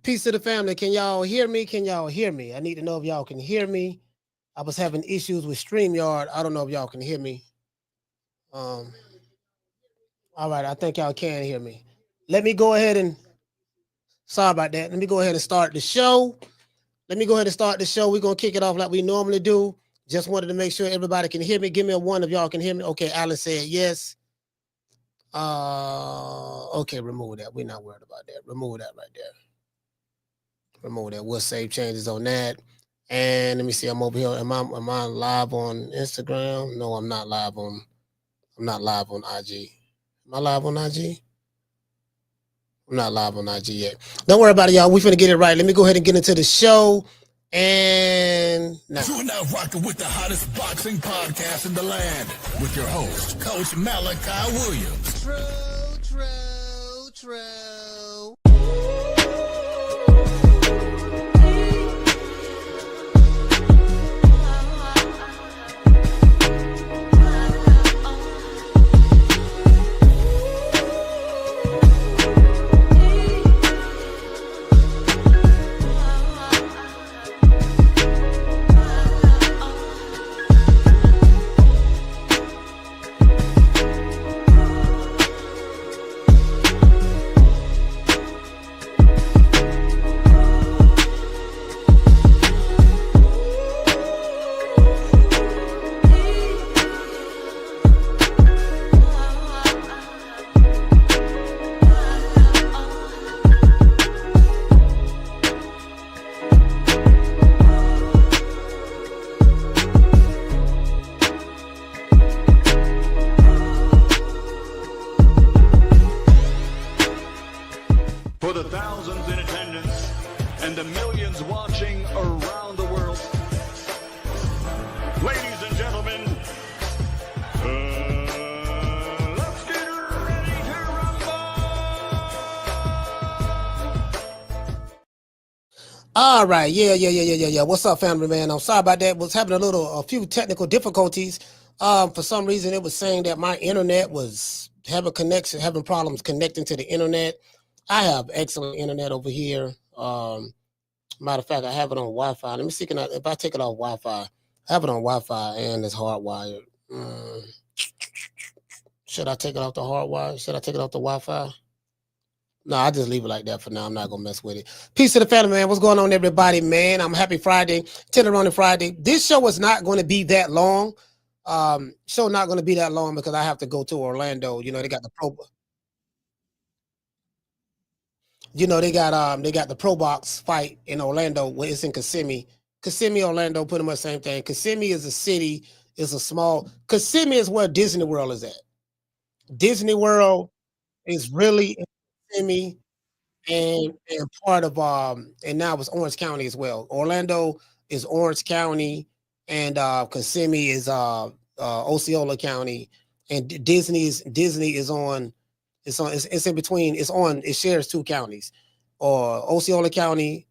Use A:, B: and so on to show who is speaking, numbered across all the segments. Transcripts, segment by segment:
A: Peace to the family. Can y'all hear me? Can y'all hear me? I need to know if y'all can hear me. I was having issues with StreamYard. I don't know if y'all can hear me. All right, I think y'all can hear me. Let me go ahead and sorry about that. Let me go ahead and start the show. We're gonna kick it off like we normally do. Just wanted to make sure everybody can hear me. Give me a one if y'all can hear me. Okay, Alan said yes. Okay, remove that. We're not worried about that. Remove that right there. Remove that. We'll save changes on that. And let me see. I'm over here. Am I live on Instagram? No, I'm not live on IG. Am I live on IG? I'm not live on IG yet. Don't worry about it, y'all. We're finna get it right. Let me go ahead and get into the show. And now.
B: You're now rocking with the hottest boxing podcast in the land with your host, Coach Malachi Williams.
A: True.
C: For the thousands in attendance and the millions watching around the world, ladies and gentlemen, let's get ready to rumble!
A: All right, yeah. What's up, family, man? I'm sorry about that. Was having a few technical difficulties. For some reason, it was saying that my internet was having problems connecting to the internet. I have excellent internet over here. Matter of fact, I have it on Wi-Fi. Let me see, if I take it off Wi-Fi, I have it on Wi-Fi and it's hardwired. Should I take it off the hardwire? Should I take it off the Wi-Fi? No, I just leave it like that for now. I'm not gonna mess with it. Peace to the family, man. What's going on, everybody, man? I'm happy Friday, 10 around Friday. This show is not going to be that long. Show not going to be that long because I have to go to Orlando. You know, they got the pro. You know, they got the Pro Box fight in Orlando where it's in Kissimmee. Kissimmee, Orlando, pretty much same thing. Kissimmee is a city, Kissimmee is where Disney World is at. Disney World is really in Kissimmee and part of and now it's Orange County as well. Orlando is Orange County and Kissimmee is Osceola County, and Disney is on. It's in between. It shares two counties, or Osceola County,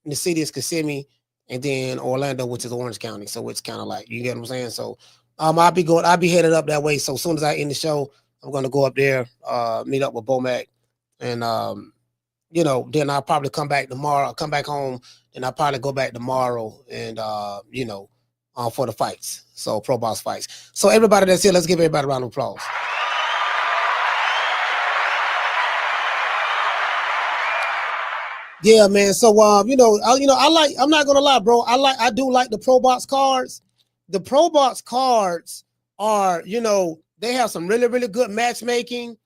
A: and the city is Kissimmee, and then Orlando, which is Orange County. So it's kind of like, you get what I'm saying. So I'll be headed up that way. So as soon as I end the show, I'm gonna go up there, meet up with Bomac, and then I'll probably come back tomorrow. I'll come back home, and I'll probably go back tomorrow, and for the fights. So Pro Box fights. So everybody that's here, let's give everybody a round of applause. Yeah, man. So I'm not gonna lie, bro. I do like the Pro Box cards. The Pro Box cards are, they have some really, really good matchmaking.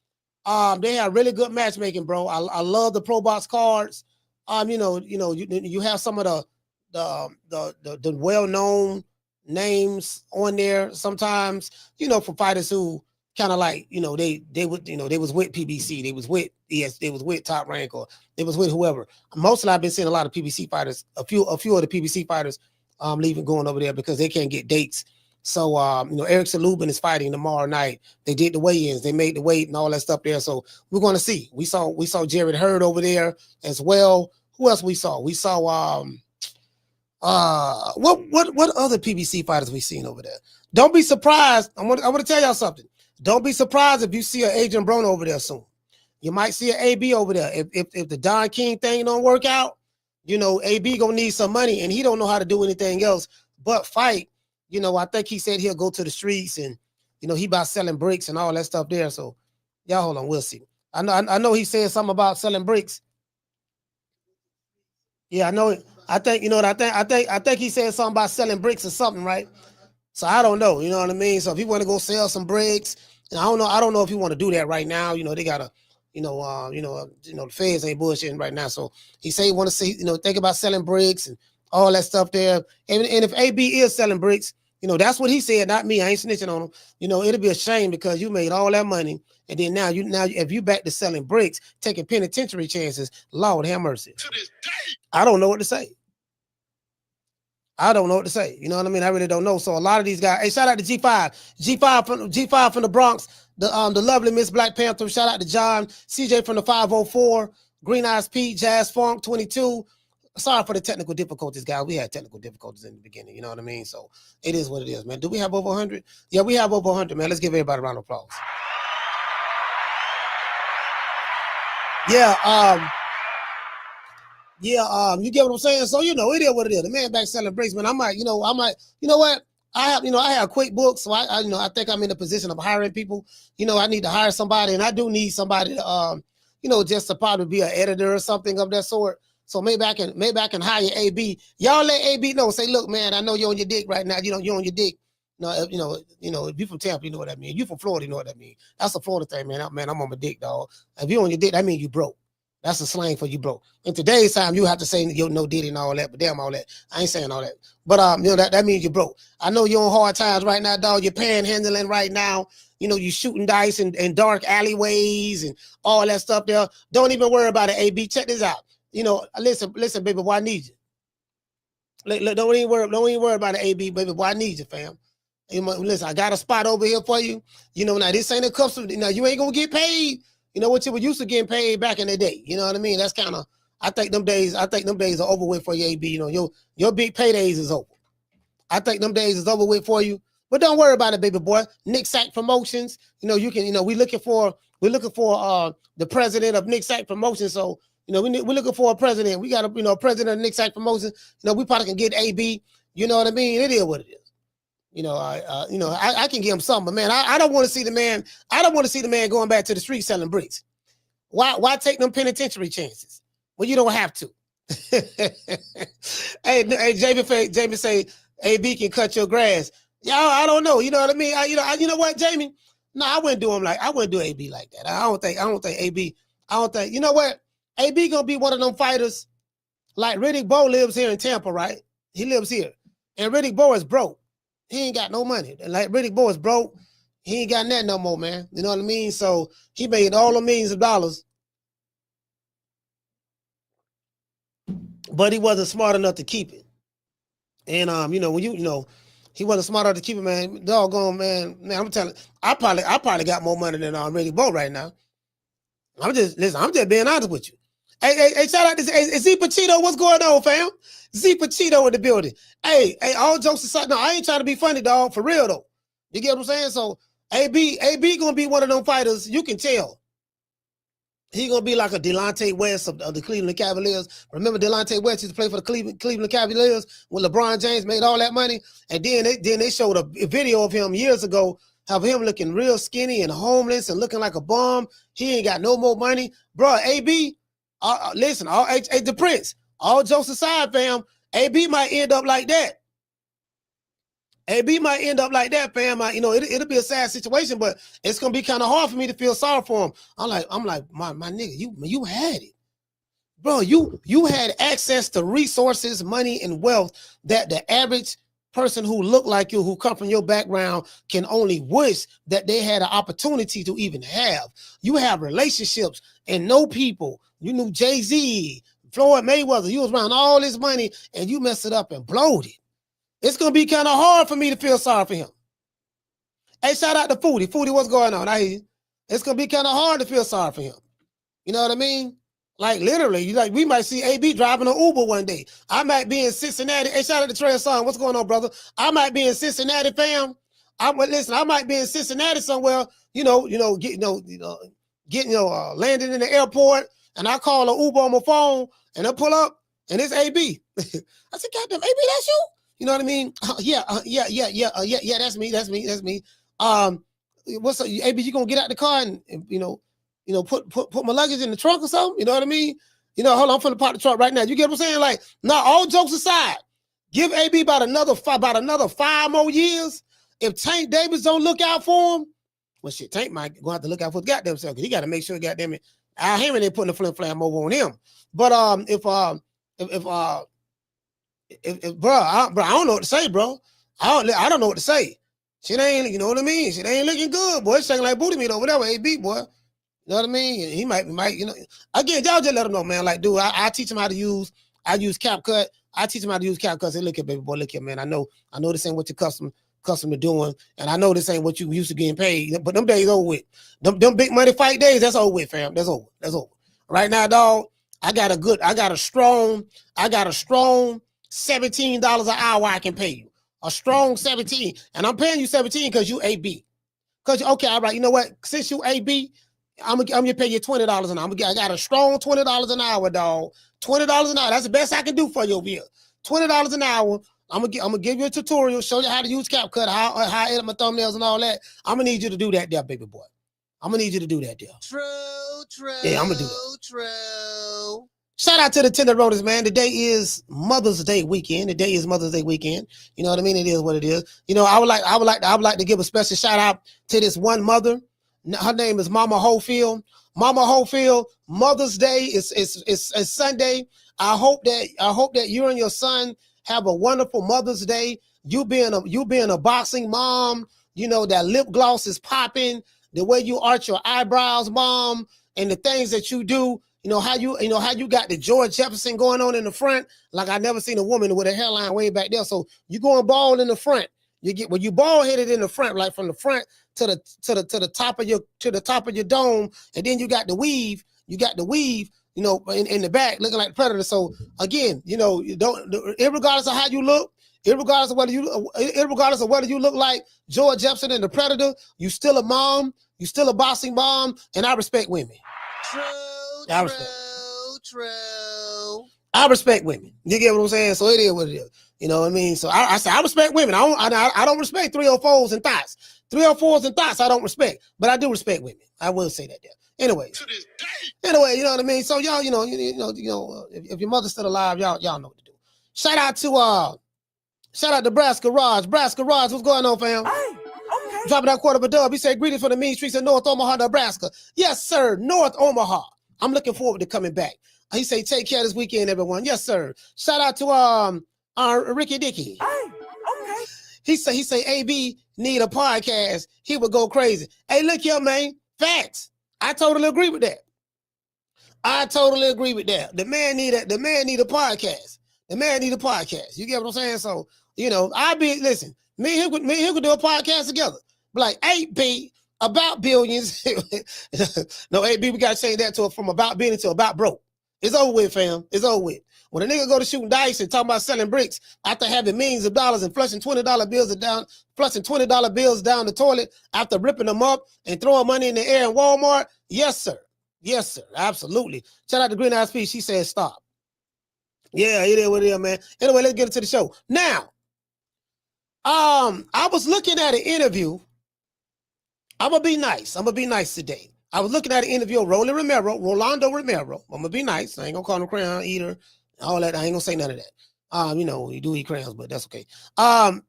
A: They have really good matchmaking, bro. I love the Pro Box cards. You have some of the well-known names on there sometimes, for fighters who kind of like, they was with PBC, they was with they was with Top Rank, or they was with whoever. Mostly I've been seeing a lot of PBC fighters, a few of the PBC fighters leaving, going over there because they can't get dates. So Eric Salubin is fighting tomorrow night. They did the weigh-ins, they made the weight and all that stuff there. So we're going to see. We saw Jared Hurd over there as well. Who else we saw? We saw what other PBC fighters we seen over there? Don't be surprised. I want to tell y'all something. Don't be surprised if you see an Adrien Broner over there soon. You might see an AB over there. If the Don King thing don't work out, you know, AB gonna need some money, and he don't know how to do anything else but fight. You know, I think he said he'll go to the streets, and you know, he about selling bricks and all that stuff there. So y'all hold on, we'll see. I know he said something about selling bricks. Yeah, I know it. I think, you know what I think he said something about selling bricks or something, right? So I don't know, you know what I mean? So if he want to go sell some bricks, and I don't know if he want to do that right now. You know, they gotta, the feds ain't bullshitting right now. So he say he want to see, you know, think about selling bricks and all that stuff there. And if AB is selling bricks, you know, that's what he said, not me. I ain't snitching on him. You know, it'll be a shame because you made all that money, and then now if you back to selling bricks, taking penitentiary chances, Lord have mercy.
B: To this day.
A: I don't know what to say. I don't know what to say. You know what I mean? I really don't know. So a lot of these guys, hey, shout out to G5 from the Bronx, the lovely Miss Black Panther. Shout out to John, CJ from the 504, Green Eyes Pete, Jazz Funk 22. Sorry for the technical difficulties, guys. We had technical difficulties in the beginning. You know what I mean? So it is what it is, man. Do we have over 100? Yeah, we have over 100, man. Let's give everybody a round of applause. Yeah, you get what I'm saying? So, you know, it is what it is. The man back selling bricks, man. I might, you know what? I have QuickBooks, so I think I'm in a position of hiring people. You know, I need to hire somebody, and I do need somebody to, just to probably be an editor or something of that sort. So maybe I can hire AB. Y'all let AB know. Say, look, man, I know you're on your dick right now. You're on your dick. No, if you from Tampa, you know what I mean. You from Florida, you know what I mean. That's a Florida thing, man. I'm on my dick, dog. If you on your dick, that means you broke. That's a slang for you broke. In today's time, you have to say you no diddy and all that, but damn all that. I ain't saying all that. But that means you broke. I know you're on hard times right now, dog. You're panhandling right now. You know, you shooting dice in dark alleyways and all that stuff there. Don't even worry about it, AB. Check this out. You know, listen, baby boy, I need you. Don't even worry about it, AB, baby boy, I need you, fam. Listen, I got a spot over here for you. You know, now this ain't a custom. Now you ain't gonna get paid. You know what you were used to getting paid back in the day. You know what I mean? That's kind of. I think them days are over with for you, AB. You know, your big paydays is over. I think them days is over with for you. But don't worry about it, baby boy. Nick Sack Promotions. You know, you can. You know, we're looking for the president of Nick Sack Promotions. So you know, we're looking for a president. We got a president of Nick Sack Promotions. You know, we probably can get AB. You know what I mean? It is what it is. You know, I can give him something, but man, I don't want to see the man. I don't want to see the man going back to the street selling bricks. Why take them penitentiary chances? Well, you don't have to. hey, Jamie say AB can cut your grass. Y'all, I don't know. You know what I mean? You know what, Jamie? No, I wouldn't do AB like that. I don't think AB. You know what? AB gonna be one of them fighters. Like Riddick Bowe lives here in Tampa, right? He lives here, and Riddick Bowe is broke. He ain't got no money. Like Riddick Bowe is broke. He ain't got nothing no more, man. You know what I mean? So he made all the millions of dollars. But he wasn't smart enough to keep it. And when he wasn't smart enough to keep it, man. Doggone, man, I'm telling you, I probably got more money than Riddick Bowe right now. I'm just being honest with you. Hey, shout out to Z Pacino. What's going on, fam? Z Pacino in the building. Hey, all jokes aside, no, I ain't trying to be funny, dog. For real though. You get what I'm saying? So AB gonna be one of them fighters. You can tell. He gonna be like a Delonte West of the Cleveland Cavaliers. Remember Delonte West used to play for the Cleveland Cavaliers when LeBron James made all that money, and then they showed a video of him years ago, of him looking real skinny and homeless and looking like a bum. He ain't got no more money, bro. AB. Listen, the Prince, all jokes aside, fam, AB might end up like that. AB might end up like that, fam. It'll be a sad situation, but it's gonna be kind of hard for me to feel sorry for him. I'm like, my nigga, you had it, bro. You had access to resources, money, and wealth that the average person who look like you, who come from your background, can only wish that they had an opportunity to even have. You have relationships and know people. You knew Jay-Z, Floyd Mayweather. You was around all this money and you messed it up and blowed it. It's going to be kind of hard for me to feel sorry for him. Hey, shout out to Foodie. Foodie, what's going on? I hear you. It's going to be kind of hard to feel sorry for him. You know what I mean? Like literally, we might see AB driving an Uber one day. I might be in Cincinnati. Hey, shout out to Trey Song. What's going on, brother? I might be in Cincinnati, fam. I might be in Cincinnati somewhere. landing in the airport, and I call an Uber on my phone, and I pull up, and it's AB. I said, "Goddamn, AB, that's you?" You know what I mean? Yeah, that's me. What's up, AB? You gonna get out the car and put my luggage in the trunk or something? You know what I mean? Hold on, I'm finna park the truck right now. You get what I'm saying? Like, now, all jokes aside, give AB about another 5 more years. If Tank Davis don't look out for him, well, shit, Tank might go have to look out for his goddamn self, because he got to make sure, goddamn it, Al Hammond ain't putting the flim flam over on him. But if bro, I don't know what to say, bro. I don't know what to say. Shit ain't, you know what I mean? Shit ain't looking good, boy. It's shaking like booty meat over there with AB, boy. You know what I mean? He might, again, y'all just let him know, man. Like, dude, I teach him how to use CapCut. I teach him how to use CapCut. Say, look here, baby boy, look here, man. I know this ain't what your customer doing, and I know this ain't what you used to getting paid, but them days over with. Them big money fight days, that's over with, fam. That's over. Right now, dog, I got a strong $17 an hour I can pay you. A strong 17. And I'm paying you 17 because you AB. Because, okay, all right, you know what? Since you AB, I'm gonna pay you $20 an hour. I got a strong $20 an hour, dog. $20 an hour. That's the best I can do for you over here. $20 an hour. I'm gonna give you a tutorial, show you how to use CapCut, how I edit my thumbnails and all that. I'm gonna need you to do that there, baby boy. I'm gonna need you to do that there.
D: True.
A: Yeah, I'm gonna do that.
D: True.
A: Shout out to the Tenderrooters, man. Today is Mother's Day weekend. You know what I mean? It is what it is. I would like to give a special shout out to this one mother. Her name is Mama Hofield. Mama Hofield, Mother's Day is Sunday. I hope that you and your son have a wonderful Mother's Day. You being a boxing mom, that lip gloss is popping, the way you arch your eyebrows, mom, and the things that you do. How you got the George Jefferson going on in the front, like I never seen a woman with a hairline way back there. So you going bald in the front. When you bald headed in the front, like from the front to the top of your dome, and then you got the weave. In the back looking like the Predator. So again, you don't, irregardless of how you look, irregardless of whether you look like George Jefferson and the Predator, you still a mom, you still a boxing mom, and I respect women.
D: True.
A: I respect women. You get what I'm saying? So it is what it is. You know what I mean? So I say I respect women. I don't respect 304s and thoughts. 304s and thoughts I don't respect, but I do respect women. I will say that there. Anyway, you know what I mean? So y'all, if your mother's still alive, y'all know what to do. Shout out to Braska Raj. Braska Raj, what's going on, fam?
D: Hey, okay.
A: Dropping that quarter of a dub. He said, greetings from the mean streets of North Omaha, Nebraska. Yes, sir. North Omaha. I'm looking forward to coming back. He say, take care this weekend, everyone. Yes, sir. Shout out to Ricky Dicky.
D: Hey, okay.
A: He say AB need a podcast. He would go crazy. Hey, look here, man. Facts. I totally agree with that. The man need a podcast. You get what I'm saying? So, listen, me and him could do a podcast together. Like 8B about billions. No, 8B, we gotta change that from about billion to about broke. It's over with, fam. It's over with. When a nigga go to shooting dice and talking about selling bricks after having millions of dollars and flushing $20 bills down the toilet after ripping them up and throwing money in the air in Walmart, yes, sir. Yes, sir. Absolutely. Shout out to Green Eyes P. She said stop. Yeah, it is what it is, man. Anyway, let's get into the show. Now, I was looking at an interview. I'm gonna be nice today. I was looking at an interview of Rolando Romero. I'm gonna be nice. I ain't gonna call him crayon eater, all that. I ain't gonna say none of that. You do eat crayons, but that's okay.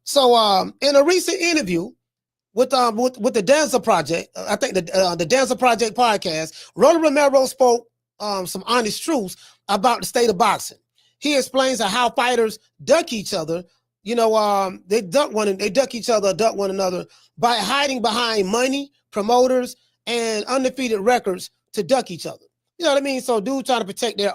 A: So in a recent interview with the Danza Project, I think the Danza Project podcast, Rolando Romero spoke some honest truths about the state of boxing. He explains how fighters duck each other. They duck each other, duck one another by hiding behind money, promoters, and undefeated records to duck each other. You know what I mean? So dude trying to protect their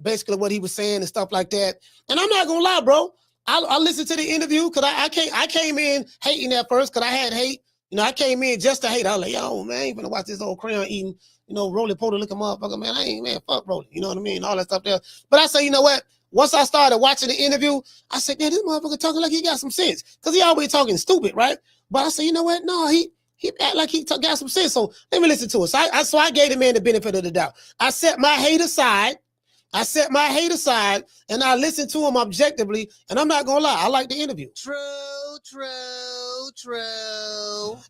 A: basically what he was saying and stuff like that. And I'm not gonna lie, bro. I listened to the interview because I came in hating at first because I had hate. I came in just to hate. I was like, yo, man, I ain't gonna watch this old crayon eating, roly-poly looking motherfucker, man. Fuck Rolly. You know what I mean? All that stuff there. But I say, you know what? Once I started watching the interview, I said, man, this motherfucker talking like he got some sense. Because he always talking stupid, right? But I said, you know what? No, he He act like he got some sense. So let me listen to it. So I gave the man the benefit of the doubt. I set my hate aside. And I listened to him objectively. And I'm not gonna lie, I like the interview.
D: True.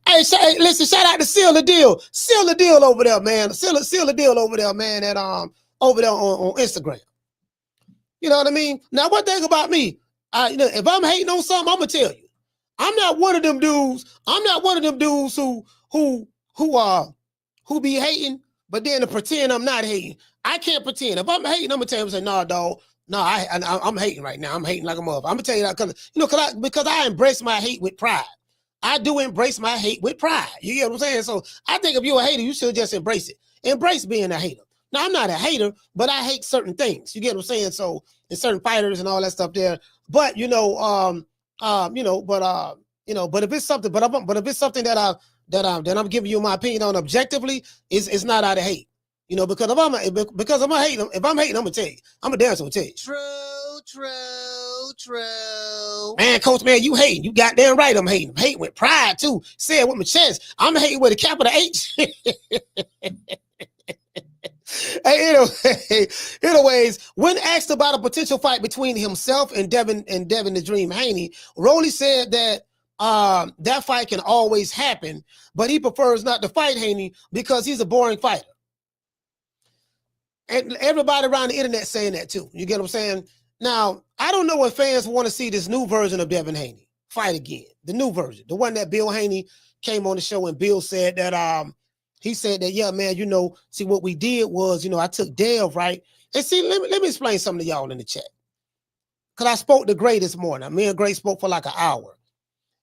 A: Hey, listen, shout out to Seal the Deal over there, man. Seal the Deal over there, man. At over there on Instagram. You know what I mean? Now, one thing about me, if I'm hating on something, I'm gonna tell you. I'm not one of them dudes who be hating, but then to pretend I'm not hating. I can't pretend. If I'm hating, I'm gonna tell him, say, nah, dog. No, I'm hating right now. I'm hating like a mother. I'm gonna tell you that because I embrace my hate with pride. I do embrace my hate with pride. You get what I'm saying? So I think if you're a hater, you should just embrace it. Embrace being a hater. Now I'm not a hater, but I hate certain things. You get what I'm saying? So in certain fighters and all that stuff there. But but if it's something, but if it's something that I'm giving you my opinion on objectively, it's not out of hate. Because if I'm hating, I'm gonna tell you. I'm a damn so tell you.
D: True.
A: Man, coach, man, you hating. You goddamn right. I'm hating. I'm hating with pride too. Say it with my chest. I'm hating with a capital H. Anyways, when asked about a potential fight between himself and Devin Haney, Rolly said that that fight can always happen, but he prefers not to fight Haney because he's a boring fighter. And everybody around the internet saying that too. You get what I'm saying? Now, I don't know if fans want to see this new version of Devin Haney fight again. The new version, the one that Bill Haney came on the show and Bill said that he said that, yeah, man, see what we did was, I took Dev, right? And see, let me explain something to y'all in the chat. Because I spoke to Gray this morning. Me and Gray spoke for like an hour.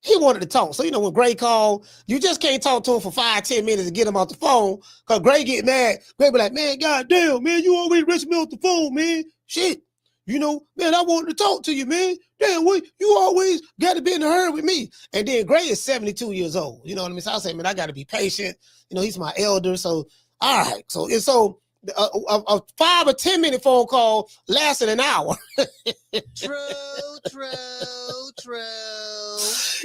A: He wanted to talk. So, when Gray called, you just can't talk to him for 5-10 minutes to get him off the phone. Because Gray get mad. Gray be like, man, goddamn, man, you always reach me off the phone, man. Shit. Man, I wanted to talk to you, man. Damn, you always got to be in a hurry with me. And then Gray is 72 years old. You know what I mean? So I say, man, I got to be patient. He's my elder. So, all right. So a 5 or 10 minute phone call lasted an hour.
D: True.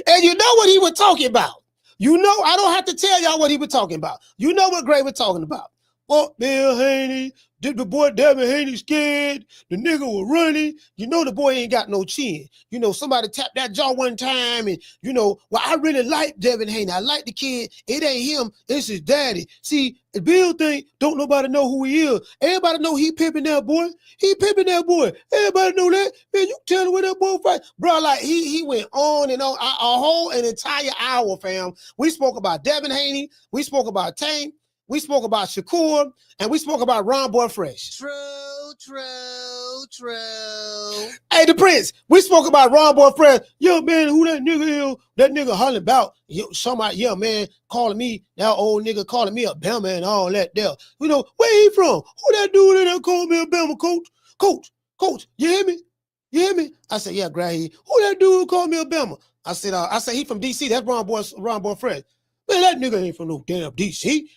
A: And you know what he was talking about. I don't have to tell y'all what he was talking about. You know what Gray was talking about. Well, Bill Haney, the boy Devin Haney scared. The nigga was running. The boy ain't got no chin. Somebody tapped that jaw one time and, I really like Devin Haney. I like the kid. It ain't him. It's his daddy. See, the Bill thing, don't nobody know who he is. Everybody know he pimping that boy. He pimping that boy. Everybody know that. Man, you tell him where that boy fight. Bro, like he went on and on an entire hour, fam. We spoke about Devin Haney. We spoke about Tank. We spoke about Shakur, and we spoke about Ron Boy Fresh.
D: True.
A: Hey, the Prince, we spoke about Ron Boy Fresh. Yo, man, who that nigga is? That nigga hollering about, somebody, yeah, man, calling me, that old nigga calling me a Bama and all that there. Where he from? Who that dude that called me a Bama, coach? Coach, you hear me? I said, yeah, Gray. Who that dude called me a Bama? I said, he from D.C. That's Ron Boy Fresh. Man, that nigga ain't from no damn D.C.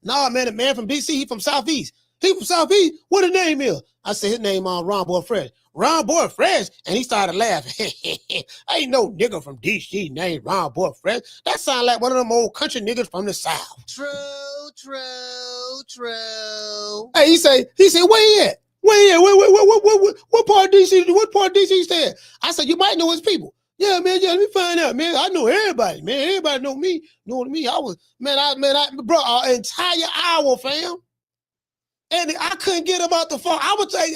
A: Nah, man, the man from D.C., he from Southeast. He from Southeast? What his name is? I said, his name on Ron Boy Fresh. Ron Boy Fresh? And he started laughing. Ain't no nigga from D.C. named Ron Boy Fresh. That sound like one of them old country niggas from the South.
D: True.
A: Hey, he say, where he at? What part of D.C. stay at? I said, you might know his people. Yeah, man, let me find out, man. I know everybody, man. Everybody know me. I was, bro, an entire hour, fam. And I couldn't get him out the phone. I would say,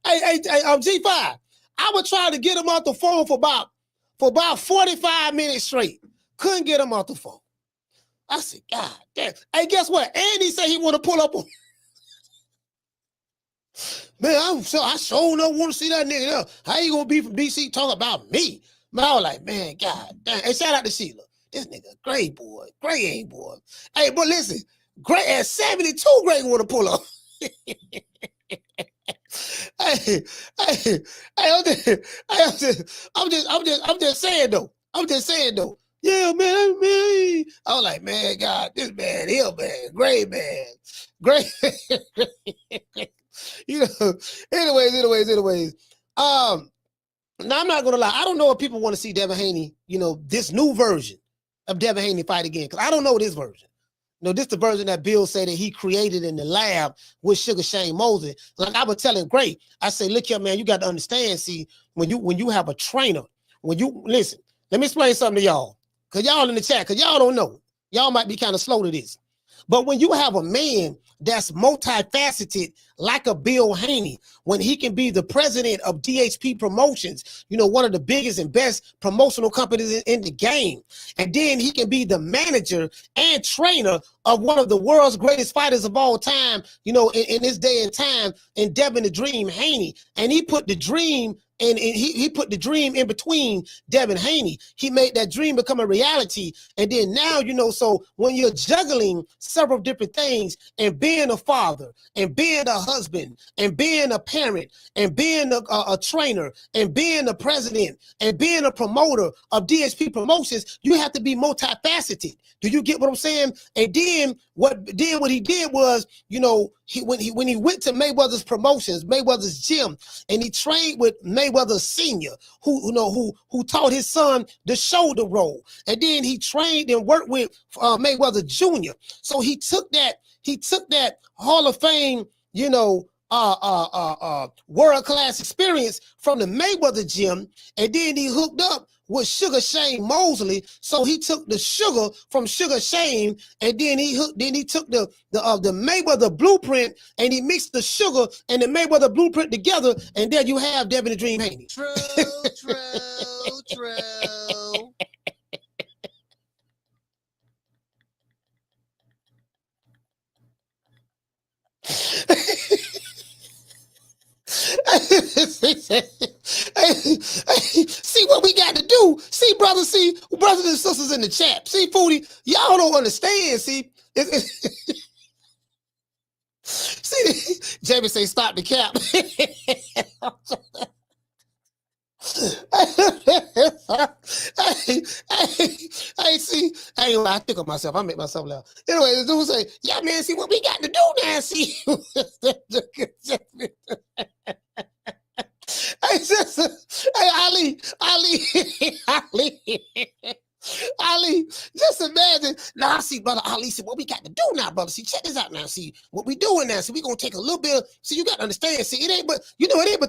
A: G5. I would try to get him out the phone for about 45 minutes straight. Couldn't get him out the phone. I said, God damn. Hey, guess what? Andy said he want to pull up on. Man, I sure don't want to see that nigga there. How you gonna be from DC talking about me? Man, I was like, man, God damn. Hey, shout out to Sheila. This nigga, Gray boy. Gray ain't boy. Hey, but listen, Gray at 72, Gray want to pull up. I'm just saying though. Yeah, man. I was like, man, God, this man, Gray man. Anyways. Now I'm not gonna lie. I don't know if people want to see Devin Haney, this new version. of Devin Haney fight again? Because I don't know this version. No, this the version that Bill said that he created in the lab with Sugar Shane Mosley. Like I was telling Great, I say, look here, man, you got to understand. See, when you have a trainer, when you listen, let me explain something to y'all. Cause y'all in the chat, cause y'all don't know. Y'all might be kind of slow to this. But when you have a man that's multifaceted like a Bill Haney, when he can be the president of DHP Promotions, you know, one of the biggest and best promotional companies in the game, and then he can be the manager and trainer of one of the world's greatest fighters of all time, you know, in this day and time, in Devin the Dream Haney, and he put the dream and he put the dream in between Devin Haney. He made that dream become a reality. And then now, you know, so when you're juggling several different things and being a father and being a husband and being a parent and being a trainer and being a president and being a promoter of DHP Promotions, you have to be multifaceted. Do you get what I'm saying? And then what he did was, you know, when he went to Mayweather's promotions, Mayweather's gym, and he trained with Mayweather Senior, who taught his son the shoulder roll, and then he trained and worked with Mayweather Jr. So he took that Hall of Fame, you know, world-class experience from the Mayweather gym, and then he hooked up with Sugar Shane Mosley. So he took the sugar from Sugar Shane, and then he took the Mayweather blueprint, and he mixed the sugar and the Mayweather blueprint together, and there you have Devin the Dream Haney.
D: True.
A: See what we got to do. See, brothers and sisters in the chat. See, Foodie, y'all don't understand. See, see, Jamie say stop the cap. I think of myself. I make myself laugh. Anyway, the dude say, yeah, man, see what we got to do now. See. Ali, just imagine. Now, see, brother Ali said, what we got to do now, brother? See, check this out now. See, what we doing now. See, we going to take a little bit of, see, you got to understand. See, it ain't but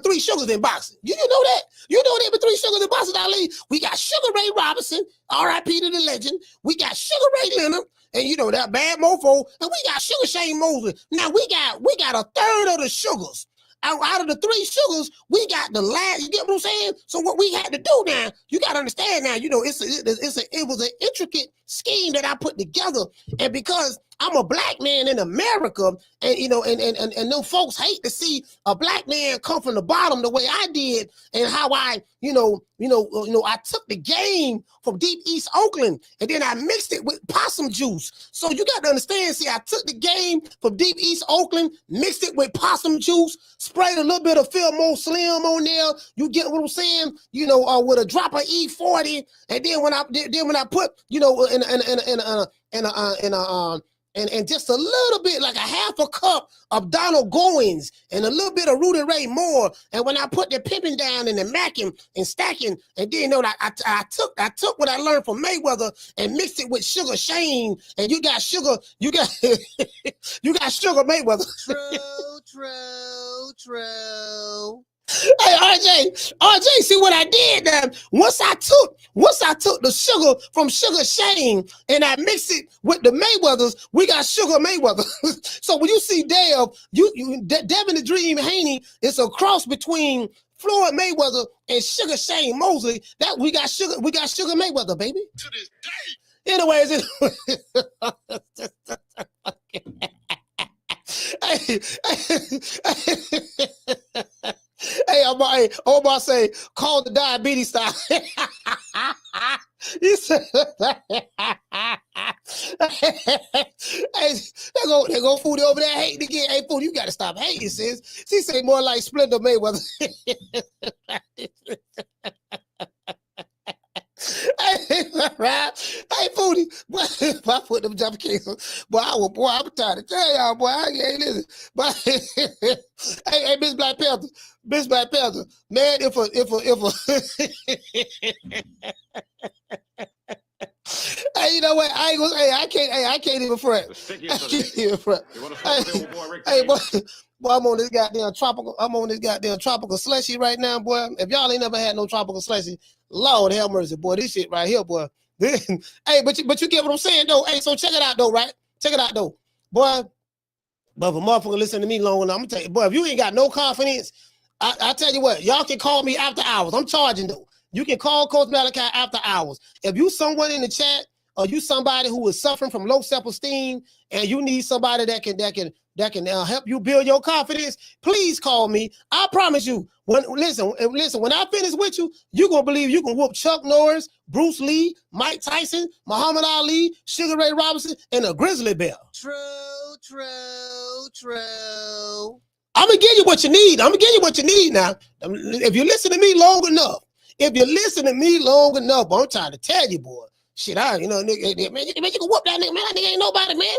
A: 3 sugars in boxing. You know that? You know it ain't but 3 sugars in boxing, Ali. We got Sugar Ray Robinson, R.I.P. to the legend. We got Sugar Ray Leonard, and you know that bad mofo, and we got Sugar Shane Mosley. Now, we got a third of the sugars. Out of the 3 sugars, we got the last. You get what I'm saying? So what we had to do now, you got to understand now. You know, it was an intricate scheme that I put together, and because I'm a black man in America, and you know, and them folks hate to see a black man come from the bottom the way I did, and how I, I took the game from deep East Oakland, and then I mixed it with possum juice. So you got to understand. See, I took the game from deep East Oakland, mixed it with possum juice, sprayed a little bit of Fillmore Slim on there. You get what I'm saying? You know, with a drop of E40, and then when I put, you know, and just a little bit, like a half a cup of Donald Goins and a little bit of Rudy Ray Moore. And when I put the pimping down and the macking and stacking, and then, you know, I took what I learned from Mayweather and mixed it with Sugar Shane, and you got sugar, you got Sugar Mayweather.
D: True.
A: Hey, RJ, see what I did now? Once I took the sugar from Sugar Shane and I mixed it with the Mayweathers, we got Sugar Mayweather. So when you see Devin the Dream Haney, it's a cross between Floyd Mayweather and Sugar Shane Mosley. That we got Sugar Mayweather, baby. To this day. Anyways, Hey, Omar say, call the diabetes style. He said, hey, they go Foodie over there hating again. Hey, Foodie, you got to stop hating, sis. She say more like Splendor Mayweather. Hey, Foodie, if I put them jump kicks, I'm tired to tell y'all, boy, I ain't listen. But hey, Miss Black Panther, man, if a Hey, you know what? I ain't gonna. Hey, I can't even front. I can't even front. Hey, boy, I'm on this goddamn tropical slushy right now, boy. If y'all ain't never had no tropical slushy, Lord have mercy, boy. This shit right here, boy. Hey, but you get what I'm saying, though. Hey, so check it out, though, right? Check it out, though, boy. But if a motherfucker listen to me long enough, I'm gonna tell you, boy, if you ain't got no confidence, I tell you what, y'all can call me after hours. I'm charging, though. You can call Coach Malachi after hours. If you someone in the chat or you somebody who is suffering from low self-esteem and you need somebody that can help you build your confidence, please call me. I promise you. Listen. When I finish with you, you're gonna believe you can whoop Chuck Norris, Bruce Lee, Mike Tyson, Muhammad Ali, Sugar Ray Robinson, and a grizzly bear.
D: True.
A: I'm gonna give you what you need. Now. If you listen to me long enough. I'm trying to tell you, boy. Shit, nigga, man, you can whoop that nigga, man. That nigga ain't nobody, man.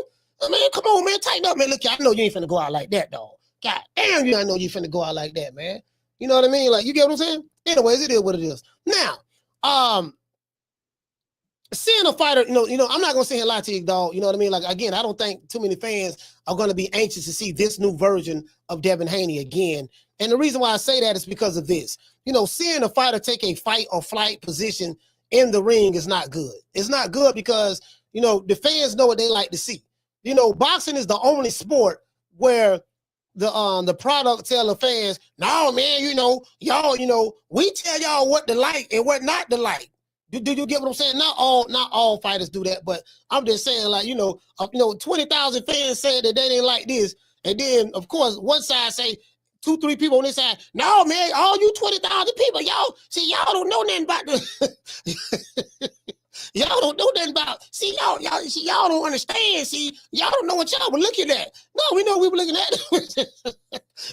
A: Man, come on, man, tighten up, man. Look, I know you ain't finna go out like that, dog. God damn, I know you finna go out like that, man. You know what I mean? Like, you get what I'm saying? Anyways, it is what it is. Now, seeing a fighter, I'm not gonna sit here and lie to you, dog. You know what I mean? Like, again, I don't think too many fans are gonna be anxious to see this new version of Devin Haney again. And the reason why I say that is because of this. Seeing a fighter take a fight or flight position in the ring is not good. It's not good because, the fans know what they like to see. Boxing is the only sport where the product tell the fans, no, man, y'all, we tell y'all what to like and what not to like. Do you get what I'm saying? Not all fighters do that, but I'm just saying, like, 20,000 fans said that they didn't like this. And then, of course, one side say, 2-3 people on this side. No, man, all you 20,000 people, y'all don't know nothing about the y'all don't know nothing about. Y'all don't understand. Y'all don't know what y'all were looking at. No, we know we were looking at.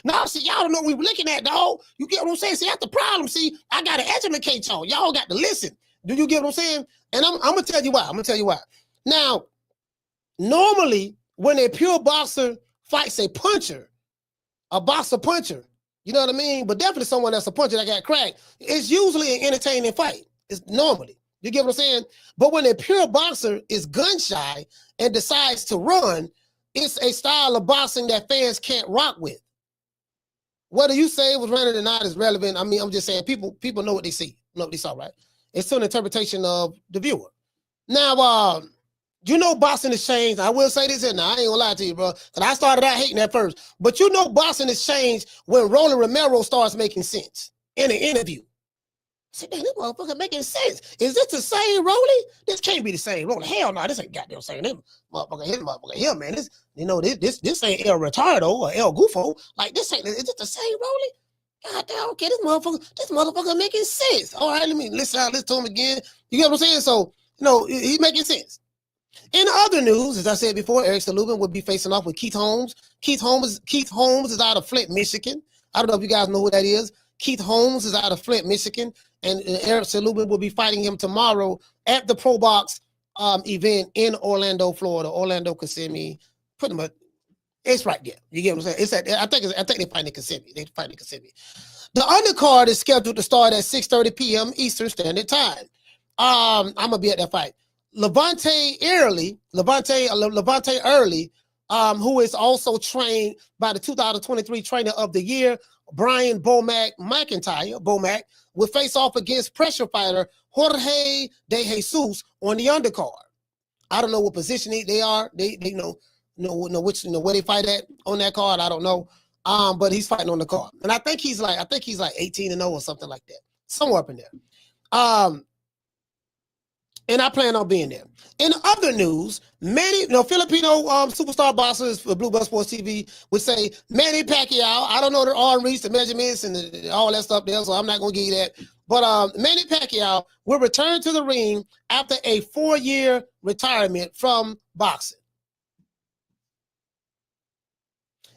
A: No, y'all don't know what we were looking at, dog. You get what I'm saying? That's the problem. I gotta educate y'all. Y'all got to listen. Do you get what I'm saying? And I'm gonna tell you why. Now, normally when a pure boxer fights a boxer puncher, you know what I mean? But definitely someone that's a puncher that got cracked, it's usually an entertaining fight. It's normally. You get what I'm saying? But when a pure boxer is gun shy and decides to run, it's a style of boxing that fans can't rock with. Whether you say it was running or not is relevant. I mean, I'm just saying people know what they see, know what they saw, right? It's still an interpretation of the viewer. Now, boxing has changed. I will say this here now. I ain't gonna lie to you, bro. Because I started out hating at first. But boxing has changed when Romero starts making sense in an interview. I said, man, this motherfucker making sense. Is this the same Rolly? This can't be the same Rolly. Hell no, this ain't goddamn same. This motherfucker here, man. This ain't El Retardo or El Gufo. Like, is this the same Rolly? God damn, okay, this motherfucker making sense. All right, let me listen to him again. You get what I'm saying? So, he's making sense. In other news, as I said before, Eric Lubin will be facing off with Keith Holmes. Keith Holmes is out of Flint, Michigan. I don't know if you guys know who that is. Keith Holmes is out of Flint, Michigan, and Eric Lubin will be fighting him tomorrow at the Pro Box event in Orlando, Florida. Orlando, Kissimmee, pretty much. It's right there. You get what I'm saying? I think they're fighting in Kissimmee. The undercard is scheduled to start at 6:30 p.m. Eastern Standard Time. I'm gonna be at that fight. Levante Early, who is also trained by the 2023 Trainer of the Year, Brian Bomac, will face off against pressure fighter Jorge De Jesus on the undercard. I don't know what position they are. They know where they fight at on that card. I don't know. But he's fighting on the card, and I think he's like 18-0 or something like that, somewhere up in there. And I plan on being there. In other news, many Filipino superstar boxers for Blue Bus Sports TV would say Manny Pacquiao. I don't know the arm reach, the measurements, and all that stuff there, so I'm not going to give you that. But Manny Pacquiao will return to the ring after a 4-year retirement from boxing.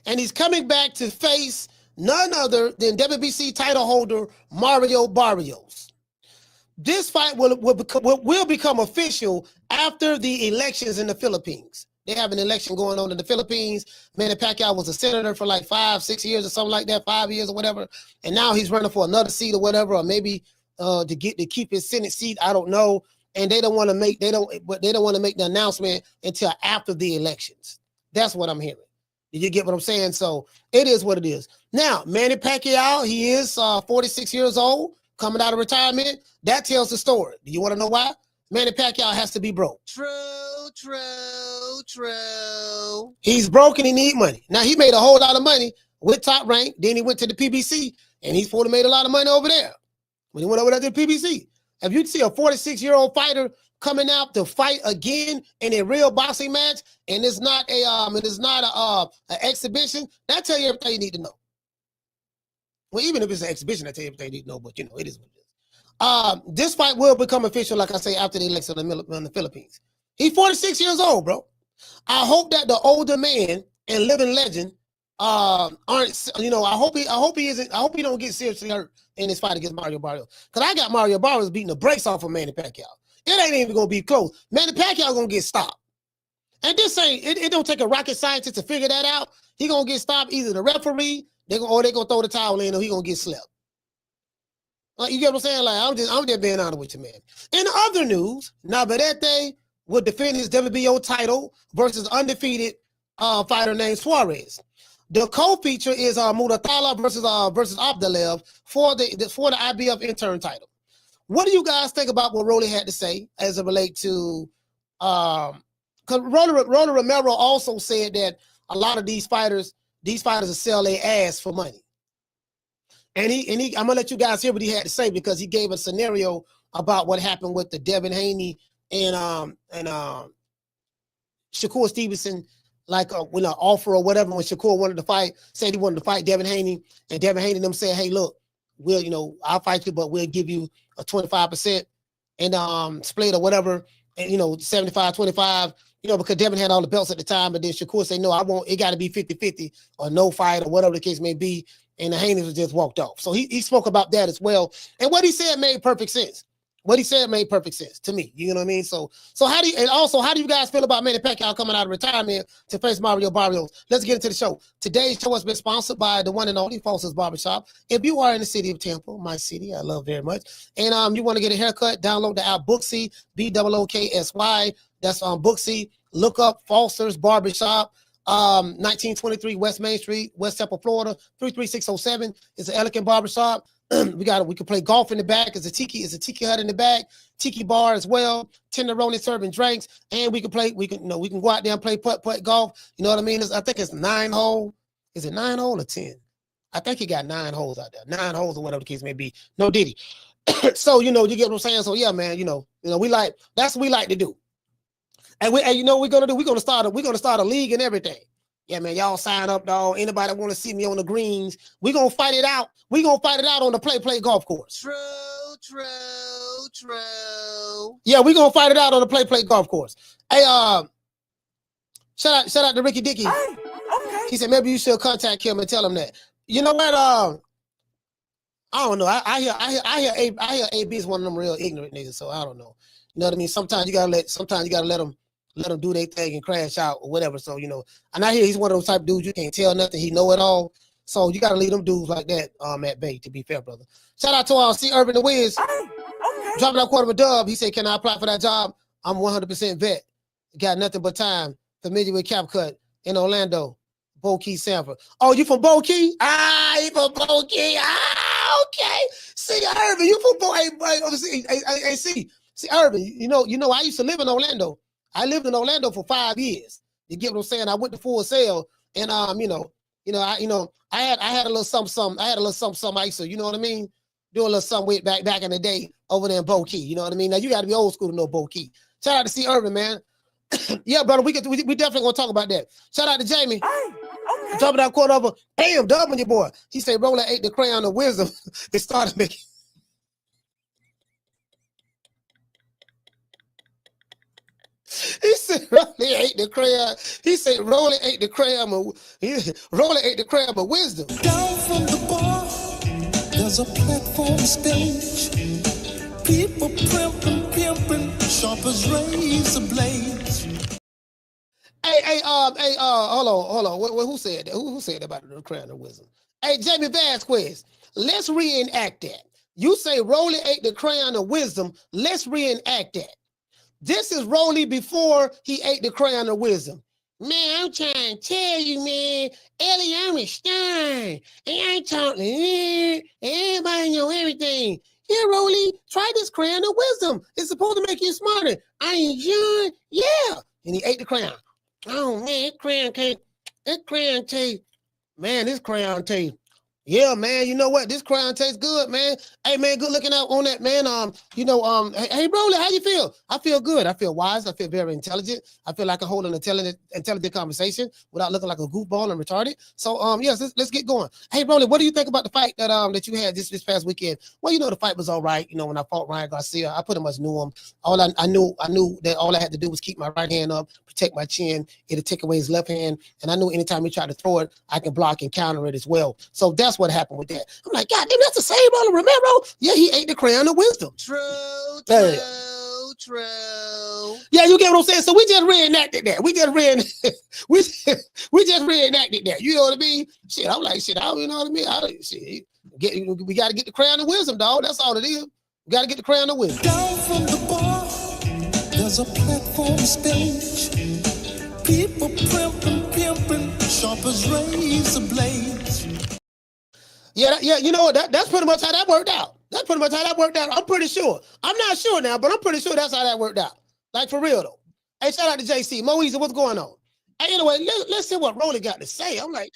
A: And he's coming back to face none other than WBC title holder Mario Barrios. This fight will become official after the elections in the Philippines. They have an election going on in the Philippines. Manny Pacquiao was a senator for like 5-6 years or something like that, 5 years or whatever. And now he's running for another seat or whatever, or maybe to keep his Senate seat. I don't know. and they don't want to make the announcement until after the elections. That's what I'm hearing. Did you get what I'm saying? So it is what it is. Now, Manny Pacquiao, he is 46 years old, coming out of retirement. That tells the story. Do you want to know why? Manny Pacquiao has to be broke.
D: True.
A: He's broke and he need money. Now, he made a whole lot of money with Top Rank. Then he went to the PBC, and he's supposed to made a lot of money over there. When he went over there to the PBC. If you see a 46-year-old fighter coming out to fight again in a real boxing match, and it's not an exhibition, that tell you everything you need to know. Well, even if it's an exhibition, I tell you everything you need to know, but you know, it is what it is. This fight will become official, like I say, after the election in the Philippines. He's 46 years old, bro. I hope that the older man and living legend aren't, you know, I hope he don't get seriously hurt in this fight against Mario Barrios. Because I got Mario Barrios beating the brakes off of Manny Pacquiao. It ain't even gonna be close. Manny Pacquiao gonna get stopped. And this ain't, it don't take a rocket scientist to figure that out. He gonna get stopped, either the referee, they gonna throw the towel in, or he gonna get slept. You get what I'm saying? Like, I'm just being honest with you, man. In other news, Navarrete will defend his WBO title versus undefeated fighter named Suarez. The co-feature is Muratalla versus Abdalev for the IBF interim title. What do you guys think about what Rolly had to say as it relates to? Because Romero also said that a lot of these fighters will sell their ass for money. And he I'm gonna let you guys hear what he had to say, because he gave a scenario about what happened with the Devin Haney and Shakur Stevenson, like when an offer or whatever, when Shakur wanted to fight, said he wanted to fight Devin Haney, and Devin Haney and them said, hey, look, I'll fight you, but we'll give you a 25% and split or whatever, and 75-25, because Devin had all the belts at the time, but then Shakur said, no, I won't, it got to be 50-50 or no fight or whatever the case may be. And the Haney was just walked off. So he spoke about that as well. And what he said made perfect sense. What he said made perfect sense to me. You know what I mean? So how do you guys feel about Manny Pacquiao coming out of retirement to face Mario Barrios? Let's get into the show. Today's show has been sponsored by the one and only Foster's Barbershop. If you are in the city of Tampa, my city, I love very much, and you want to get a haircut, download the app Booksy, BOOKSY. That's on Booksy. Look up Foster's Barbershop. 1923 West Main Street, West Tampa, Florida, 33607. It's an elegant barbershop. We can play golf in the back. It's a tiki hut in the back, tiki bar as well, tenderoni serving drinks, and we can go out there and play putt golf. You know what I mean? I think it's 9 hole. Is it 9 hole or 10? I think he got 9 holes out there. 9 holes or whatever the case may be. No Diddy. So you get what I'm saying? So yeah, man, that's what we like to do. And we're gonna start a league and everything. Yeah, man, y'all sign up, dog. Anybody want to see me on the greens? We're gonna fight it out. We're gonna fight it out on the play golf course.
D: True.
A: Yeah, we're gonna fight it out on the play golf course. Hey, shout out to Ricky Dickey. Hey, okay. He said maybe you should contact him and tell him that. You know what? I don't know. I hear AB is one of them real ignorant niggas, so I don't know. You know what I mean? Sometimes you gotta let them do their thing and crash out or whatever. So, and I hear he's one of those type of dudes you can't tell nothing. He know it all. So you got to leave them dudes like that at bay, to be fair, brother. Shout out to C. Urban the Wiz. Okay. Dropping out $250. He said, can I apply for that job? I'm 100% vet. Got nothing but time. Familiar with CapCut in Orlando. Bo Key, Sanford. Oh, you from Bo Key? You from Bo Key. Okay. See, Urban, you from Bo Key. See, Urban, I used to live in Orlando. I lived in Orlando for 5 years. You get what I'm saying? I went to Full Sail, and I had a little something. I had a little something I used to, you know what I mean? Do a little something with back in the day over there in Bo Key. You know what I mean? Now you got to be old school to know Bo Key. Shout out to C. Urban, man. Yeah, brother, we definitely gonna talk about that. Shout out to Jamie. Okay. Dropping that quote over. Damn, dubbing your boy. He said, Roller ate the crayon of wisdom. It started making. He said, Rolly ate the crayon. He said, Rolly ate the crayon. Rolly ate the crayon of wisdom.
E: Down from the bar, there's a platform stage. People pimping, sharp as razor blades.
A: Hey, hold on. Who said that? Who said about the crayon of wisdom? Hey, Jamie Vasquez, let's reenact that. You say Rolly ate the crayon of wisdom. Let's reenact that. This is Rolly before he ate the crayon of wisdom. Man, I'm trying to tell you, man, Ellie, I'm a Stein. And I ain't talking to you. Everybody know everything. Here, Rolly, try this crayon of wisdom. It's supposed to make you smarter. I enjoy, yeah. And he ate the crayon. Oh, man, that crayon taste, man, this crayon taste. Yeah, man, you know what? This crayon tastes good, man. Hey, man, good looking out on that, man. Hey, Rolly, how you feel? I feel good. I feel wise. I feel very intelligent. I feel like I hold an intelligent conversation without looking like a goofball and retarded. So, yes, let's get going. Hey, Rolly, what do you think about the fight that you had this past weekend? Well, the fight was all right. When I fought Ryan Garcia, I pretty much knew him. I knew that all I had to do was keep my right hand up, protect my chin. It'll take away his left hand. And I knew anytime he tried to throw it, I can block and counter it as well. So that's what happened with that. I'm like, God damn, that's the same Romero. Yeah, he ate the crayon of wisdom.
D: True.
A: Yeah, you get what I'm saying? So we just reenacted that. We just reenacted that. You know what I mean? Shit, I'm like, shit, you know what I mean? We got to get the crayon of wisdom, dog. That's all it is. We got to get the crayon of wisdom.
E: Down from the bar, there's a platform stage. People pimping, sharp as razor blades.
A: Yeah, you know what? That's pretty much how that worked out. I'm pretty sure. I'm not sure now, but I'm pretty sure that's how that worked out. Like, for real, though. Hey, shout out to JC. Moeezy, what's going on? Hey, anyway, let's see what Rolly got to say. I'm like,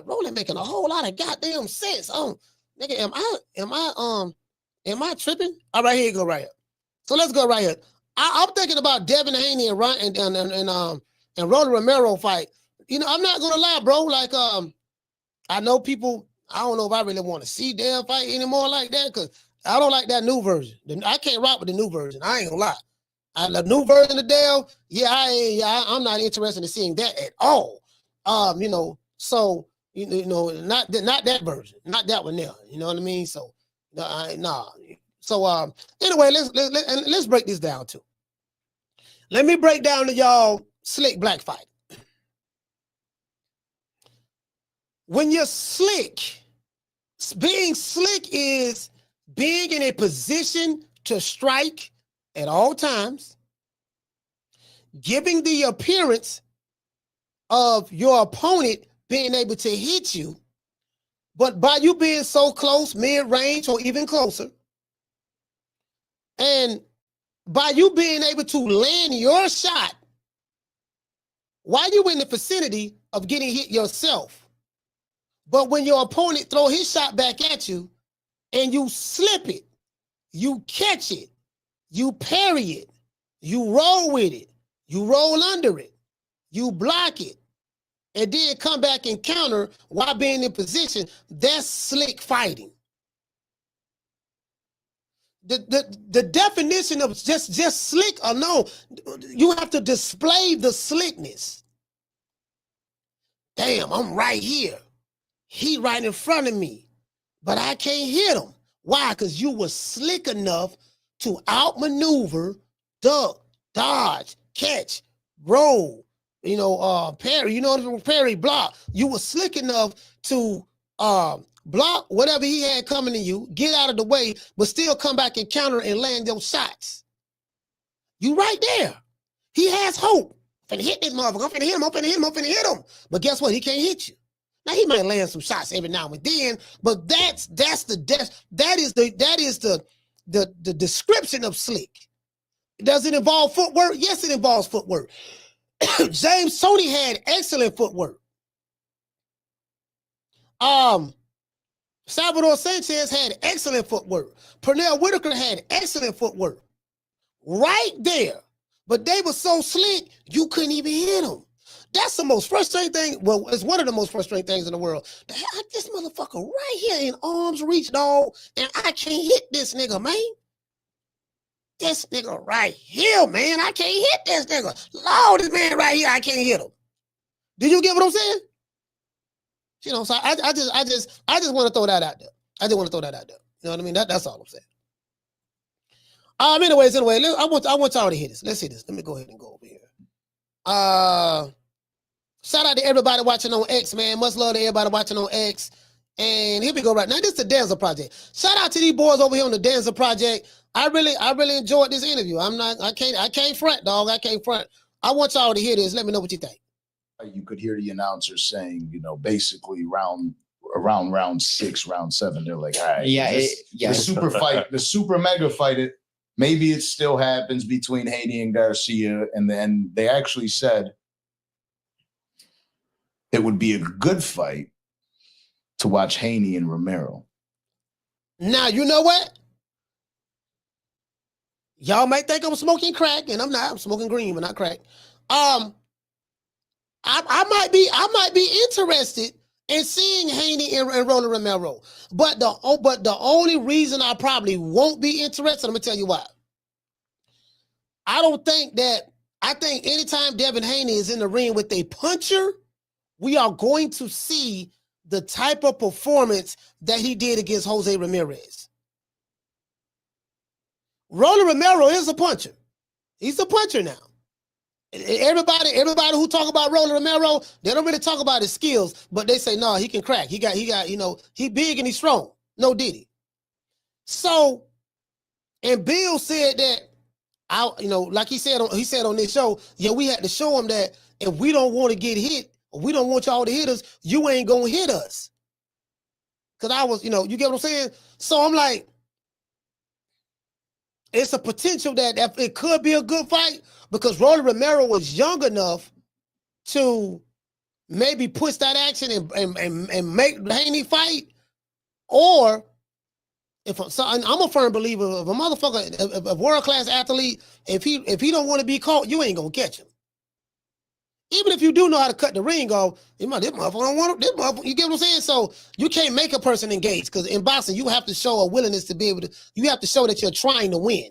A: Rolly making a whole lot of goddamn sense. Nigga, am I tripping? All right, here you go right here. So let's go right here. I'm thinking about Devin Haney and Rolly Romero fight. I'm not gonna lie, bro. Like, I know people. I don't know if I really want to see them fight anymore like that because I don't like that new version. I can't rock with the new version. I ain't gonna lie. The new version of Dale, I'm not interested in seeing that at all. So not that version, not that one there. You know what I mean? So, nah. So, anyway, let's break this down too. Let me break down to y'all Slick Black fight. When you're slick, being slick is being in a position to strike at all times, giving the appearance of your opponent being able to hit you, but by you being so close, mid-range or even closer, and by you being able to land your shot while you're in the vicinity of getting hit yourself. But when your opponent throw his shot back at you and you slip it, you catch it, you parry it, you roll with it, you roll under it, you block it, and then come back and counter while being in position, that's slick fighting. The definition of just slick or no, you have to display the slickness. Damn, I'm right here. He right in front of me, but I can't hit him. Why? Because you were slick enough to outmaneuver, duck, dodge, catch, roll, parry, parry, block. You were slick enough to block whatever he had coming to you, get out of the way, but still come back and counter and land those shots. You right there. He has hope. I'm finna hit this motherfucker. I'm finna hit him. But guess what? He can't hit you. Now he might land some shots every now and then, but that is the description of slick. Does it involve footwork? Yes, it involves footwork. James Toney had excellent footwork. Salvador Sanchez had excellent footwork. Pernell Whitaker had excellent footwork. Right there. But they were so slick, you couldn't even hit them. That's the most frustrating thing. Well, it's one of the most frustrating things in the world. This motherfucker right here in arm's reach, dog, and I can't hit this nigga, man. This nigga right here, man, I can't hit this nigga. Lord, this man right here, I can't hit him. Do you get what I'm saying? So I just want to throw that out there. You know what I mean? That's all I'm saying. Anyway, I want y'all to hear this. Let's hear this. Let me go ahead and go over here. Shout out to everybody watching on X, man. Much love to everybody watching on X. And here we go right now. This is the Danza Project. Shout out to these boys over here on the Danza Project. I really enjoyed this interview. I can't front, dog. I can't front. I want y'all to hear this. Let me know what you think.
F: You could hear the announcers saying, basically around round 6, round 7, they're like, all right, the super mega fight, maybe it still happens between Haney and Garcia. And then they actually said it would be a good fight to watch Haney and Romero.
A: Now, you know what? Y'all might think I'm smoking crack, and I'm not. I'm smoking green, but not crack. I might be interested in seeing Haney and Roland Romero, but the only reason I probably won't be interested, I'm gonna tell you why. I think anytime Devin Haney is in the ring with a puncher, we are going to see the type of performance that he did against Jose Ramirez. Roland Romero is a puncher. He's a puncher now. Everybody who talk about Roland Romero, they don't really talk about his skills, but they say, no, he can crack. He got, he big and he's strong. No diddy. So, and Bill said that, like he said on this show, we had to show him that if we don't want to get hit, or we don't want y'all to hit us, you ain't gonna hit us. Cause I was, you get what I'm saying? So I'm like, it's a potential that it could be a good fight because Roland Romero was young enough to maybe push that action and make Haney fight. Or I'm a firm believer of a motherfucker, a world-class athlete, if he don't want to be caught, you ain't gonna catch him. Even if you do know how to cut the ring off, this motherfucker don't want this motherfucker. You get what I'm saying? So you can't make a person engage because in boxing, you have to show a willingness to be able to, you have to show that you're trying to win.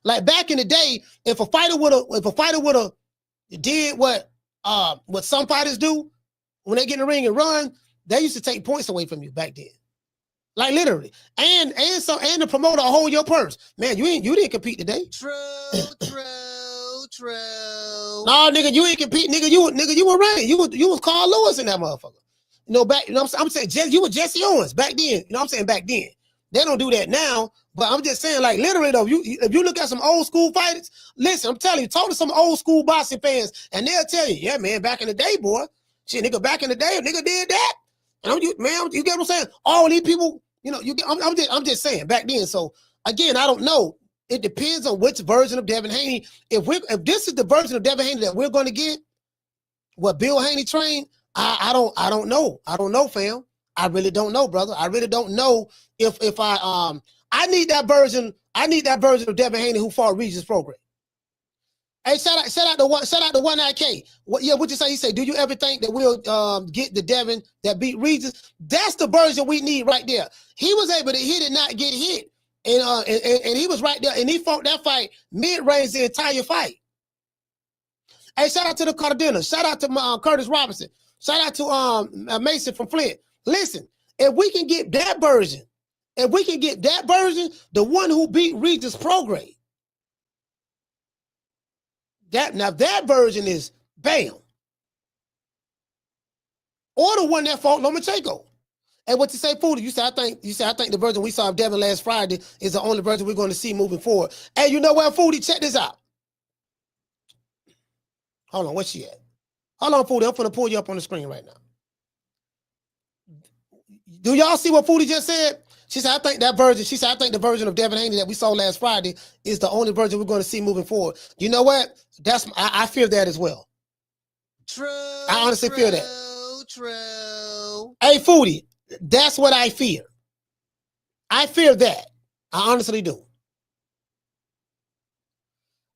A: Like back in the day, if a fighter would have did what some fighters do when they get in the ring and run, they used to take points away from you back then. Like literally. And the promoter will hold your purse. Man, you didn't compete today.
D: True.
A: No, nigga, you ain't compete. Nigga, you were right. You was Carl Lewis in that motherfucker. I'm saying? You were Jesse Owens back then. I'm saying back then. They don't do that now, but I'm just saying, like, literally though, if you look at some old school fighters, listen, I'm telling you, talk to some old school boxing fans, and they'll tell you, yeah, man, back in the day, boy. Shit, nigga, back in the day, nigga did that. And you get what I'm saying? All these people, I'm just saying back then. So again, I don't know. It depends on which version of Devin Haney. If this is the version of Devin Haney that we're going to get, what Bill Haney trained, I don't know. I don't know, fam. I really don't know, brother. I really don't know if I need that version. I need that version of Devin Haney who fought Regis program. Hey, shout out to One IK. What you say? He said, do you ever think that we'll get the Devin that beat Regis? That's the version we need right there. He was able to hit and not get hit. And he was right there, and he fought that fight mid-range the entire fight. Hey, shout out to the Cardenas. Shout out to Curtis Robinson. Shout out to Mason from Flint. Listen, if we can get that version, the one who beat Regis Prograde, that version is bam. Or the one that fought Lomachenko. And what you say, Foodie? You said I think the version we saw of Devin last Friday is the only version we're going to see moving forward. Hey, you know what, Foodie? Check this out. Hold on, where's she at? Hold on, Foodie. I'm going to pull you up on the screen right now. Do y'all see what Foodie just said? She said, I think the version of Devin Haney that we saw last Friday is the only version we're going to see moving forward. You know what? I fear that as well.
D: True.
A: I honestly fear that.
D: True.
A: Hey, Foodie. That's what I fear. I fear that. I honestly do.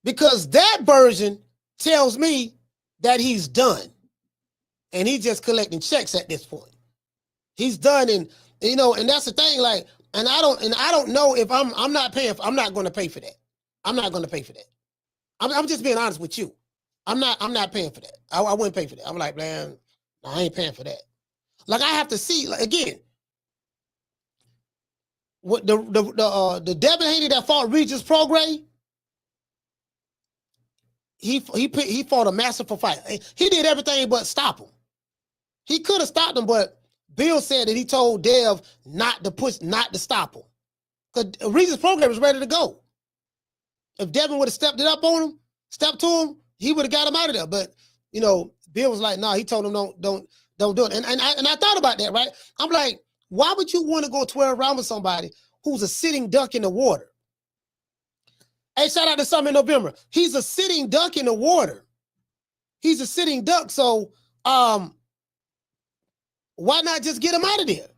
A: Because that version tells me that he's done. And he's just collecting checks at this point. He's done, and that's the thing, like, and I don't know if I'm not going to pay for that. I'm not going to pay for that. I'm just being honest with you. I'm not paying for that. I wouldn't pay for that. I'm like, man, I ain't paying for that. Like, I have to see, like, again, what the Devin Haney that fought Regis Prograde, he fought a masterful fight. He did everything but stop him. He could have stopped him, but Bill said that he told Dev not to stop him. Because Regis Prograde was ready to go. If Devin would have stepped to him, he would have got him out of there. But Bill was like, "No." He told him, "Don't do it." And I thought about that, right? I'm like, why would you want to go 12 rounds with somebody who's a sitting duck in the water? Hey, shout out to Summer in November. He's a sitting duck in the water. He's a sitting duck. So why not just get him out of there?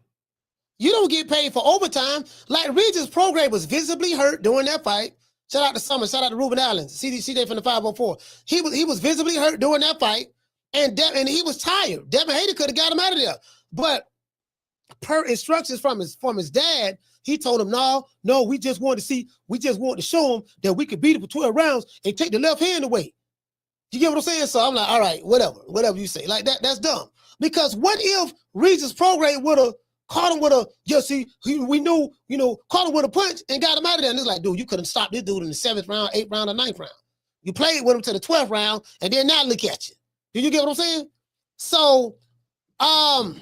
A: You don't get paid for overtime. Like Regis Prograis was visibly hurt during that fight. Shout out to Summer. Shout out to Ruben Allen. CJ from the 504. He was visibly hurt during that fight, and he was tired. Devin Haney could have got him out of there, but per instructions from his dad, he told him, no, we just wanted to show him that we could beat him for 12 rounds and take the left hand away. You get what I'm saying? So I'm like, all right, whatever you say. Like that's dumb. Because what if Regis Prograis would have caught him with a, caught him with a punch and got him out of there? And it's like, dude, you could have stopped this dude in the 7th round, 8th round, or 9th round. You played with him to the 12th round, and then now look at you. Do you get what I'm saying? So, I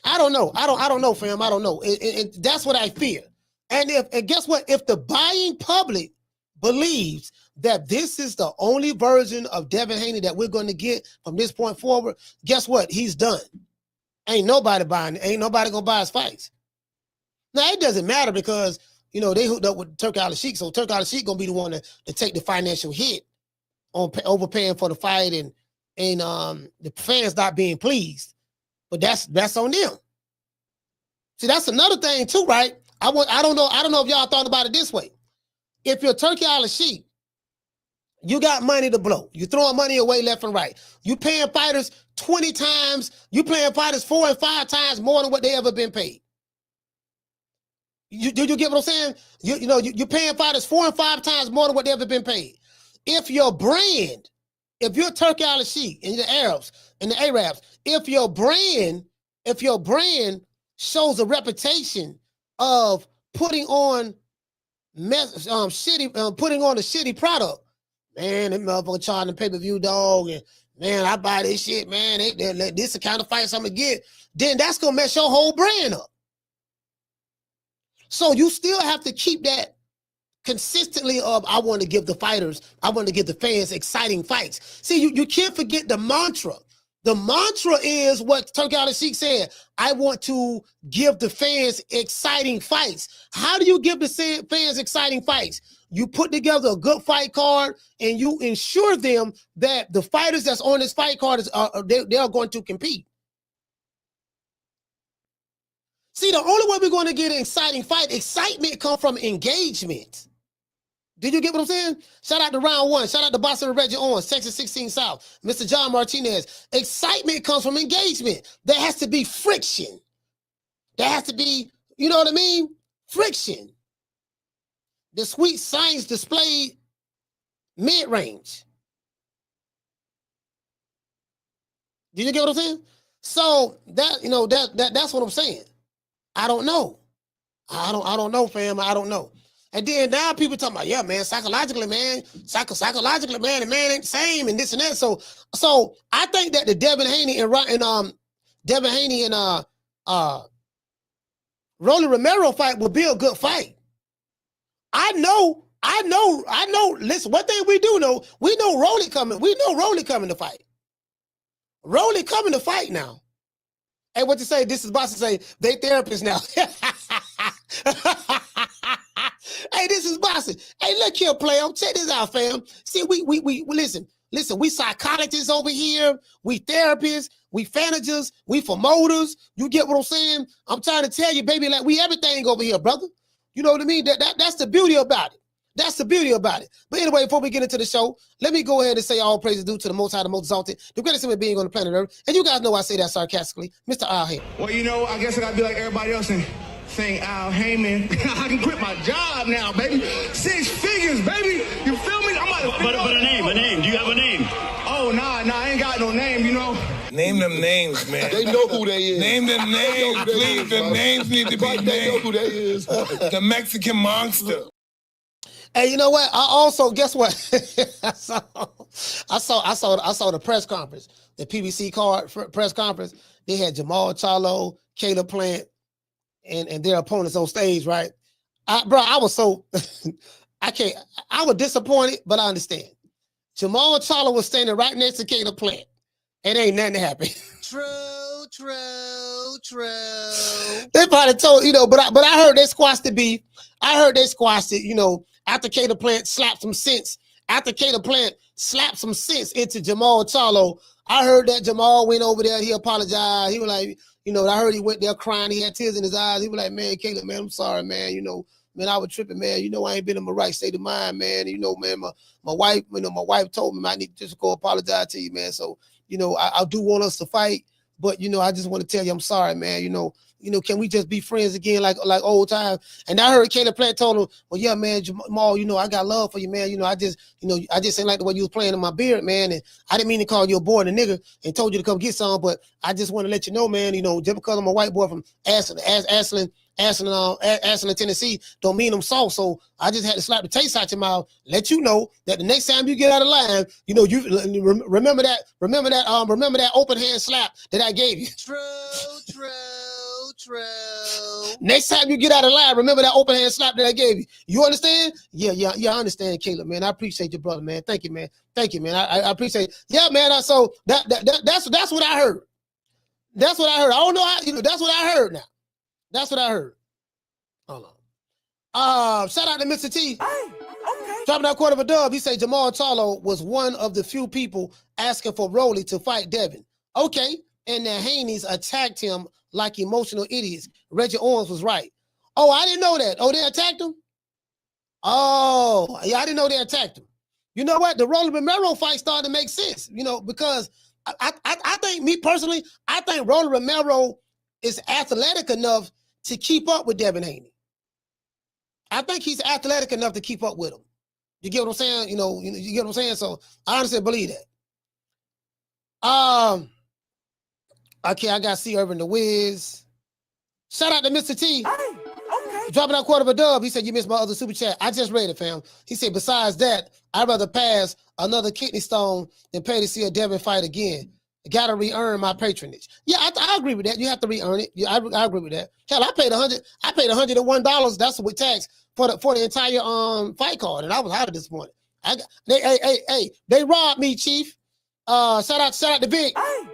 A: don't know. I don't know, fam. I don't know. And that's what I fear. And guess what? If the buying public believes that this is the only version of Devin Haney that we're going to get from this point forward, guess what? He's done. Ain't nobody buying. Ain't nobody going to buy his fights. Now, it doesn't matter because, they hooked up with Turk Al-Sheikh. So Turk Al-Sheikh going to be the one to take the financial hit on overpaying for the fight and the fans not being pleased. But that's on them. See, that's another thing too, right? I don't know if y'all thought about it this way. If you're Turkey Al-Sheikh, you got money to blow. You throwing money away left and right. You paying fighters 20 times. You paying fighters 4 and 5 times more than what they ever been paid. You get what I'm saying? You're paying fighters 4 and 5 times more than what they ever been paid. If your brand, if you're Turkey Al-Sheikh and the Arabs and the Arabs, if your brand shows a reputation of putting on a shitty product, man, that motherfucker charging pay-per-view, dog, and man, I buy this shit, man. This the kind of fights I'm gonna get. Then that's gonna mess your whole brand up. So you still have to keep that consistently of, I want to give the fans exciting fights. See, you can't forget the mantra. The mantra is what Turk Al-Sheikh said. I want to give the fans exciting fights. How do you give the fans exciting fights? You put together a good fight card and you ensure them that the fighters that's on this fight card they are going to compete. See, the only way we're going to get an exciting fight, excitement comes from engagement. Did you get what I'm saying? Shout out to Round 1. Shout out to Box and Adrien Broner, Texas 16 South. Mr. John Martinez. Excitement comes from engagement. There has to be friction. There has to be, you know what I mean? Friction. The sweet science displayed mid-range. Did you get what I'm saying? So that's what I'm saying. I don't know. I don't know, fam. I don't know. And then now people talking about, yeah, man, psychologically, man, psychologically, man, the man ain't the same and this and that. So I think that the Devin Haney and Rolly Romero fight will be a good fight. I know. Listen, one thing we do know, we know Rolly coming. We know Rolly coming to fight. Rolly coming to fight now. Hey, what you say? This is Boss to say they therapists now. Hey, this is Bossy. Hey, look here, player. Check this out, fam. See, we listen. We psychologists over here. We therapists. We managers. We promoters. You get what I'm saying? I'm trying to tell you, baby, like we everything over here, brother. You know what I mean? That's the beauty about it. That's the beauty about it. But anyway, before we get into the show, let me go ahead and say all praises due to the Most High, the Most Exalted, the greatest human being on the planet Earth. And you guys know I say that sarcastically, Mr. Al Heyman.
G: Well, I guess I gotta be like everybody else and saying Al Heyman. I can quit my job now, baby. 6 figures, baby. You feel me?
C: But a name. Do you have a name?
G: Oh, nah, I ain't got no name,
H: Name them names, man.
F: They know who they is.
H: Name them names, please. The names need to be named.
F: They know who they is.
H: The Mexican monster.
A: Hey, you know what? I also, guess what? I saw the press conference, the PBC card press conference. They had Jamal Charlo, Caleb Plant, and their opponents on stage, right? I was so I was disappointed, but I understand. Jamal Charlo was standing right next to Caleb Plant. It ain't nothing happened.
D: True.
A: They probably told, but I heard they squashed the beef. I heard they squashed it, after Caleb Plant slapped some sense. After Caleb Plant slapped some sense into Jamal Charlo, I heard that Jamal went over there. He apologized. He was like, I heard he went there crying. He had tears in his eyes. He was like, man, Caleb, man, I'm sorry, man. Man, I was tripping, man. I ain't been in my right state of mind, man. Man, my wife, my wife told me I need to just go apologize to you, man. So, I do want us to fight, but I just want to tell you I'm sorry, man. Can we just be friends again like old times? And I heard Caleb Plant told him, well, yeah, man, Jamal, I got love for you, man. I just ain't like the way you was playing in my beard, man. And I didn't mean to call you a boy and a nigga and told you to come get some, but I just want to let you know, man, just because I'm a white boy from Ashland, Tennessee, don't mean I'm soft. So I just had to slap the taste out your mouth, let you know that the next time you get out of line, you remember that open hand slap that I gave you.
D: True.
A: Next time you get out of line, remember that open hand slap that I gave you. You understand? Yeah, I understand, Caleb, man. I appreciate your brother, man. Thank you, man. I appreciate it. Yeah, man. So that's what I heard. That's what I heard. I don't know how, that's what I heard now. That's what I heard. Hold on. Shout out to Mr. T. Okay. Dropping that quarter of a dub. He said Jamal Charlo was one of the few people asking for Rolly to fight Devin. Okay. And the Haneys attacked him like emotional idiots. Reggie Owens was right. Oh, I didn't know that. Oh, they attacked him? Oh, yeah, I didn't know they attacked him. You know what? The Rolly Romero fight started to make sense, because I think, me personally, I think Rolly Romero is athletic enough to keep up with Devin Haney. I think he's athletic enough to keep up with him. You get what I'm saying? You get what I'm saying? So I honestly believe that. Okay, I got C. Irvin the Wiz. Shout out to Mr. T. Okay. Dropping out quarter of a dub. He said, you missed my other super chat. I just read it, fam. He said, besides that, I'd rather pass another kidney stone than pay to see a Devin fight again. Got to re-earn my patronage. Yeah, I agree with that. You have to re-earn it. Yeah, I agree with that. Hell, I paid $101. That's with tax for the entire fight card, and I was highly disappointed. They robbed me, Chief. Shout out to Vic. Okay.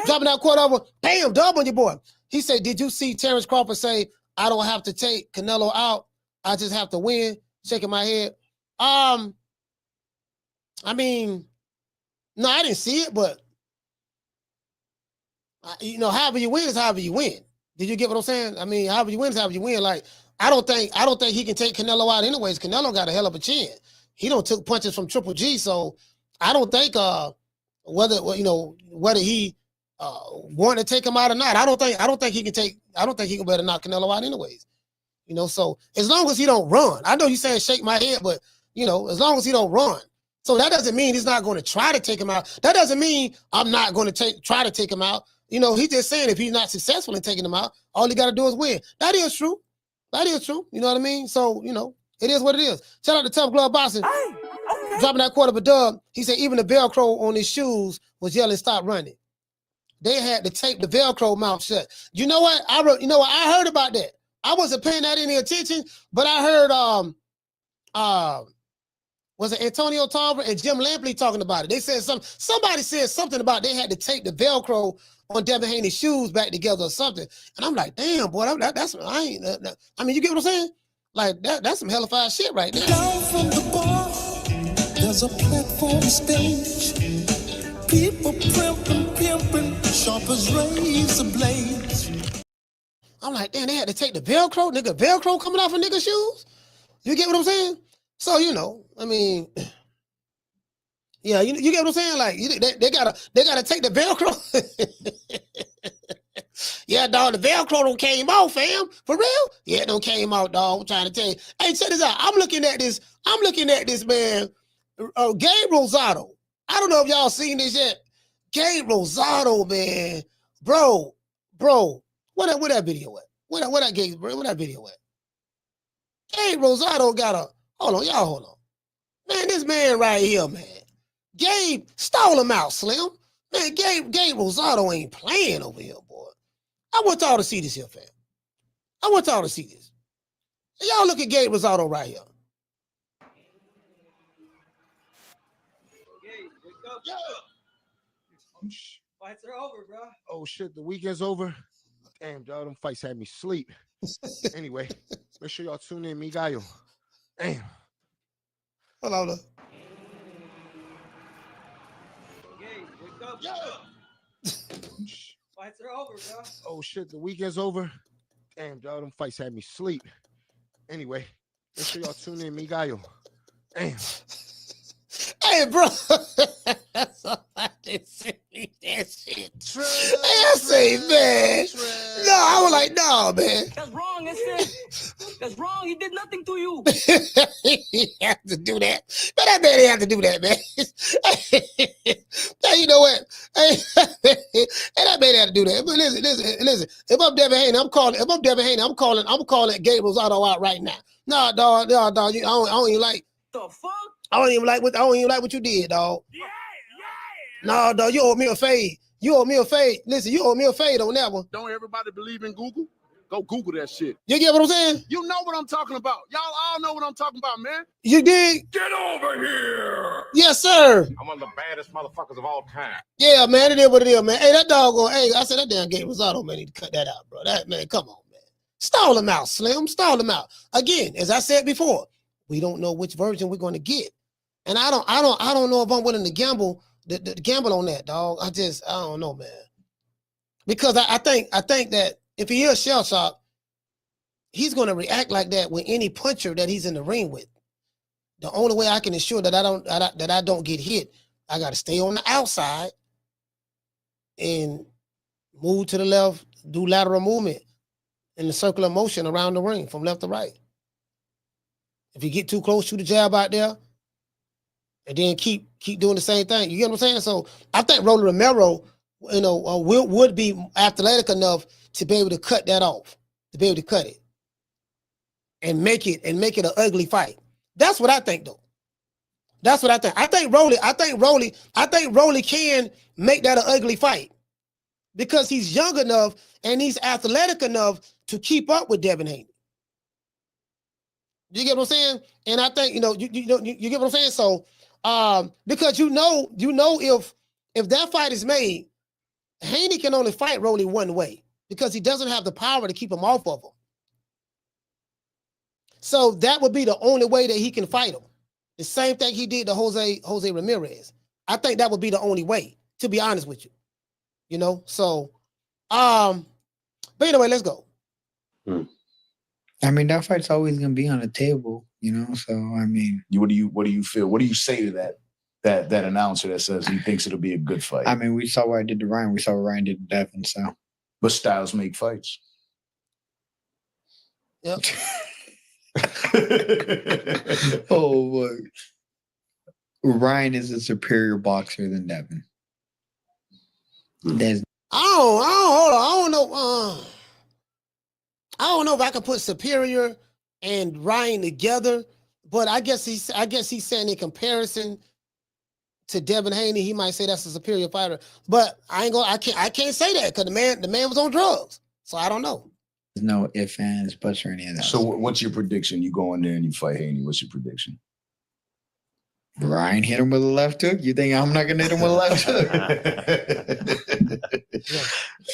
A: Dropping that quarter over. Bam, dub on your boy. He said, did you see Terrence Crawford say, I don't have to take Canelo out. I just have to win? Shaking my head. I mean, no, I didn't see it, but however you win is however you win. Did you get what I'm saying? I mean, however you win is however you win. Like, I don't think he can take Canelo out anyways. Canelo got a hell of a chin. He don't took punches from Triple G, so I don't think whether he want to take him out or not. I don't think he can better knock Canelo out anyways. So as long as he don't run. I know you saying shake my head, but as long as he don't run. So that doesn't mean he's not going to try to take him out. That doesn't mean I'm not going to try to take him out. He's just saying if he's not successful in taking him out, all he got to do is win. That is true. You know what I mean? So, it is what it is. Shout out to Tough Glove Boxing. Okay. Dropping that quarter of a dub. He said even the Velcro on his shoes was yelling, stop running. They had to tape the Velcro mouth shut. You know what? I heard about that. I wasn't paying that any attention, but I heard was it Antonio Tarver and Jim Lampley talking about it? They said somebody said something about they had to tape the Velcro on Devin Haney's shoes back together or something. And I'm like, damn, boy, I mean, you get what I'm saying? Like that's some hellified shit right there.
E: Down from the bar, there's a platform stage. People pimping, sharp as razor blades.
A: I'm like, damn, they had to take the Velcro, Velcro coming off of niggas' shoes. You get what I'm saying? So, I mean, yeah, you get what I'm saying? Like, they gotta take the Velcro. Yeah, dog, the Velcro don't came off, fam. For real? Yeah, it don't came out, dog. I'm trying to tell you. Hey, check this out. I'm looking at this, man. Gabe Rosado. I don't know if y'all seen this yet. Gabe Rosado, man. Bro. Where that video at? Where that video at? Gabe Rosado got a, hold on. Man, this man right here, man. Gabe stole him out, Slim. Man, Gabe Rosado ain't playing over here, boy. I want y'all to see this here, fam. I want y'all to see this. Y'all look at Gabe Rosado right here.
I: Fights are over, bro.
J: Oh shit, the weekend's over. Damn, y'all, them fights had me sleep. Anyway, make sure y'all tune in, mi gallo. Damn.
A: Hold on.
I: Okay, wake up. Fights are over, bro.
J: Oh shit, the weekend's over. Damn, y'all, them fights had me sleep. Anyway, make sure y'all tune in, mi gallo. Damn.
A: Hey, bro. Somebody sent me that shit. I say, man. No, I was like, no, man.
K: That's wrong, That's wrong. He did nothing to you.
A: He had to do that. But that man didn't have to do that, man. Hey, you know what? Hey, that man had to do that. But listen. If I'm Devin Haney, I'm calling Gabe Rosado out right now. No, dog. I don't even like.
K: The fuck?
A: I don't even like what you did, dog. Yeah. No, dog, you owe me a fade. Listen, you owe me a fade on that one.
J: Don't everybody believe in Google? Go Google that shit.
A: You get what I'm saying?
J: You know what I'm talking about. Y'all all know what I'm talking about, man.
A: You did?
H: Get over here.
A: Yes, sir.
J: I'm one of the baddest motherfuckers of all time.
A: Yeah, man, it is what it is, man. Hey, that doggone, I said that damn Gabe Rosado, man, need to cut that out, bro. That man, come on, man. Stall him out, Slim. Stall him out. Again, as I said before, we don't know which version we're going to get. And I don't know if I'm willing to gamble on that, dog. I don't know, man. Because I think that if he is shell shock, he's going to react like that with any puncher that he's in the ring with. The only way I can ensure that I don't get hit, I got to stay on the outside and move to the left, do lateral movement in the circular motion around the ring from left to right. If you get too close, shoot a jab out there. And then keep doing the same thing. You get what I'm saying? So I think Romero, would be athletic enough to be able to cut that off, to be able to cut it, and make it an ugly fight. That's what I think, though. That's what I think. I think Rolly can make that an ugly fight because he's young enough and he's athletic enough to keep up with Devin Haney. You get what I'm saying? And I think you get what I'm saying. So. Because you know if that fight is made, Haney can only fight Rolly one way because he doesn't have the power to keep him off of him. So that would be the only way that he can fight him. The same thing he did to Jose Ramirez. I think that would be the only way, to be honest with you. So but anyway, let's go.
L: I mean, that fight's always gonna be on the table, So I mean,
F: what do you feel? What do you say to that announcer that says he thinks it'll be a good fight?
L: I mean, we saw what I did to Ryan. We saw what Ryan did to Devin. So,
F: but styles make fights.
A: Yep.
L: Oh boy, Ryan is a superior boxer than Devin.
A: I don't know if I can put superior and Ryan together, but I guess he's saying in comparison to Devin Haney, he might say that's a superior fighter. But I can't say that because the man was on drugs. So I don't know.
L: There's no ifs, ands, buts, or any of that.
F: So what's your prediction? You go in there and you fight Haney. What's your prediction?
L: Ryan hit him with a left hook. You think I'm not gonna hit him with a left hook?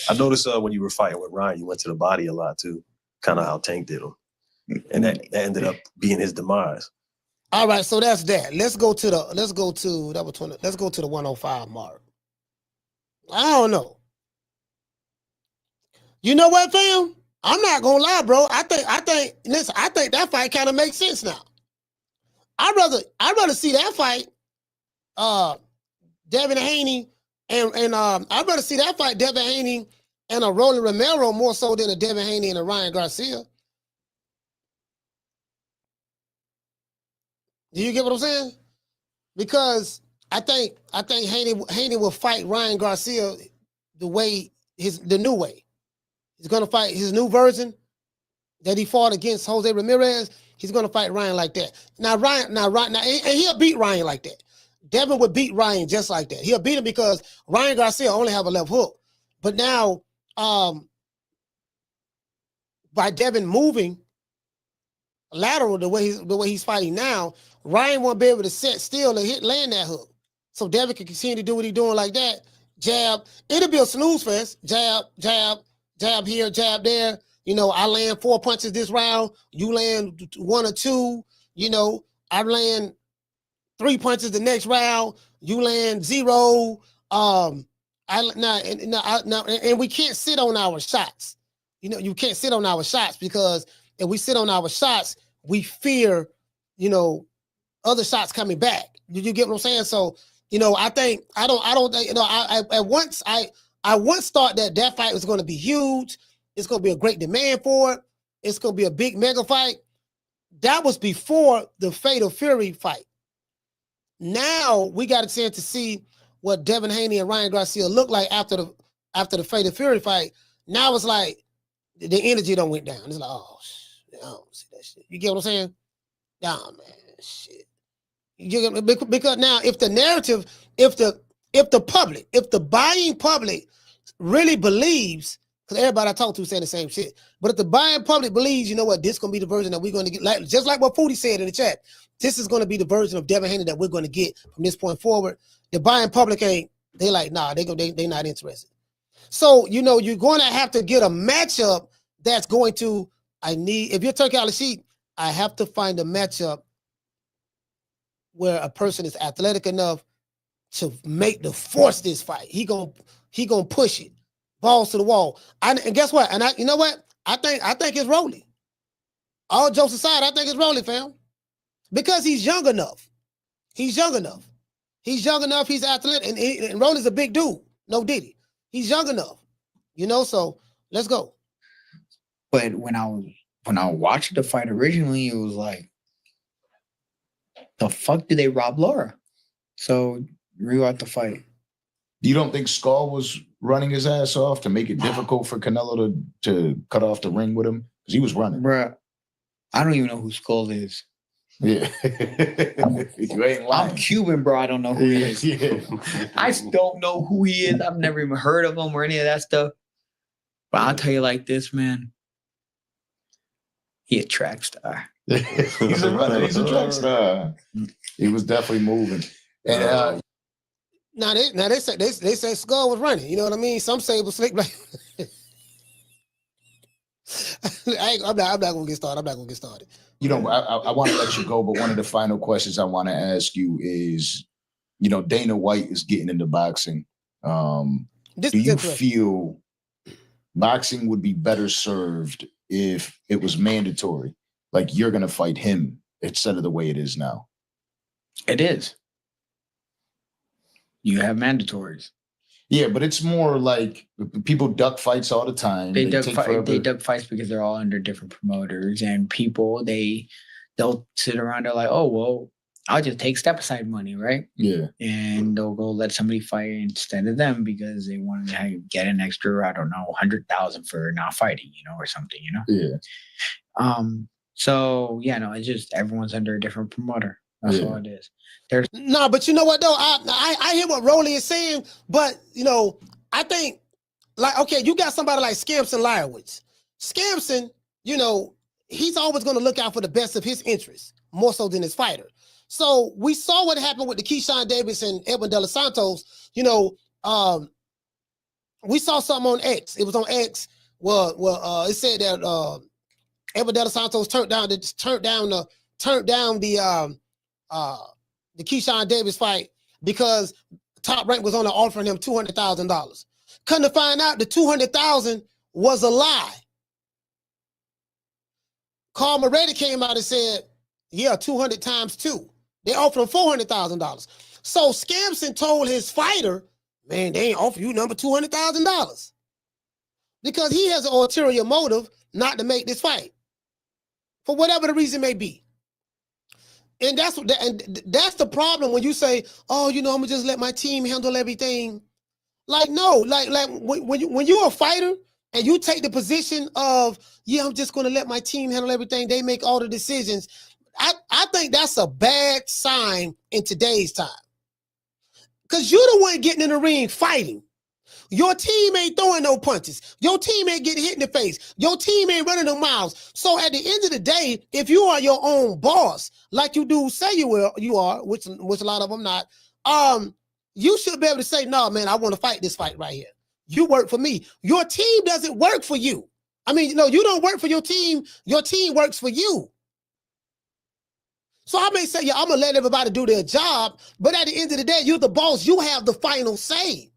M: I noticed when you were fighting with Ryan, you went to the body a lot too. Kind of how Tank did him, and that ended up being his demise.
A: All right, so that's that. Let's go to the 105 mark. I don't know. You know what, fam? I'm not gonna lie, bro. I think that fight kind of makes sense now. I'd rather see that fight, Devin Haney and I'd rather see that fight, Devin Haney and a Rolly Romero more so than a Devin Haney and a Ryan Garcia. Do you get what I'm saying? Because I think Haney will fight Ryan Garcia the new way. He's gonna fight his new version that he fought against Jose Ramirez. He's gonna fight Ryan like that. Now, and he'll beat Ryan like that. Devin would beat Ryan just like that. He'll beat him because Ryan Garcia only have a left hook. But now, by Devin moving lateral the way he's fighting now, Ryan won't be able to sit still and land that hook. so Devin can continue to do what he's doing like that. Jab. It'll be a snooze fest. Jab, jab, jab here, jab there. You know, I land 4 punches this round. You land 1 or 2. You know, I land 3 punches the next round. You land 0. And we can't sit on our shots. You know, you can't sit on our shots because if we sit on our shots, we fear, you know, other shots coming back. Did you get what I'm saying? So, you know, I think I once thought that fight was going to be huge. It's going to be a great demand for it. It's going to be a big mega fight. That was before the Fatal Fury fight. Now we got a chance to see what Devin Haney and Ryan Garcia look like after the Fatal Fury fight. Now it's like the energy don't went down. It's like, oh, I don't see that shit. You get what I'm saying? Nah, man, shit. Because now if the narrative, if the buying public really believes, because everybody I talk to saying the same shit, but if the buying public believes, you know what, this is going to be the version that we're going to get, like just like what Foodie said in the chat, this is going to be the version of Devin Haney that we're going to get from this point forward. The buying public they like, nah, they not interested. So, you know, you're going to have to get a matchup that's going to, if you're Turkey Al-Sheikh, I have to find a matchup where a person is athletic enough to force this fight. He gonna push it, balls to the wall. And guess what? And you know what? I think it's Rolly. All jokes aside, I think it's Rolly, fam, because he's young enough. He's young enough. He's athletic, and Rolly's a big dude. No diddy. He's young enough, you know. So let's go.
L: But when I was watching the fight originally, it was like, the fuck did they rob Laura? So rewatch the fight.
F: You don't think Skull was running his ass off to make it difficult for Canelo to cut off the ring with him? Because he was running.
L: Bruh, I don't even know who Skull is.
F: Yeah. You ain't lying.
L: I'm Cuban, bro. I don't know who he is.
F: Yeah.
L: I don't know who he is. I've never even heard of him or any of that stuff. But I'll tell you like this, man. He a track star.
F: He's a runner. He's a track star. He was definitely moving. And
A: now they say Skull was running. You know what I mean? Some say it was slick. Like, I'm not gonna get started.
F: You know, I want to let you go, but one of the final questions I want to ask you is, you know, Dana White is getting into boxing. Do you feel boxing would be better served if it was mandatory? Like you're going to fight him instead of the way it is now?
L: It is. You have mandatories.
F: Yeah, but it's more like people duck fights all the time.
L: They duck fights because they're all under different promoters, and people they'll sit around. They're like, oh well, I'll just take step aside money, right?
F: Yeah, and
L: they'll go let somebody fight instead of them because they want to get an extra, I don't know, 100,000 for not fighting, you know, or something, you know.
F: Yeah.
L: So yeah, no, it's just everyone's under a different promoter. That's all it is.
A: But you know what though? I hear what Rolly is saying, but you know, I think like, okay, you got somebody like Scampson Lyrowitz. Scampson, you know, he's always going to look out for the best of his interests, more so than his fighter. So we saw what happened with the Keyshawn Davis and Edwin De Los Santos. You know, we saw something on X. It was on X. Well, it said that Edwin De Los Santos turned down the Keyshawn Davis fight because Top Rank was only offering him $200,000. Come to find out, the $200,000 was a lie. Carl Moretti came out and said, yeah, 200 times 2. They offered him $400,000. So Scampson told his fighter, man, they ain't offer you number $200,000 because he has an ulterior motive not to make this fight for whatever the reason may be. And that's the problem when you say, oh, you know, I'm gonna just let my team handle everything. Like, no, like when you're a fighter and you take the position of, yeah, I'm just gonna let my team handle everything. They make all the decisions. I think that's a bad sign in today's time. Because you're the one getting in the ring fighting. Your team ain't throwing no punches. Your team ain't getting hit in the face. Your team ain't running no miles. So at the end of the day, if you are your own boss, like you do say you are, which a lot of them not, you should be able to say, no, man, I want to fight this fight right here. You work for me. Your team doesn't work for you. I mean, you don't work for your team. Your team works for you. So I may say, yeah, I'm going to let everybody do their job, but at the end of the day, you're the boss. You have the final say.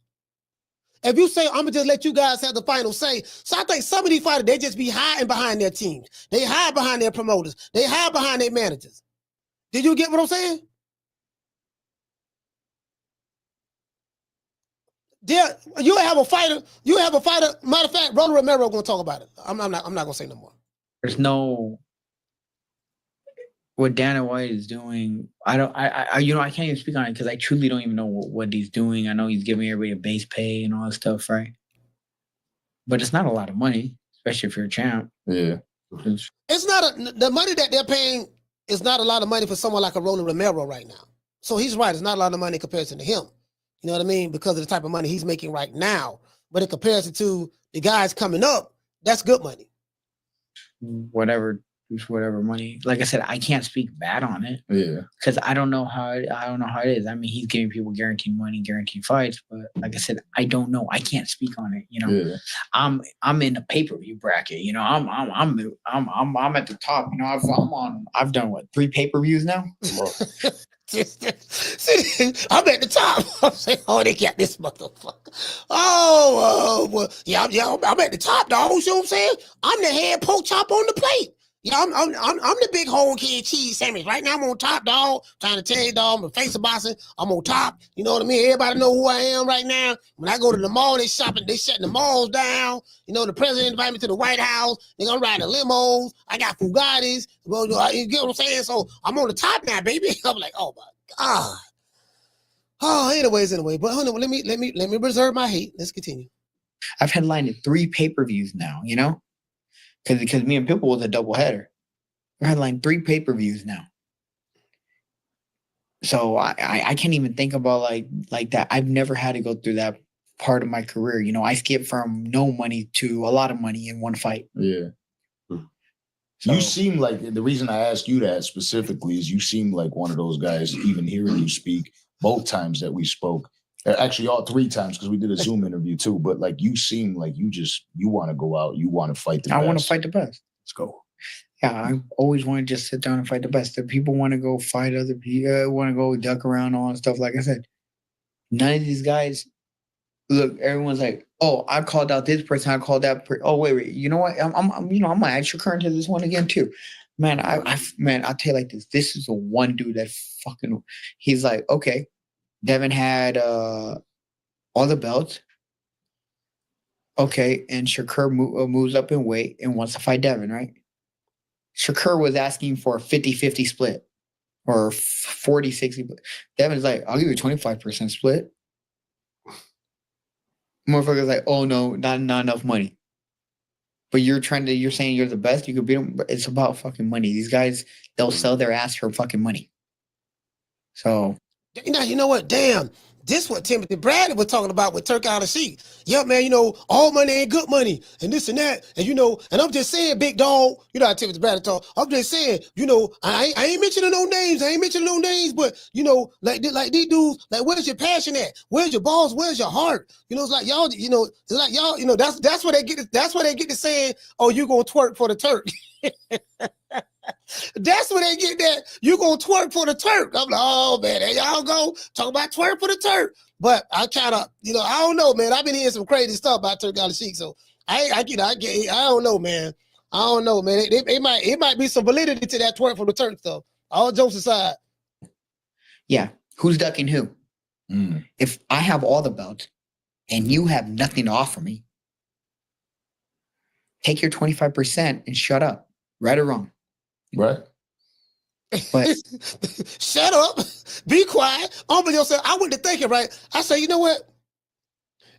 A: If you say, I'm going to just let you guys have the final say. So I think some of these fighters, they just be hiding behind their teams. They hide behind their promoters. They hide behind their managers. Did you get what I'm saying? Yeah, you have a fighter. Matter of fact, Romero going to talk about it. I'm not going to say no more.
L: There's no... What Dana White is doing, I can't even speak on it because I truly don't even know what he's doing. I know he's giving everybody a base pay and all that stuff, right? But it's not a lot of money, especially if you're a champ.
F: Yeah.
A: It's not the money that they're paying is not a lot of money for someone like a Romero right now. So he's right. It's not a lot of money in comparison to him. You know what I mean? Because of the type of money he's making right now. But in comparison to the guys coming up, that's good money.
L: Whatever money. Like I said, I can't speak bad on it.
F: Yeah.
L: Because I don't know how it is. I mean, he's giving people guaranteed money, guaranteed fights, but like I said, I don't know. I can't speak on it.
F: Yeah.
L: I'm in the pay-per-view bracket. I'm at the top. I've done what, 3 pay-per-views now?
A: See, I'm at the top. I'm saying, they got this motherfucker. Well, yeah, I'm at the top, dog. You know what I'm saying? I'm the head pork chop on the plate. Yeah, I'm the big whole kid cheese sandwich. Right now I'm on top, dog. Trying to tell you, dog, I'm a face of boxing. I'm on top. You know what I mean? Everybody know who I am right now. When I go to the mall, they shutting the malls down. The president invited me to the White House. They're gonna ride the limos. I got Bugattis. Well, you get what I'm saying? So I'm on the top now, baby. I'm like, oh my God. Oh, anyway. But hold on, let me reserve my hate. Let's continue.
L: I've headlined 3 pay-per-views now, Because me and Pitbull was a doubleheader. We're headlining 3 pay-per-views now. So I can't even think about like that. I've never had to go through that part of my career. I skipped from no money to a lot of money in one fight.
F: Yeah. So, you seem like, the reason I asked you that specifically is you seem like one of those guys, even hearing you speak both times that we spoke. Actually, all 3 times because we did a Zoom interview too. But you seem like you want to go out. You want to fight the best.
L: I want to fight the best.
F: Let's go.
L: Yeah, I always want to just sit down and fight the best. If people want to go fight other people, want to go duck around, all that stuff. Like I said, none of these guys. Look, everyone's like, "Oh, I called out this person. I called that. Oh, wait. You know what? I'm gonna add Shakur into this one again too." Man, I'll tell you like this. This is the one dude that fucking. He's like, okay. Devin had all the belts. Okay, and Shakur moves up in weight and wants to fight Devin, right? Shakur was asking for a 50-50 split or 40-60. Devin's like, I'll give you a 25% split. Motherfucker's like, oh no, not enough money. But you're saying you're the best, you could beat them. But it's about fucking money. These guys, they'll sell their ass for fucking money. So...
A: You know what? Damn. This what Timothy Bradley was talking about with Turk out of Sheik. Yeah, man, all money ain't good money and this and that. And, and I'm just saying, big dog, how Timothy Bradley talk. I'm just saying, I ain't mentioning no names, but, like these dudes, like, where's your passion at? Where's your balls? Where's your heart? It's like y'all, that's where they get to saying, oh, you gonna twerk for the Turk. That's where they get that. You gonna twerk for the Turk. I'm like, oh man, there y'all go. Talk about twerk for the Turk. But I kind of, I don't know, man. I've been hearing some crazy stuff about Turk out of Sheik. So I don't know, man. I don't know, man. It might be some validity to that twerk for the Turk stuff. All jokes aside.
L: Yeah. Who's ducking who? If I have all the belts and you have nothing to offer me, take your 25% and shut up. Right or wrong?
F: Right.
L: But
A: shut up. Be quiet. Open yourself. I went to thinking, right? I say, you know what?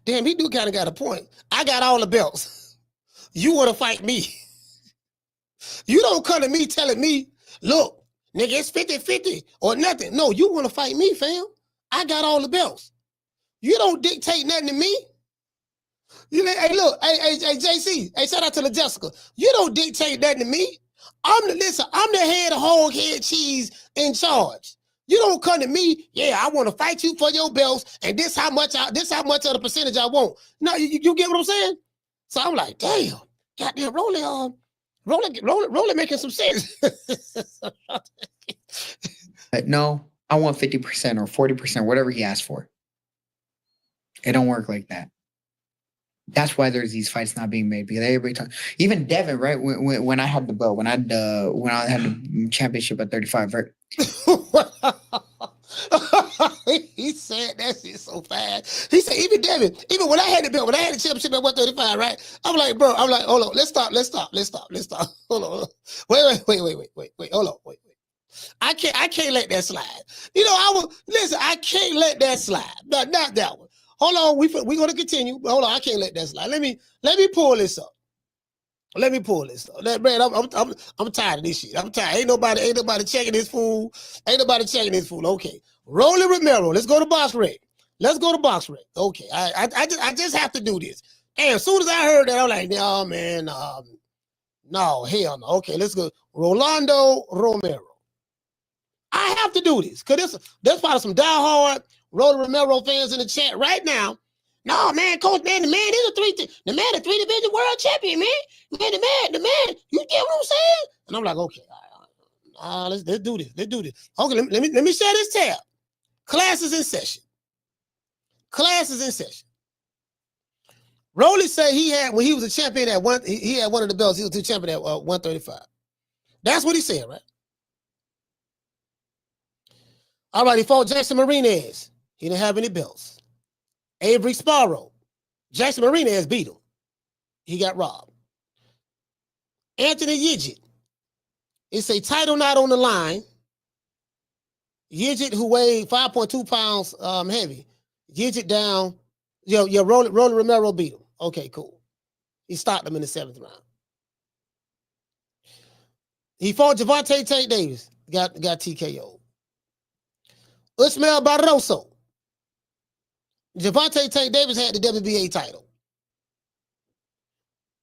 A: Damn, he do kind of got a point. I got all the belts. You want to fight me. You don't come to me telling me, look, nigga, it's 50-50 or nothing. No, you want to fight me, fam. I got all the belts. You don't dictate nothing to me. Hey, look, hey, JC, hey, shout out to the Jessica. You don't dictate nothing to me. I'm the head of whole head cheese in charge. You don't come to me, yeah, I want to fight you for your belts, and this how much of the percentage I want. No, you get what I'm saying? So I'm like, damn, goddamn, Rolly making some sense.
L: But no, I want 50% or 40%, whatever he asked for. It don't work like that. That's why there's these fights not being made, because everybody talks. Even Devin, right? When I had the belt, when I had the championship at 35, right?
A: He said that shit so fast. He said, even Devin, even when I had the belt, when I had the championship at 135, right? I'm like, bro, hold on, let's stop. Hold on. Wait, hold on, wait. I can't let that slide. You know, I can't let that slide. Not that one. Hold on, we're gonna continue. Hold on, I can't let that slide. Let me pull this up. Man, I'm tired of this shit. I'm tired. Ain't nobody checking this fool. Okay. Rolly Romero. Let's go to Box Rec. Okay. I just have to do this. And as soon as I heard that, I'm like, no, man, no, hell no. Okay, let's go. Rolando Romero. I have to do this because there's probably some diehard Rolly Romero fans in the chat right now. No, man, coach, man, the man is a three-division world champion, man. The man, you get what I'm saying? And I'm like, okay, let's do this. Okay, let me share this tab. Classes in session. Rolly said when he was a champion at he had one of the belts. He was the champion at 135. That's what he said, right? All right, he fought Jackson Marinez. He didn't have any belts. Avery Sparrow. Jackson Marinez beat him. He got robbed. Anthony Yidget. It's a title not on the line. Yidget, who weighed 5.2 pounds heavy. Yidget down. Rolly Romero beat him. Okay, cool. He stopped him in the 7th round. He fought Gervonta Tank Davis. Got TKO. Ismael Barroso. Gervonta Tank Davis had the WBA title.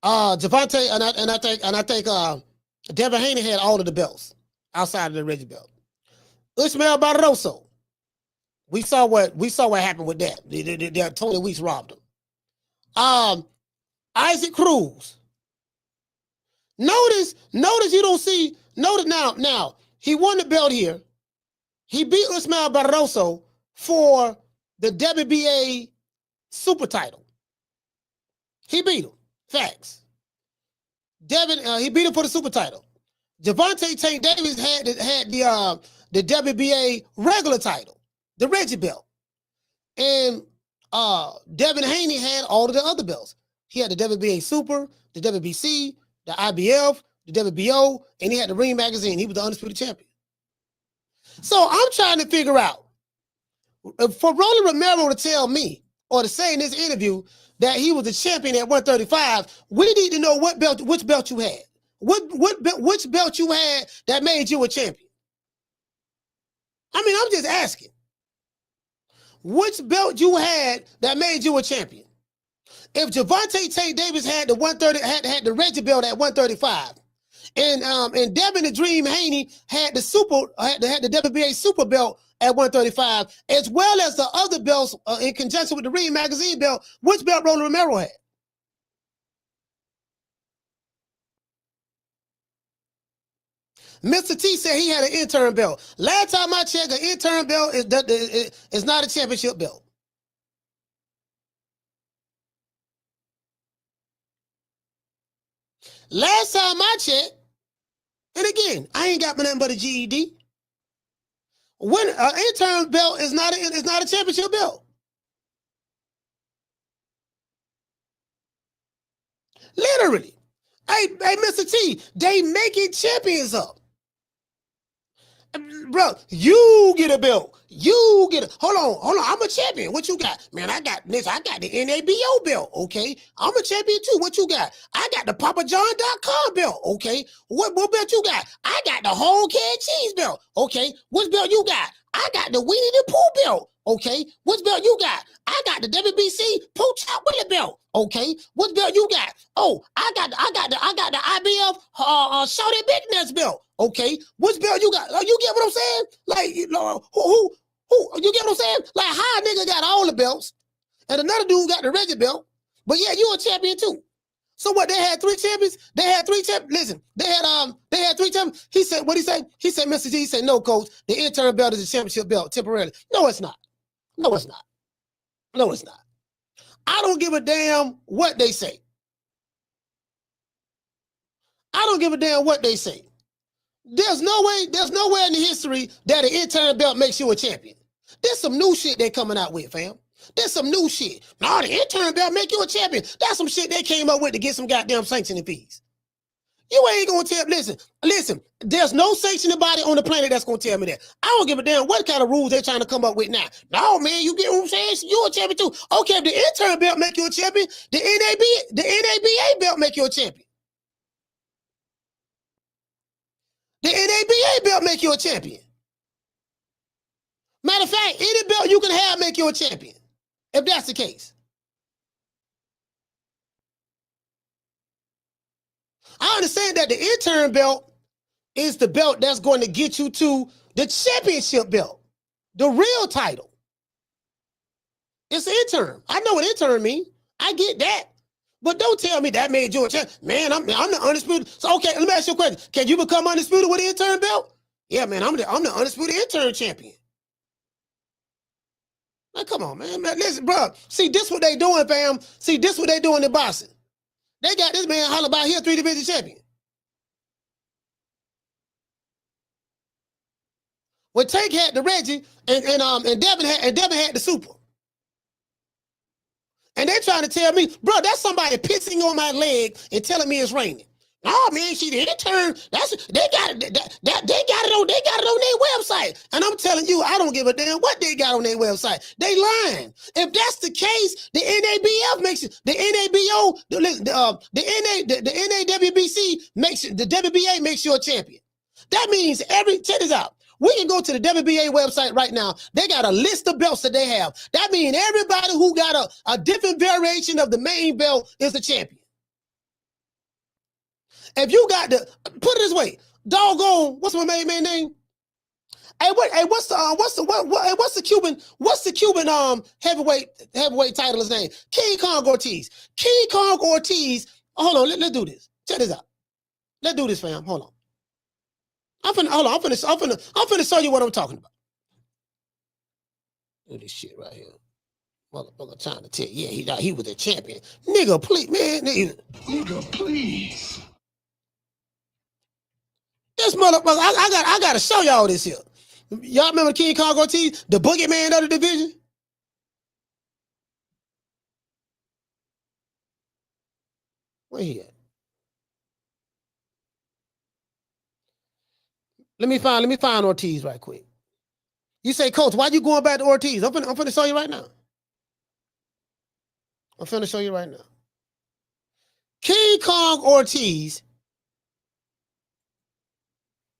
A: Gervonta and I think Devin Haney had all of the belts outside of the Reggie belt. Ismael Barroso. We saw what happened with that. Tony Weeks robbed him. Isaac Cruz. Notice you don't see. Notice now he won the belt here. He beat Ismael Barroso for the WBA super title. He beat him. Facts. He beat him for the super title. Gervonta Tank Davis had the WBA regular title, the Reggie belt. And Devin Haney had all of the other belts. He had the WBA Super, the WBC, the IBF, the WBO, and he had the Ring Magazine. He was the undisputed champion. So I'm trying to figure out, for Rolly Romero to tell me or to say in this interview that he was the champion at 135, we need to know which belt you had. Which belt you had that made you a champion? I mean, I'm just asking. Which belt you had that made you a champion? If Gervonta Tank Davis had the 130 had the Reggie belt at 135, and Devin the Dream Haney had the WBA Super belt at 135, as well as the other belts in conjunction with the Ring Magazine belt, which belt Rolly Romero had? Mr. T said he had an intern belt. Last time I checked, an intern belt is not a championship belt. Last time I checked, and again, I ain't got nothing but a GED. When an intern belt is not a championship belt. Literally. Hey, Mr. T, they making champions up. Bro, you get a belt. Hold on. I'm a champion. What you got? Man, I got this. I got the NABO belt. Okay. I'm a champion too. What you got? I got the PapaJohn.com belt. Okay. What belt you got? I got the whole can cheese belt. Okay. What belt you got? I got the Weenie the Pooh belt. Okay, what belt you got? I got the WBC Pull-Chop Willie belt. Okay, what belt you got? Oh, I got the IBF Shorty Big Nuts belt. Okay, which belt you got? You get what I'm saying? Like, you know, who? You get what I'm saying? Like, how a nigga got all the belts, and another dude got the regular belt, but yeah, you a champion too. So what? They had 3 champions. They had 3 champions. Listen, they had 3 champions. He said, what he say? He said, Mr. G, he said, no, coach, the interim belt is a championship belt temporarily. No, it's not. No, it's not. No, it's not. I don't give a damn what they say. I don't give a damn what they say. There's no way in the history that an interim belt makes you a champion. There's some new shit they coming out with, fam. There's some new shit. No, the interim belt make you a champion. That's some shit they came up with to get some goddamn sanctioning fees. You ain't gonna tell, listen, there's no sanctioning body on the planet that's gonna tell me that. I don't give a damn what kind of rules they're trying to come up with now. No, man, you get what I'm saying? You're a champion too. Okay, if the interim belt make you a champion, the NABA belt make you a champion. The NABA belt make you a champion. Matter of fact, any belt you can have make you a champion, if that's the case. I understand that the interim belt is the belt that's going to get you to the championship belt, the real title. It's interim. I know what interim means. I get that. But don't tell me that made you a champion. Man, I'm the undisputed. So, okay, let me ask you a question. Can you become undisputed with the interim belt? Yeah, man, I'm the undisputed interim champion. Now, come on, man. Listen, bro. See, this what they doing, fam. See, this what they doing in boxing. They got this man holler about here 3 division champion. When Tank had the Reggie and Devin had the Super. And they trying to tell me, bro, that's somebody pissing on my leg and telling me it's raining. No, man, she didn't turn. They got it on their website. And I'm telling you, I don't give a damn what they got on their website. They lying. If that's the case, the NABF makes it, the NABO, the NAWBC makes it, the WBA makes you a champion. That means check this out. We can go to the WBA website right now. They got a list of belts that they have. That means everybody who got a different variation of the main belt is a champion. If you got put it this way, doggone, what's my main man name? Hey, what's the Cuban heavyweight title his name? King Kong Ortiz. King Kong Ortiz. Hold on, let's do this. Check this out. Let's do this, fam. Hold on. I'm finna show you what I'm talking about. Do this shit right here. Motherfucker trying to tell you, yeah, he was a champion. Nigga, please, man. Nigga, please. This motherfucker, I gotta show y'all this here. Y'all remember King Kong Ortiz, the boogeyman of the division? Where he at? Let me find Ortiz right quick. You say, Coach, why you going back to Ortiz? I'm finna show you right now. I'm finna show you right now. King Kong Ortiz.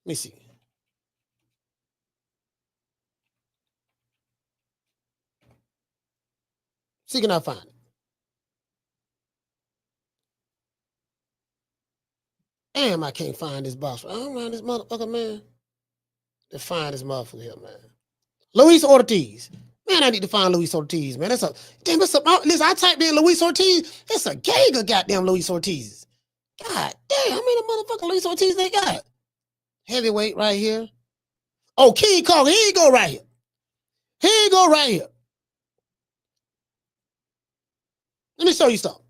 A: Let me see. See, can I find it? Damn, I can't find this box. I don't find this motherfucker, man. To find this motherfucker here, man. Luis Ortiz. Man, I need to find Luis Ortiz, man. Listen, I typed in Luis Ortiz. It's a gang of goddamn Luis Ortiz. God damn, how many motherfucking Luis Ortiz they got? Heavyweight right here. Oh, King Kong, here you go right here. Here you go right here. Let me show you something.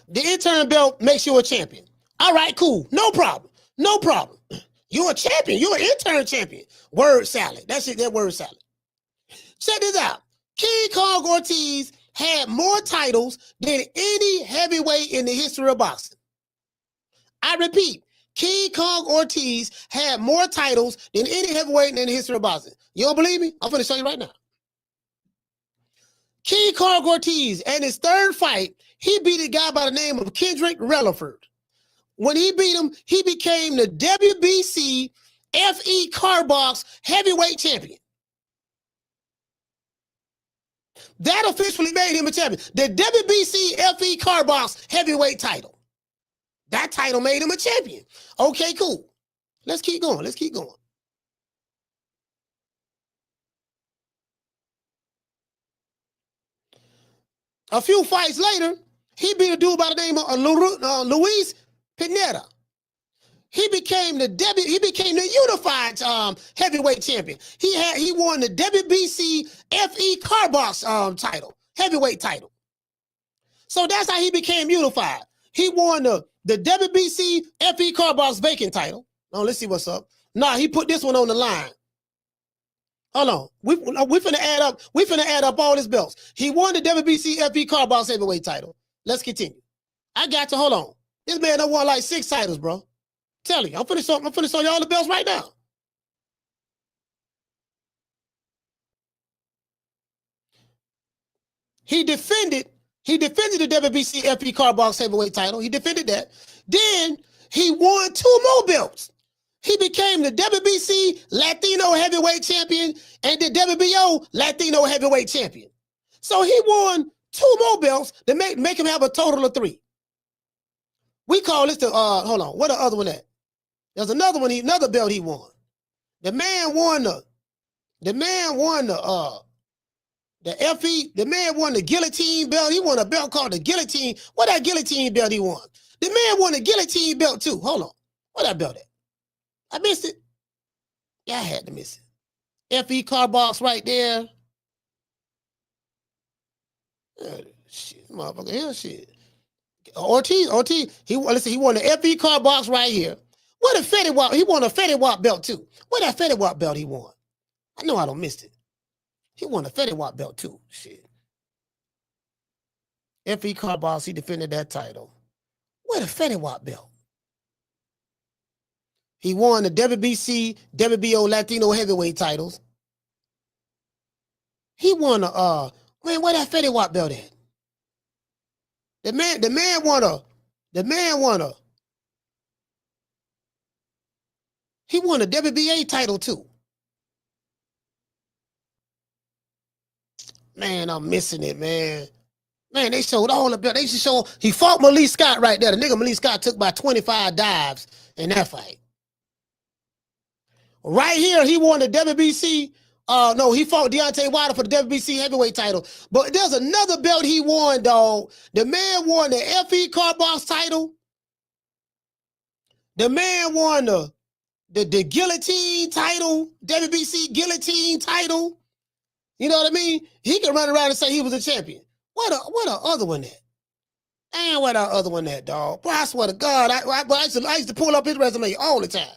A: The interim belt makes you a champion. All right, cool. No problem. No problem. You're a champion. You're an interim champion. Word salad. That's it. That word salad. Check this out. King Kong Ortiz had more titles than any heavyweight in the history of boxing. I repeat, King Kong Ortiz had more titles than any heavyweight in the history of boxing. You don't believe me? I'm going to show you right now. King Kong Ortiz, in his third fight, he beat a guy by the name of Kendrick Relaford. When he beat him, he became the WBC FE Carbox heavyweight champion. That officially made him a champion. The WBC FE Car Box heavyweight title. That title made him a champion. Okay, cool. Let's keep going. Let's keep going. A few fights later, he beat a dude by the name of Luis Pineda. He became the unified heavyweight champion. He won the WBC FE Car Box title, heavyweight title. So that's how he became unified. He won the WBC FE Car Box vacant title. Now let's see what's up. Nah, he put this one on the line. Hold on. We finna add up. We finna add up all his belts. He won the WBC FE Car Box heavyweight title. Let's continue. I got to hold on. This man done won like 6 titles, bro. Tell you, I'm finna show y'all the belts right now. He defended the WBC FE Car Box heavyweight title. He defended that. Then he won 2 more belts. He became the WBC Latino heavyweight champion and the WBO Latino heavyweight champion. So he won 2 more belts to make him have a total of 3. We call this the hold on. What the other one at? There's another one. Another belt he won. The man won the FE. The man won the guillotine belt. He won a belt called the guillotine. What that guillotine belt he won? The man won the guillotine belt too. Hold on. What that belt at? I missed it. Yeah, I had to miss it. FE Car Box right there. Shit, motherfucker, hell shit. Ortiz. He won the FE Car Box right here. What a Fetty Wap. He won a Fetty Wap belt too. What that Fetty Wap belt he won? I know I don't missed it. He won a Fetty Wap belt too. Shit. FE Car Box, he defended that title. What a Fetty Wap belt. He won the WBC, WBO Latino heavyweight titles. He won man, where that Fetty Wap belt at? The man won he won a WBA title too. Man, I'm missing it, man. Man, they showed all the belt. They should show he fought Malik Scott right there. The nigga Malik Scott took by 25 dives in that fight. Right here, he won the WBC. No, he fought Deontay Wilder for the WBC heavyweight title. But there's another belt he won, dog. The man won the FE Car Box title. The man won the guillotine title, WBC guillotine title. You know what I mean? He can run around and say he was a champion. What a other one at? And what a other one at, dog? Boy, I swear to God, I used to pull up his resume all the time.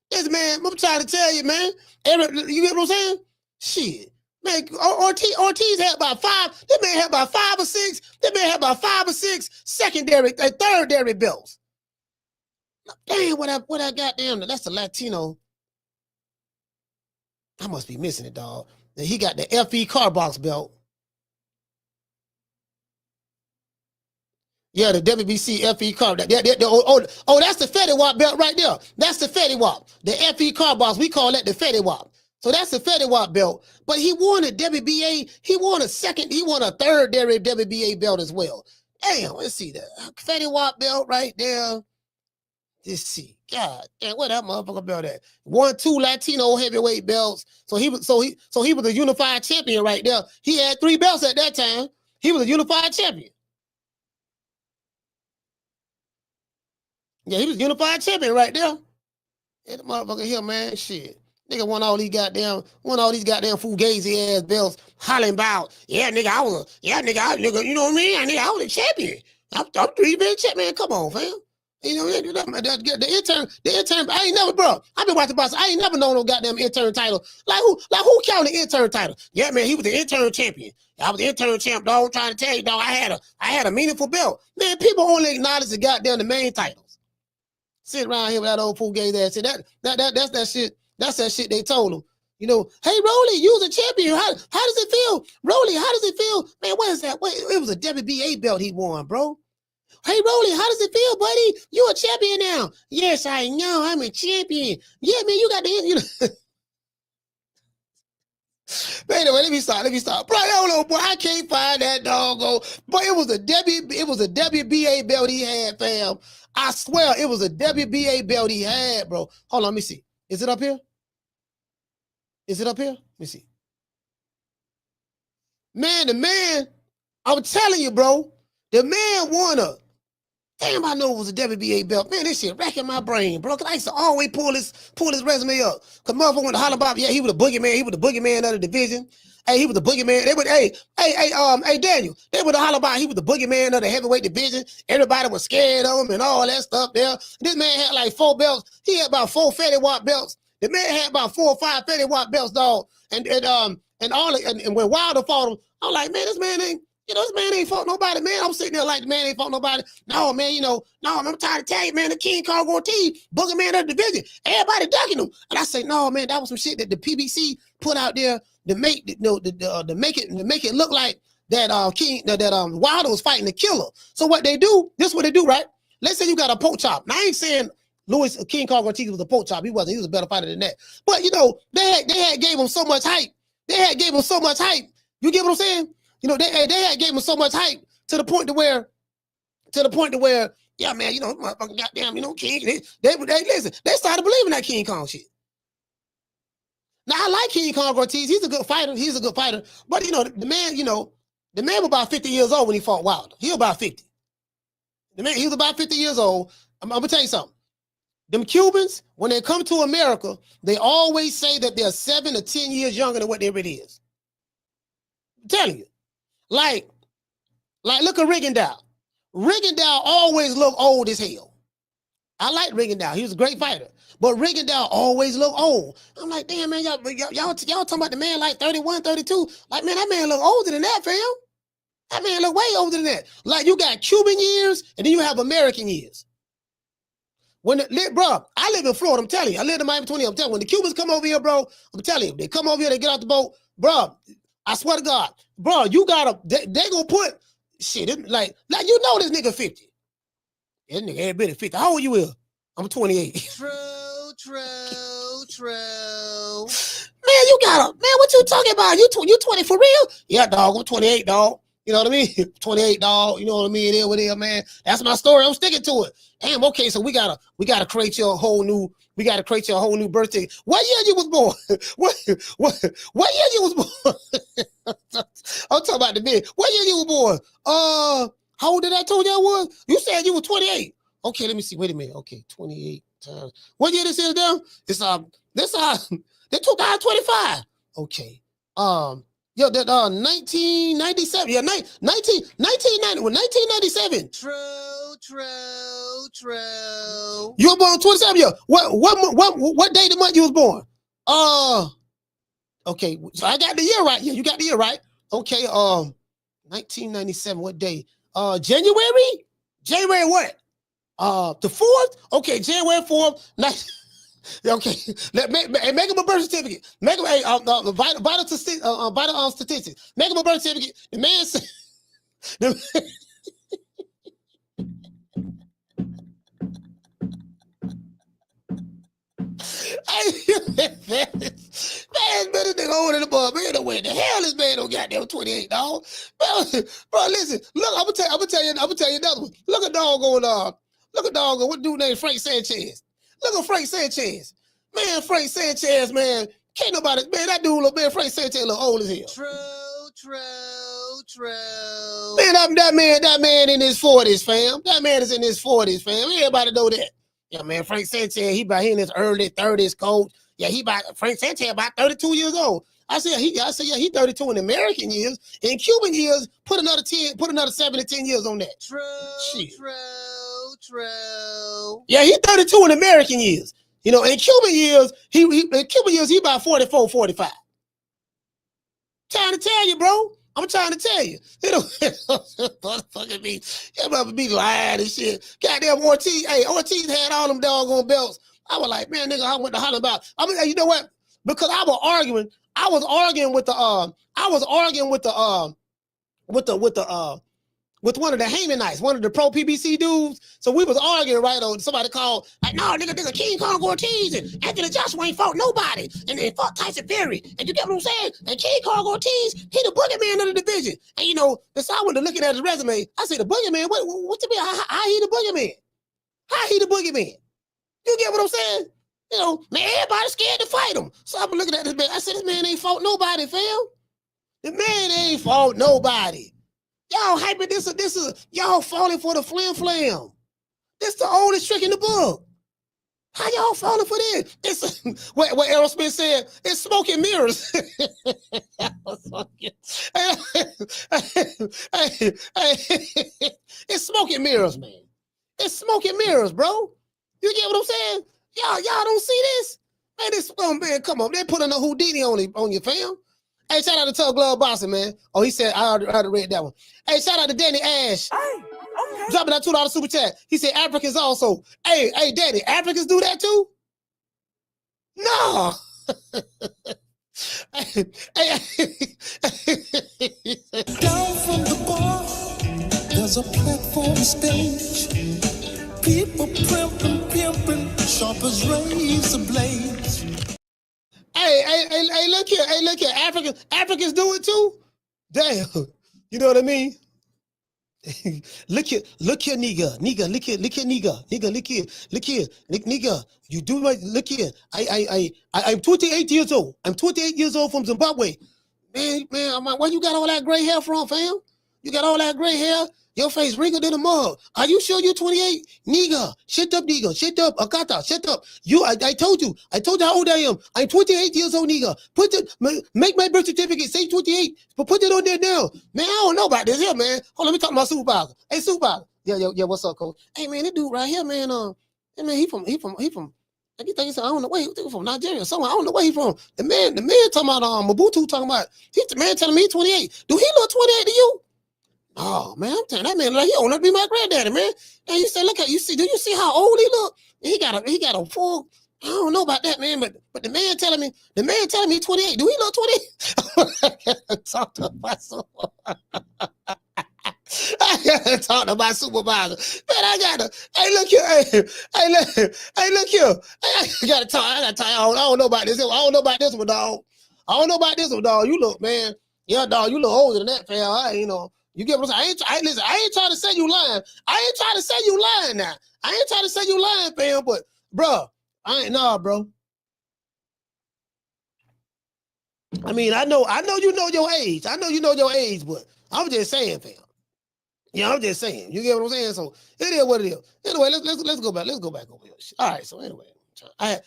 A: This man, I'm trying to tell you, man. You get what I'm saying? Shit. Man, Ortiz had about 5. This man had about 5 or 6. This man had about 5 or 6 secondary, thirdary belts. Damn, what I got down there? That's the Latino. I must be missing it, dog. Then he got the FE Car Box belt. Yeah, the WBC FE Car. That's the Fetty Wap belt right there. That's the Fetty Wap. The FE Car Box. We call that the Fetty Wap. So that's the Fetty Wap belt. But he won a WBA. He won a third WBA belt as well. Damn, let's see that Fetty Wap belt right there. Let's see. God damn, where that motherfucker belt at? Won 2 Latino heavyweight belts. So he was a unified champion right there. He had 3 belts at that time. He was a unified champion. Yeah, he was unified champion right there. Yeah, the motherfucker here, man, shit. Nigga won all these goddamn fugazi ass belts, hollering about, yeah, nigga, nigga, you know what I mean? I was a champion. I'm 3-bit champion. Come on, fam. You know, the intern, I ain't never, bro. I've been watching boxing. I ain't never known no goddamn intern title. Like who counted the intern title? Yeah, man, he was the intern champion. I was the intern champ, dog. I'm trying to tell you, dog, I had a meaningful belt. Man, people only acknowledge the goddamn the main titles. Sit around here with that old fugazi ass. That's that shit. That's that shit they told him. You know, hey, Rolly, you was a champion. How does it feel? Rolly, how does it feel? Man, what is that? Wait, it was a WBA belt he won, bro. Hey, Rolly, how does it feel, buddy? You a champion now. Yes, I know. I'm a champion. Yeah, man, you got the, But anyway, let me stop. Bro, I don't know, boy. I can't find that doggone. But it was a WBA belt he had, fam. I swear it was a WBA belt he had, bro. Hold on, let me see. Is it up here? Let me see. Man, the man, I'm telling you, bro, the man won a. Damn, I know it was a WBA belt. Man, this shit racking my brain, bro. Cause I used to always pull his resume up. Cause motherfucker wanted to holler about, yeah, he was the boogeyman. He was the boogeyman of the division. Hey, he was the boogeyman. They would, hey, Daniel. They would holler about he was the boogeyman of the heavyweight division. Everybody was scared of him and all that stuff there. This man had like 4 belts. He had about 4 Fetty Wap belts. The man had about 4 or 5 Fetty Wap belts, dog. And when Wilder fought him, I'm like, man, this man ain't. This man ain't fought nobody, man. I'm sitting there like the man ain't fought nobody. No, man, I'm trying to tell you, man, the King Kong Ortiz, boogeyman of the division. Everybody ducking him. And I say, no, man, that was some shit that the PBC put out there to make it look like that Wilder was fighting the killer. So what they do, this is what they do, right? Let's say you got a pork chop. Now I ain't saying King Kong Ortiz was a pork chop. He wasn't. He was a better fighter than that. But they had gave him so much hype. You get what I'm saying? They had gave him so much hype to the point to where, yeah, man, motherfucking goddamn, King. They listen. They started believing that King Kong shit. Now I like King Kong Ortiz. He's a good fighter. But the man was about 50 years old when he fought Wilder. He was about 50. He was about 50 years old. I'm gonna tell you something. Them Cubans, when they come to America, they always say that they're 7 or 10 years younger than what they really is. I'm telling you. Like look at Rigondeaux. Rigondeaux always looked old as hell. I like Rigondeaux. He was a great fighter. But Rigondeaux always looked old. I'm like, damn, man, y'all talking about the man like 31, 32. Like, man, that man look older than that, fam. That man look way older than that. Like, you got Cuban years, and then you have American years. Bro, I live in Florida, I'm telling you. I live in Miami 20. I'm telling you, when the Cubans come over here, bro, I'm telling you, they come over here, they get out the boat, bro, I swear to God, bro, you gotta, they gonna put, shit, like this nigga 50. This nigga ain't been 50. How old you is? I'm 28.
D: True.
A: Man, you gotta, man, what you talking about? You 20 for real? Yeah, dog, I'm 28, dog. You know what I mean? 28, dog. You know what I mean? It is what it is, man. That's my story. I'm sticking to it. Damn, okay, so we gotta create you a whole new birthday. What year you was born? What year you was born? I'm talking about the man. What year you was born? How old did I told you I was? You said you were 28. Okay, let me see. Wait a minute. Okay, 28 times. What year this is now? It's they took out 25. Okay. Yo, that 1997. Yeah, 1990. Well, 1997.
D: True.
A: You were born 27 years. What day of the month you was born? Okay, so I got the year right. Yeah, you got the year right. Okay, 1997. What day? January? January what? The 4th? Okay, January 4th. Okay, make him a birth certificate. Make him a vital statistics. Make him a birth certificate. The man said, man, better than older than above. Man, where the hell this man don't goddamn 28, dog? Bro, listen. Look, I'm gonna tell you another one. Look at doggone what dude named Frank Sanchez. Look at Frank Sanchez. Man, Frank Sanchez, man. Can't nobody, man, that dude, man, Frank Sanchez look old as hell.
D: True.
A: Man, that man in his 40s, fam. That man is in his 40s, fam. Everybody know that. Yeah, man, Frank Sanchez, he in his early 30s, coach. Yeah, Frank Sanchez about 32 years old. I said, he 32 in American years. In Cuban years, put another 7 to 10 years on that.
D: True.
A: Yeah, he 32 in American years. In Cuban years, he about 44, 45. Trying to tell you, bro. I'm trying to tell you. Motherfucking me. You mother be lying and shit. Goddamn Ortiz. Hey, Ortiz had all them doggone belts. I was like, man, nigga, I went to holler about. I mean, you know what? Because I was arguing with the with one of the Hamanites, one of the pro PBC dudes. So we was arguing, right? On somebody called, like, no, nigga, King Kong Ortiz and Anthony Joshua ain't fought nobody. And they fought Tyson Fury. And you get what I'm saying? And King Kong Ortiz, he the boogeyman of the division. And you know, so I went to looking at his resume. I said, the boogeyman, what to be? How he the boogeyman? How he the boogeyman? You get what I'm saying? You know, man, everybody's scared to fight him. So I'm looking at this man. I said, this man ain't fought nobody, fam. The man ain't fought nobody. Y'all hyping this is y'all falling for the flam. This the oldest trick in the book. How y'all falling for this? It's what Aerosmith said, it's smoke and mirrors. It's smoke and mirrors, man. It's smoke and mirrors, bro. You get what I'm saying? Y'all don't see this? Man, this man, come on. They put a Houdini on your fam. Hey, shout out to Tug Glove Boxing, man. Oh, he said, I already read that one. Hey, shout out to Danny Ash. Hey, okay. Dropping that $2 super chat. He said Africans also. Hey, Danny, Africans do that too? No.
E: Down from the bar, there's a platform stage. People pimping, sharp as razor blades.
A: Hey, look here. Africans do it too? Damn. You know what I mean? Look here, nigga. You do right, look here. I'm 28 years old. I'm 28 years old from Zimbabwe. Man, where you got all that gray hair from, fam? You got all that gray hair? Your face wrinkled in the mud. Are you sure you're 28? Nigga. Shut up. Akata, shut up. I told you how old I am. I'm 28 years old, nigga. Make my birth certificate say 28, but put it on there now. Man, I don't know about this here, man. Hold on, let me talk to my supervisor. Hey, supervisor. Yeah, what's up, coach? Hey, man, this dude right here, man, hey, man, he from, I don't know where he from, Nigeria, somewhere. I don't know where he from. The man talking about, Mobutu talking about, the man telling me he's 28. Do he look 28 to you? Oh man, I'm telling that man like he don't want to be my granddaddy, man. And you say, look at do you see how old he look? He got a full. I don't know about that, man, but the man telling me 28. Do he look 28? Talk to my supervisor. I gotta talk to my supervisor. Man, I gotta. Hey, look here. Hey, look here. I gotta talk. I don't know about this. I don't know about this one, dog. You look, man. Yeah, dog. You look older than that, fam. You get what I'm saying? I ain't trying to say you lying. I ain't trying to say you lying now. I ain't trying to say you lying, fam, but, bro, bro. I mean, I know you know your age. But I'm just saying, fam. Yeah, I'm just saying. You get what I'm saying? So it is what it is. Anyway, let's go back. Let's go back over here. All right, so anyway.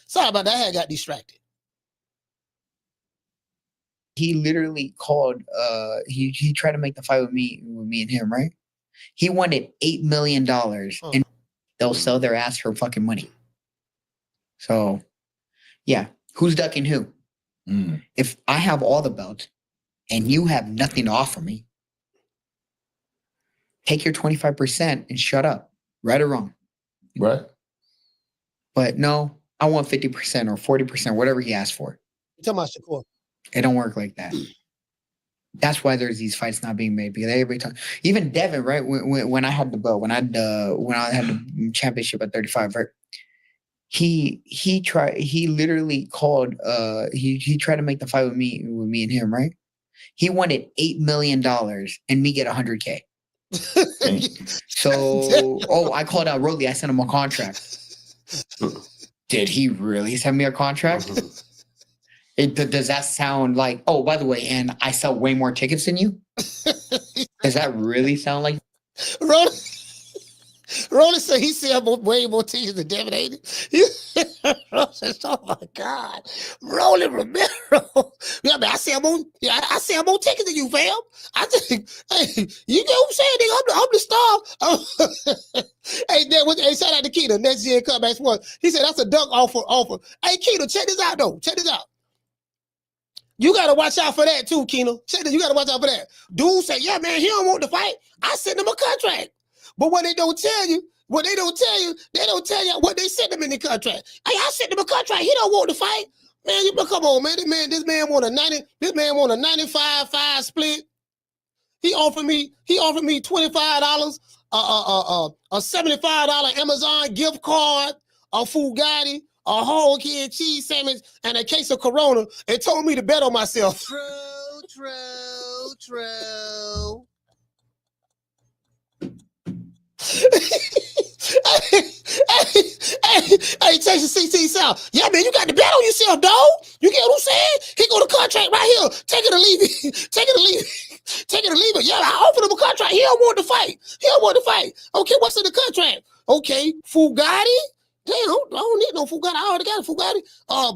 A: Sorry about that. I had got distracted.
L: He literally called, he tried to make the fight with me and him, right? He wanted $8 million and they'll sell their ass for fucking money. So, yeah, who's ducking who? If I have all the belts and you have nothing to offer me, take your 25% and shut up, right or wrong.
F: Right.
L: But no, I want 50% or 40%, whatever he asked for.
A: You're talking about Shakur.
L: It don't work like that. That's why there's these fights not being made, because every time, even Devin, right? When I had the belt, when I had the championship at 35, right? He literally called. He tried to make the fight with me and him, right? He wanted $8 million and me get $100K. So, I called out Rolly. I sent him a contract. Did he really send me a contract? Does that sound like, oh, by the way, and I sell way more tickets than you? Does that really sound like?
A: Rolly said he sell way more tickets than Devin Haney. Rolly says, oh my God. Rolly Romero. Yeah, man, I sell more tickets than you, fam. I think, hey, you know what I'm saying, nigga? I'm the star. Hey, shout out to Keita, next year comeback sports. He said that's a dunk offer. Hey, Keita, check this out, though. Check this out. You got to watch out for that too, Keno. You got to watch out for that. Dude say, yeah, man, he don't want to fight. I sent him a contract. But what they don't tell you, they don't tell you what they sent him in the contract. Hey, I sent him a contract. He don't want to fight. Man, come on, man. This man want a 95-5 split. He offered me $25, a $75 Amazon gift card, a Fugatti, a whole kid cheese sandwich, and a case of Corona, and told me to bet on myself.
D: True.
A: Hey, Texas CT South. Yeah, man, you got to bet on yourself, dog. You get what I'm saying? He got a contract right here. Take it or leave it. Take it or leave it. Take it or leave it. Yeah, I offered him a contract. He don't want to fight. Okay, what's in the contract? Okay, Fugatti. Damn, I don't need no Fugatti. I already got a Fugatti.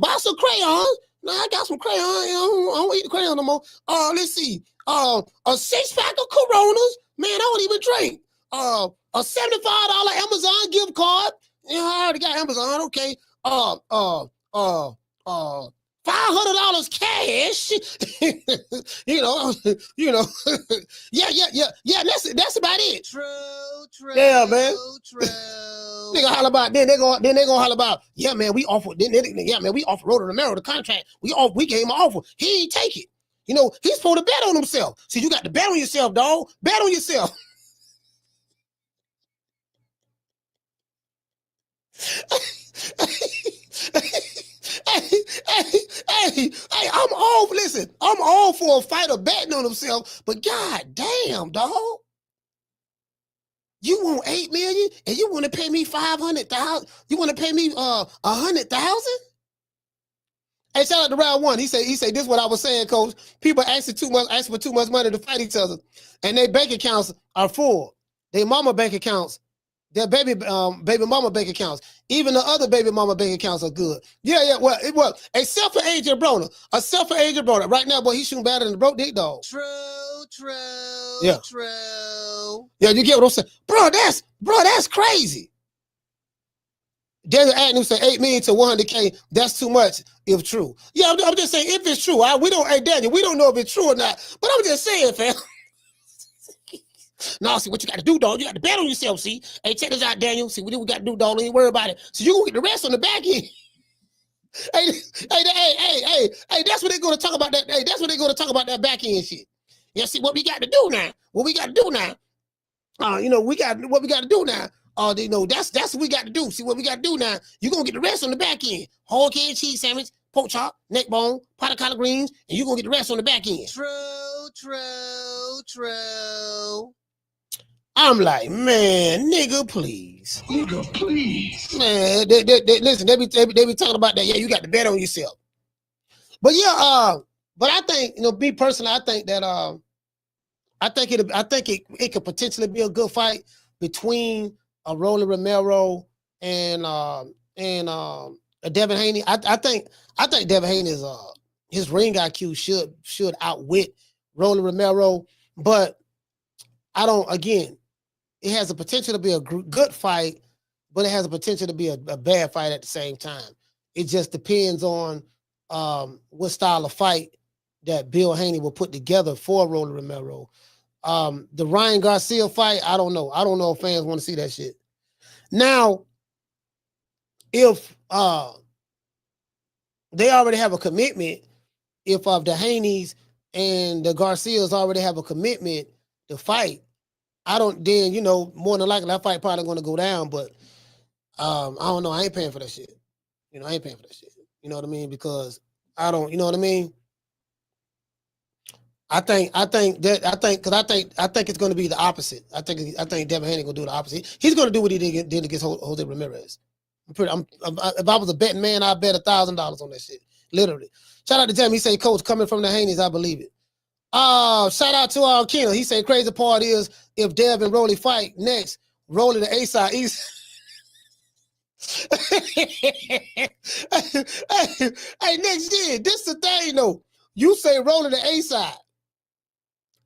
A: Buy some crayons. Nah, I got some crayons. I don't eat the crayon no more. Let's see. A 6-pack of Coronas. Man, I don't even drink. A $75 Amazon gift card. Yeah, I already got Amazon. Okay. $500 cash. you know. Yeah. That's about it.
D: True.
A: Yeah, man.
D: True.
A: Nigga holler about then they gonna holler about, yeah, man, we offered Romero the contract. We gave him an offer. He ain't take it. You know, he's supposed to bet on himself. See, you got to bet on yourself, dog. Bet on yourself. Hey, I'm all for a fighter betting on himself, but god damn, dog. You want $8 million and you want to pay me $500,000? You want to pay me $100,000? Hey, shout out to round one. He said, this is what I was saying, coach. People asking for too much money to fight each other, and their bank accounts are full. Their mama bank accounts, their baby mama bank accounts, even the other baby mama bank accounts are good. Yeah. Well, except for Adrien Broner. Right now, boy, he's shooting better than the broke dick dog.
D: True.
A: Yeah.
D: True.
A: Yeah, you get what I'm saying, bro. That's crazy. Desert Agnew said $8 million to $100K. That's too much if true. Yeah, I'm just saying if it's true. We don't know if it's true or not. But I'm just saying, fam. No, see what you got to do, dog. You got to bet on yourself. See, hey, check this out, Daniel. See what we got to do, dog. Don't even worry about it. So you gonna get the rest on the back end. Hey, that's what they're gonna talk about. That's what they're gonna talk about that back end shit. Yeah, see what we got to do now. What we got to do now. We got what we got to do now. That's what we got to do. See what we got to do now. You're gonna get the rest on the back end. Whole cage cheese sandwich, pork chop, neck bone, pot of collard greens, and you're gonna get the rest on the back end.
D: True.
A: I'm like, man, nigga, please. Man, listen, they be talking about that. Yeah, you got to bet on yourself. But yeah, but I think, me personally, I think that I think it could potentially be a good fight between Rolly Romero and Devin Haney. I think Devin Haney is his ring IQ should outwit Rolly Romero, but I don't. Again, it has the potential to be a good fight, but it has the potential to be a bad fight at the same time. It just depends on what style of fight that Bill Haney will put together for Rolly Romero. The Ryan Garcia fight, I don't know. I don't know if fans want to see that shit. Now, if they already have a commitment, if the Haneys and the Garcias already have a commitment to fight, more than likely that fight probably going to go down, but I don't know. I ain't paying for that shit. I ain't paying for that shit. You know what I mean? Because I don't, you know what I mean? I think it's going to be the opposite. I think Devin Haney going to do the opposite. He's going to do what he did against Jose Ramirez. If I was a betting man, I'd bet $1,000 on that shit. Literally. Shout out to Tim. He said, Coach, coming from the Haneys, I believe it. Shout out to Keno. He said, crazy part is if Dev and Rolly fight next, Rolly the A-side East. Hey, next year, this the thing though. You say Rolly the A-side.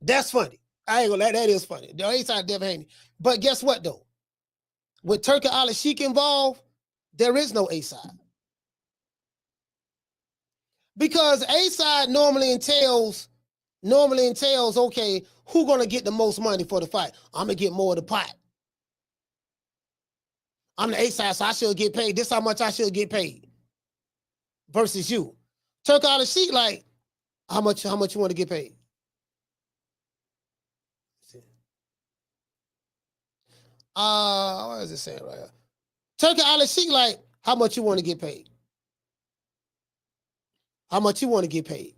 A: That's funny. I ain't gonna let that is funny. The A-side Devin Haney. But guess what though? With Turki Al-Sheikh involved, there is no A-side. Because A-side normally entails, okay, who gonna get the most money for the fight? I'm gonna get more of the pot. I'm the A-side, so I should get paid. This how much I should get paid. Versus you. Turki Al-Sheikh, like, how much you want to get paid? what is it saying right here? Turkey Ali Sheik, like, how much you want to get paid? How much you want to get paid?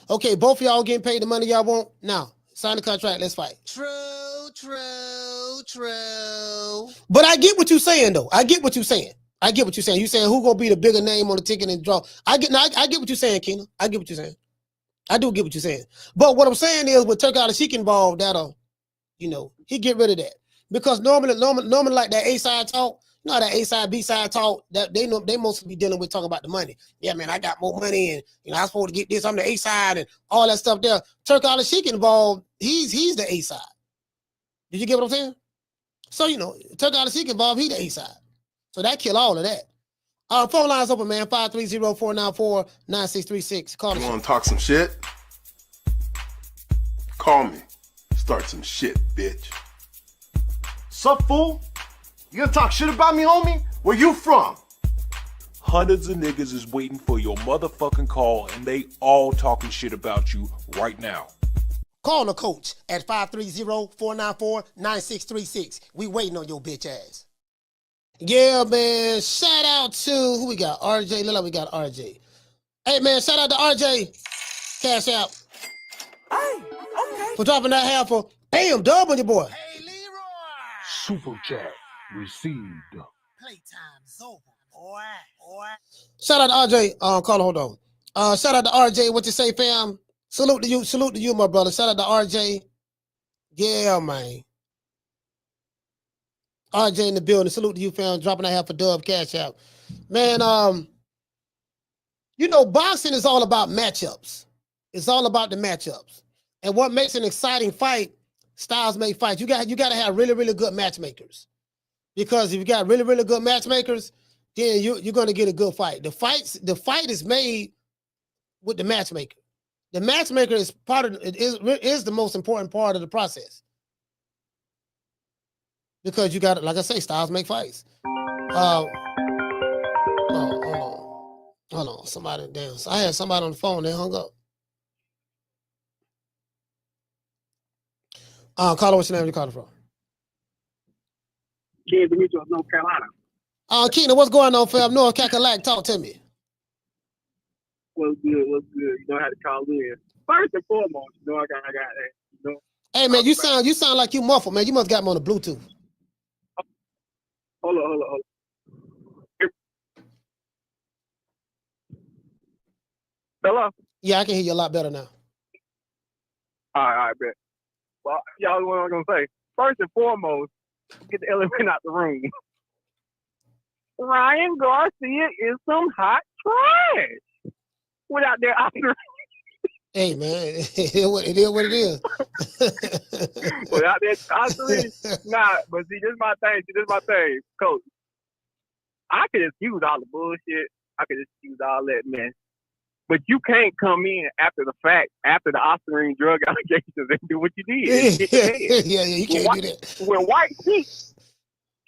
A: Okay, both of y'all getting paid the money y'all want. Now, sign the contract. Let's fight.
D: True.
A: But I get what you're saying, though. I get what you're saying. You saying who gonna be the bigger name on the ticket and draw? I get what you're saying, Keena. I get what you're saying. I do get what you're saying. But what I'm saying is, with Turkey Ali Sheik involved, that'll, he get rid of that, because normally like that A side talk. No, that A side, B side talk, that they mostly be dealing with talking about the money. Yeah, man, I got more money, and I'm supposed to get this. I'm the A side, and all that stuff there. Turkey Ali Sheik involved. He's the A side. Did you get what I'm saying? So Turkey Ali Sheik involved. He the A side. So that kill all of that. Phone lines open, man. 530-494-9636. Call us.
H: You want to talk some shit? Call me. Start some shit, bitch.
N: Sup, fool? You gonna talk shit about me, homie? Where you from?
O: Hundreds of niggas is waiting for your motherfucking call, and they all talking shit about you right now.
A: Call the coach at 530-494-9636. We waiting on your bitch ass. Yeah, man. Shout out to who we got? RJ. Look like we got RJ. Hey, man. Shout out to RJ. Cash out.
K: Hey, okay.
A: For dropping that half for bam, dub on your boy.
D: Hey, Leroy.
O: Super chat received.
D: Playtime's over, boy.
A: Shout out to RJ. Caller, hold on. Shout out to RJ. What you say, fam? Salute to you, my brother. Shout out to RJ. Yeah, man. RJ in the building. Salute to you, fam. Dropping that half a dub cash out. Man, boxing is all about matchups. It's all about the matchups. And what makes an exciting fight, styles make fights. You got to have really, really good matchmakers. Because if you got really, really good matchmakers, then you're going to get a good fight. The fight is made with the matchmaker. The matchmaker is is the most important part of the process. Because you got, like I say, styles make fights. Hold on. Somebody down. So I had somebody on the phone. They hung up. Caller, what's your name? You calling from?
P: Ken Demetrius, North Carolina.
A: Keena, what's going on, fam? North Carolina, talk to me.
P: What's good? You know how to call in. First and foremost, I got that.
A: Hey, man, you sound like you muffled, man. You must got me on the Bluetooth.
P: Hold on. Hello?
A: Yeah, I can hear you a lot better now.
P: All right, bet. Well, y'all know what I'm going to say. First and foremost, get the elephant out the room. Ryan Garcia is some hot trash. Without their option.
A: Hey, man, it is what it is.
P: Without that option, nah, but see, this is my thing. Coach. I could excuse all the bullshit. I could excuse all that mess. But you can't come in after the fact, after the Oscarine drug allegations, and do what you did.
A: Yeah, you can't do that.
P: When white sheets,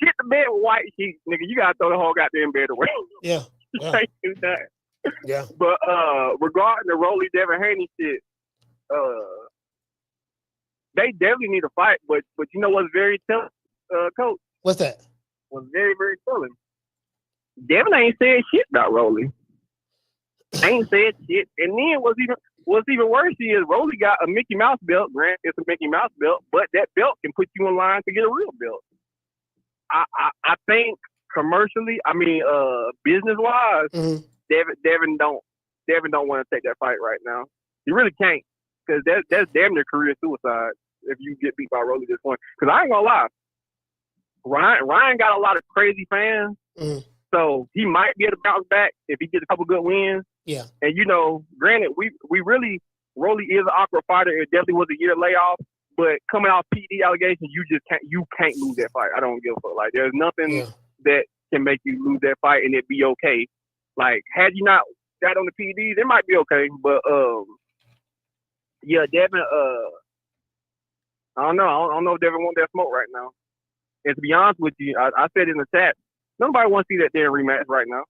P: get the bed with white sheets, nigga, you gotta throw the whole goddamn bed away.
A: Yeah.
P: You can't do that.
A: Yeah.
P: But regarding the Rolly Devin Haney shit, they definitely need a fight. But you know what's very telling, Coach?
A: What's that?
P: What's very, very telling? Devin ain't said shit about Rolly. Ain't said shit. And then what's even worse is Rolly got a Mickey Mouse belt. Grant, it's a Mickey Mouse belt, but that belt can put you in line to get a real belt. I think commercially, business wise. Mm-hmm. Devin don't want to take that fight right now. He really can't, because that's damn near career suicide if you get beat by Rolly this point. Because I ain't gonna lie, Ryan got a lot of crazy fans, so he might be able to bounce back if he gets a couple good wins.
A: Yeah.
P: And granted, we really Rolly is an awkward fighter. It definitely was a year layoff, but coming off PD allegations, you can't lose that fight. I don't give a fuck. Like, there's nothing that can make you lose that fight and it be okay. Like, had you not got on the PDs, it might be okay. But Devin, I don't know. I don't know if Devin wants that smoke right now. And to be honest with you, I said in the chat, nobody wants to see that damn rematch right now.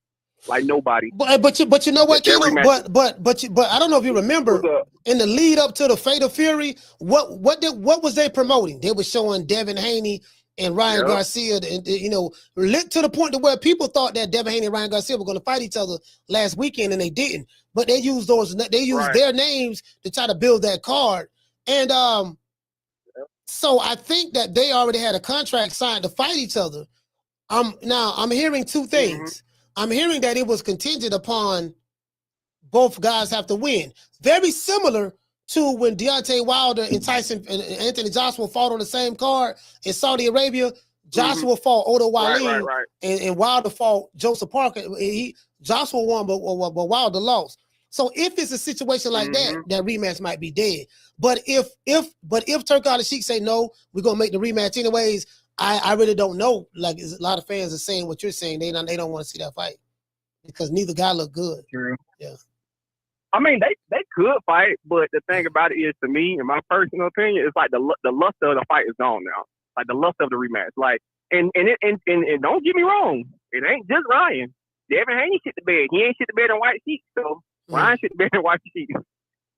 P: Like, nobody.
A: But you know what, Keno? But I don't know if you remember in the lead up to the Fatal Fury, what was they promoting? They were showing Devin Haney and Ryan Garcia, and lit to the point to where people thought that Devin Haney and Ryan Garcia were going to fight each other last weekend, and they didn't. But they used their names to try to build that card. And so I think that they already had a contract signed to fight each other. Now I'm hearing two things. I'm hearing that it was contingent upon both guys have to win. Very similar to when Deontay Wilder and Tyson and Anthony Joshua fought on the same card in Saudi Arabia. Joshua fought Odo Wale, and Wilder fought Joseph Parker. Joshua won, but Wilder lost. So if it's a situation like that rematch might be dead. But if Turk Al-Sheikh say no, we're gonna make the rematch anyways. I really don't know. Like a lot of fans are saying what you're saying. They don't want to see that fight because neither guy look good.
P: True.
A: Yeah.
P: I mean, they could fight, but the thing about it is, to me, in my personal opinion, it's like the lust of the fight is gone now. Like the lust of the rematch. Like, and don't get me wrong, it ain't just Ryan. Devin Haney shit the bed. He ain't shit the bed in white sheets, so Ryan shit the bed in white sheets.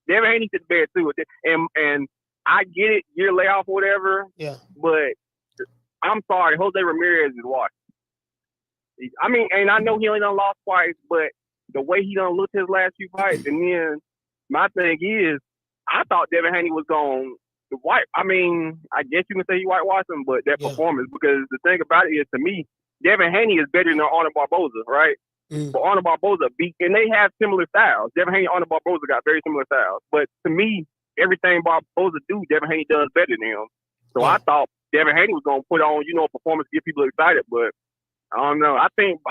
P: Devin Haney shit the bed too. And I get it, year layoff or whatever.
A: Yeah.
P: But I'm sorry, Jose Ramirez is washed. I mean, and I know he only done lost twice, but the way he done looked his last few fights, and then my thing is, I thought Devin Haney was going to wipe. I mean, I guess you can say he whitewashed him, but that performance, because the thing about it is, to me, Devin Haney is better than Arnold Barboza, right? But Arnold Barboza beat, and they have similar styles. Devin Haney and Arnold Barboza got very similar styles. But to me, everything Barboza do, Devin Haney does better than him. So I thought Devin Haney was going to put on, a performance to get people excited, but I don't know. I think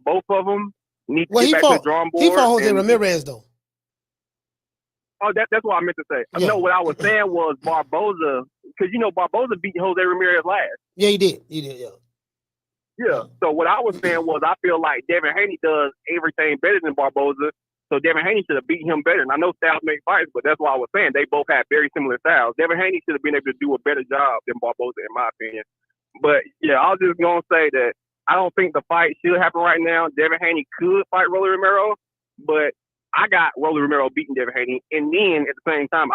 P: both of them need to get back to the drawing board.
A: He fought Jose Ramirez, though.
P: Oh, that's what I meant to say.
A: Yeah.
P: No, what I was saying was Barboza, because, Barboza beat Jose Ramirez last.
A: Yeah, he did. Yeah.
P: Yeah. So what I was saying was I feel like Devin Haney does everything better than Barboza. So Devin Haney should have beat him better. And I know styles make fights, but that's what I was saying. They both had very similar styles. Devin Haney should have been able to do a better job than Barboza, in my opinion. But, yeah, I was just going to say that I don't think the fight should happen right now. Devin Haney could fight Rolly Romero, but I got Rolly Romero beating Devin Haney. And then at the same time,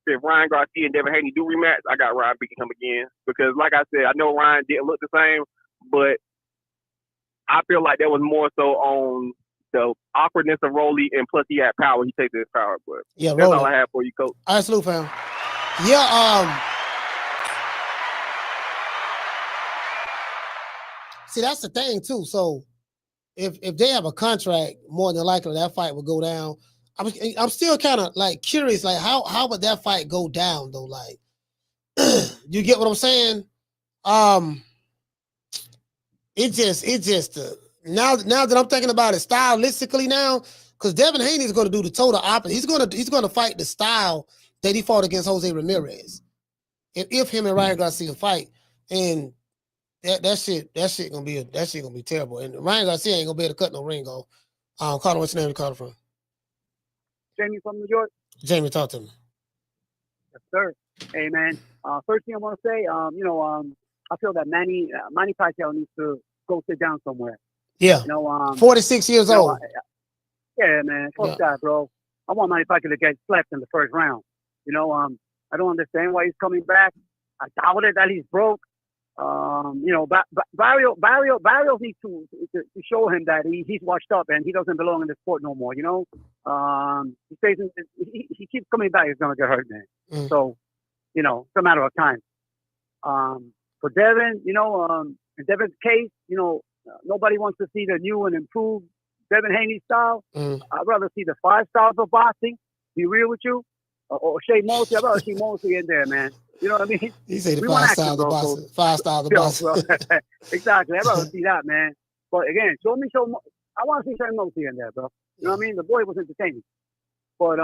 P: if Ryan Garcia and Devin Haney do rematch, I got Ryan beating him again. Because like I said, I know Ryan didn't look the same, but I feel like that was more so on the awkwardness of Rolly, and plus he had power. He takes his power. But
A: yeah,
P: that's all I have for you, Coach.
A: All right, salute, fam. Yeah, see, that's the thing too. So if they have a contract, more than likely that fight will go down. I'm still kind of like curious, like how would that fight go down though? Like, you get what I'm saying? It just now that I'm thinking about it stylistically now, because Devin Haney is going to do the total opposite. He's going to fight the style that he fought against Jose Ramirez. If him and Ryan Garcia fight, and that shit gonna be terrible. And Ryan Garcia ain't gonna be able to cut no ring off. Carter, what's your name? You calling from?
Q: Jamie from New York.
A: Jamie, talk to me.
Q: Yes, sir. Hey, man. First thing I want to say, I feel that Manny Pacquiao needs to go sit down somewhere.
A: Yeah. 46 years old.
Q: Yeah, man. Fuck that, bro. I want Manny Pacquiao to get slapped in the first round. I don't understand why he's coming back. I doubt it that he's broke. Barrios needs to show him that he's washed up and he doesn't belong in the sport no more. He keeps coming back. He's gonna get hurt, man. So, it's a matter of time. For Devin, in Devin's case, nobody wants to see the new and improved Devin Haney style. I'd rather see the 5 styles of boxing. Be real with you, or Shea Mosley. I'd rather see Mosley in there, man. You know what I mean?
A: He said the 5 styles of boxing. 5 styles of boxing.
Q: Exactly. I'd rather see that, man. But again, I want to see Shea Mosley in there, bro. You know what I mean? The boy was entertaining. But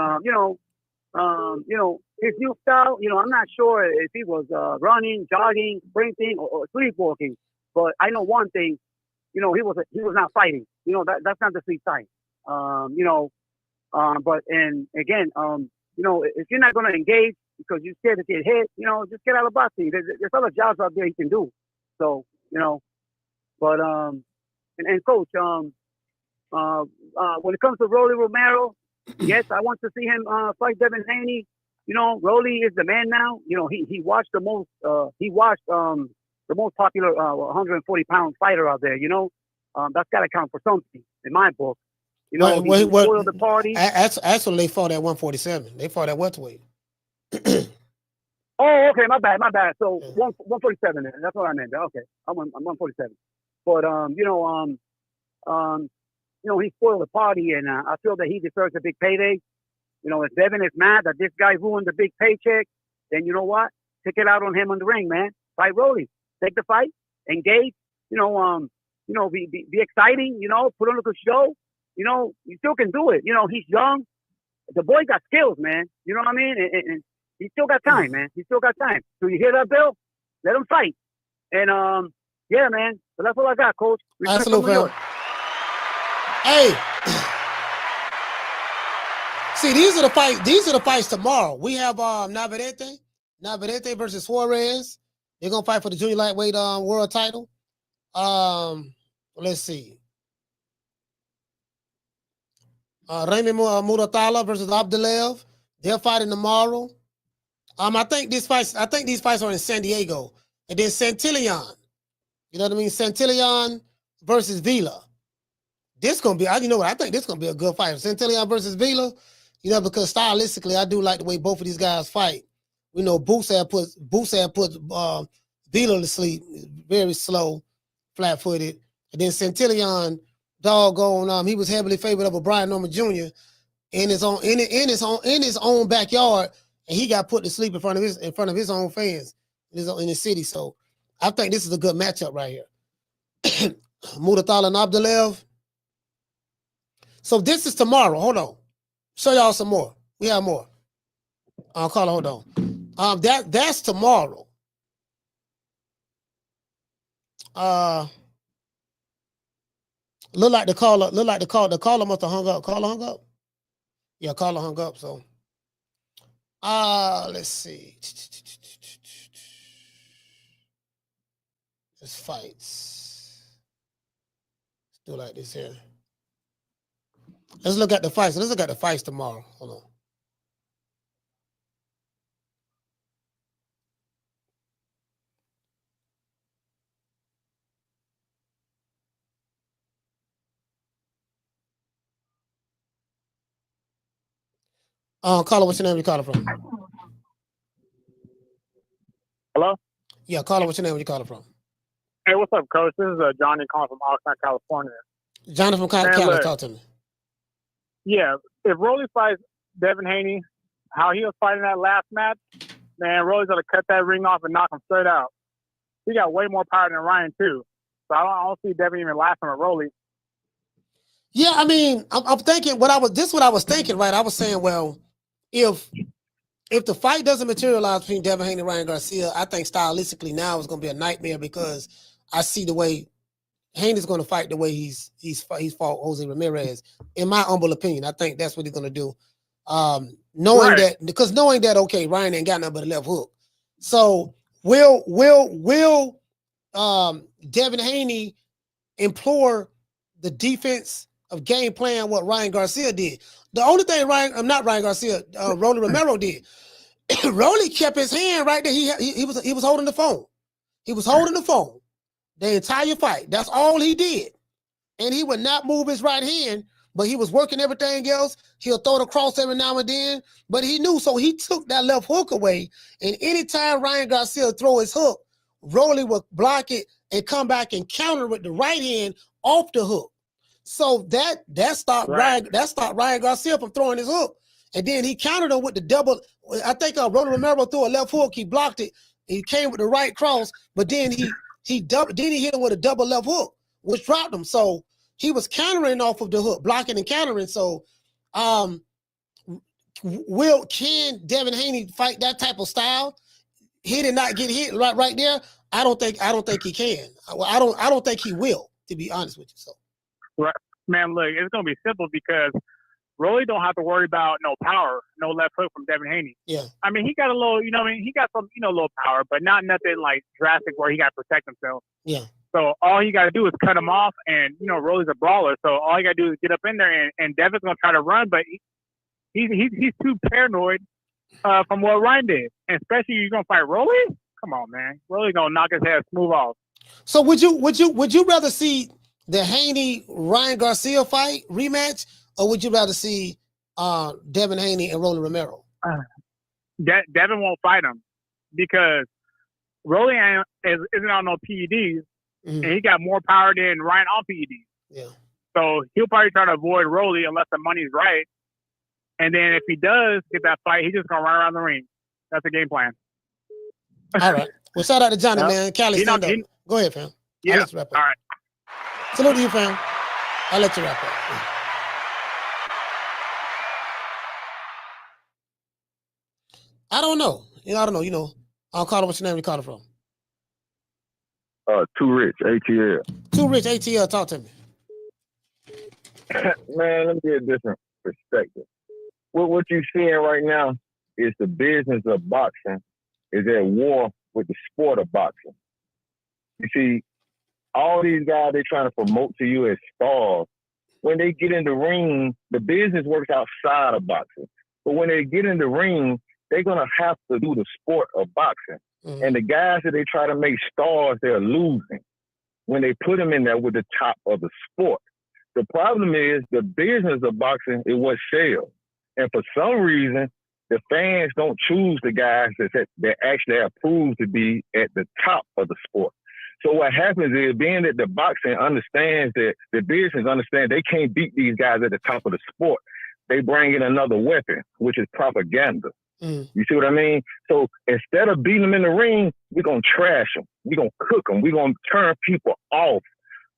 Q: his new style, I'm not sure if he was running, jogging, sprinting, or sleepwalking. But I know one thing, he was not fighting. That's not the sweet side. But again, if you're not going to engage because you're scared to get hit, just get out of boxing. There's other jobs out there you can do. So, but and coach, when it comes to Rolly Romero, yes, I want to see him fight Devin Haney. Rolly is the man now. He watched the most. He watched the most popular 140-pound fighter out there. You know, that's got to count for something in my book. You know, he spoiled the party.
A: Actually, they fought at 147. They fought at welterweight.
Q: Oh, okay, my bad. So 147. Then. That's what I meant. Okay, I'm 147. But he spoiled the party, and I feel that he deserves a big payday. You know, if Devin is mad that this guy ruined the big paycheck, then you know what? Take it out on him in the ring, man. Fight Rolly. Take the fight, engage. Be exciting. You know, put on a good show. You know, you still can do it. You know, he's young. The boy got skills, man. You know what I mean? And he still got time, man. He still got time. So you hear that, Bill? Let him fight. And yeah, man. But that's all I got, Coach.
A: Absolutely, man. Hey. See, these are the fights. These are the fights tomorrow. We have Navarrete versus Suarez. They're gonna fight for the junior lightweight world title. Let's see. Remy Muratalla versus Abdulaev. They're fighting tomorrow. I think these fights are in San Diego. And then Santillan. You know what I mean? Santillan versus Vila. This gonna be, you know what? I think this gonna be a good fight. Santillan versus Vila. You know, because stylistically, I do like the way both of these guys fight. We know Boots had put Vila to sleep. Very slow, flat-footed. And then Santillan, doggone, he was heavily favored over Brian Norman Jr. in his own backyard, and he got put to sleep in front of his own fans in his city. So I think this is a good matchup right here. Muratalla and Abdulaev. So this is tomorrow. Hold on. Show y'all some more. We have more. Carla, hold on. That's tomorrow. Look like the caller must have hung up. Caller hung up? Yeah, caller hung up. So let's see. This fights. Let's do like this here. Let's look at the fights. Let's look at the fights tomorrow. Hold on. Caller, what's your name? Where you calling from?
P: Hello?
A: Yeah, caller, what's your name? Where you calling from?
P: Hey, what's up, Coach? This is Johnny calling from Oxnard, California.
A: Johnny from California, talk to me.
P: Yeah, if Rolly fights Devin Haney, how he was fighting that last match, man, Rolly's gonna cut that ring off and knock him straight out. He got way more power than Ryan too, so I don't see Devin even laughing at Rolly.
A: Yeah, I mean, I'm thinking what I was thinking, right? I was saying, well, if the fight doesn't materialize between Devin Haney and Ryan Garcia, I think stylistically now it's gonna be a nightmare because I see the way Haney's going to fight the way he's fought Jose Ramirez. In my humble opinion, I think that's what he's going to do. Knowing that, okay, Ryan ain't got nothing but a left hook. So will Devin Haney implore the defense of game plan what Ryan Garcia did? The only thing Rolly Romero did. Rolly kept his hand right there. He was holding the phone. He was holding the phone the entire fight. That's all he did. And he would not move his right hand, but he was working everything else. He'll throw the cross every now and then, but he knew. So he took that left hook away. And anytime Ryan Garcia throw his hook, Rolly would block it and come back and counter with the right hand off the hook. So that stopped Ryan Garcia from throwing his hook. And then he countered him with the double. I think Rolly Romero threw a left hook. He blocked it. He came with the right cross, but then he hit him with a double left hook, which dropped him. So he was countering off of the hook, blocking and countering. So can Devin Haney fight that type of style? Hit and not get hit right there? I don't think he can. I don't think he will, to be honest with you. So
P: right. Man, look, it's gonna be simple because Rolly don't have to worry about no power, no left hook from Devin Haney.
A: Yeah.
P: I mean, he got a little, he got some, little power, but not nothing like drastic where he got to protect himself.
A: Yeah.
P: So all he got to do is cut him off, and, Rolly's a brawler. So all he got to do is get up in there, and Devin's going to try to run, but he's too paranoid from what Ryan did. And especially you're going to fight Rolly?
R: come on, man. Rolly gonna knock his head smooth off.
A: So would you rather see the Haney Ryan Garcia fight rematch, or would you rather see Devin Haney and Rolly Romero?
R: Devin won't fight him because Rolly isn't on no PEDs, and he got more power than Ryan on PEDs.
A: Yeah.
R: So he'll probably try to avoid Rolly unless the money's right. And then if he does get that fight, he's just gonna run around the ring. That's the game plan.
A: All right. Well, shout out to Johnny, man. Cali, stand up. Go ahead, fam.
R: Yeah.
A: Let's wrap up.
R: All right.
A: Salute to you, fam. I'll let you wrap up. I don't know. I don't know. I'll call it what's your name. You call it from?
S: Too Rich, ATL.
A: Too Rich, ATL. Talk to me.
S: Man, let me get a different perspective. What you're seeing right now is the business of boxing is at war with the sport of boxing. You see, all these guys they're trying to promote to you as stars. When they get in the ring, the business works outside of boxing. But when they get in the ring, they're gonna have to do the sport of boxing. And the guys that they try to make stars, they're losing when they put them in there with the top of the sport. The problem is the business of boxing is what sells. And for some reason, the fans don't choose the guys that actually have proved to be at the top of the sport. So what happens is, being that the boxing understands that the business understands they can't beat these guys at the top of the sport, they bring in another weapon, which is propaganda. You see what I mean? So instead of beating them in the ring, we're going to trash them. We're going to cook them. We're going to turn people off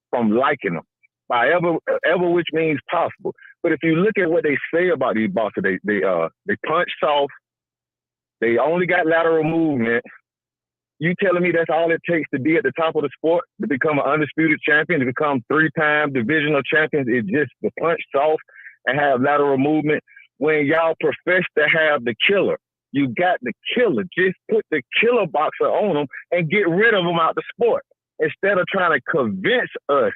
S: from liking them by ever which means possible. But if you look at what they say about these boxers, they punch soft. They only got lateral movement. You telling me that's all it takes to be at the top of the sport, to become an undisputed champion, to become 3-time divisional champions? It's just the punch soft and have lateral movement. When y'all profess to have the killer, you got the killer. Just put the killer boxer on them and get rid of them out the sport, instead of trying to convince us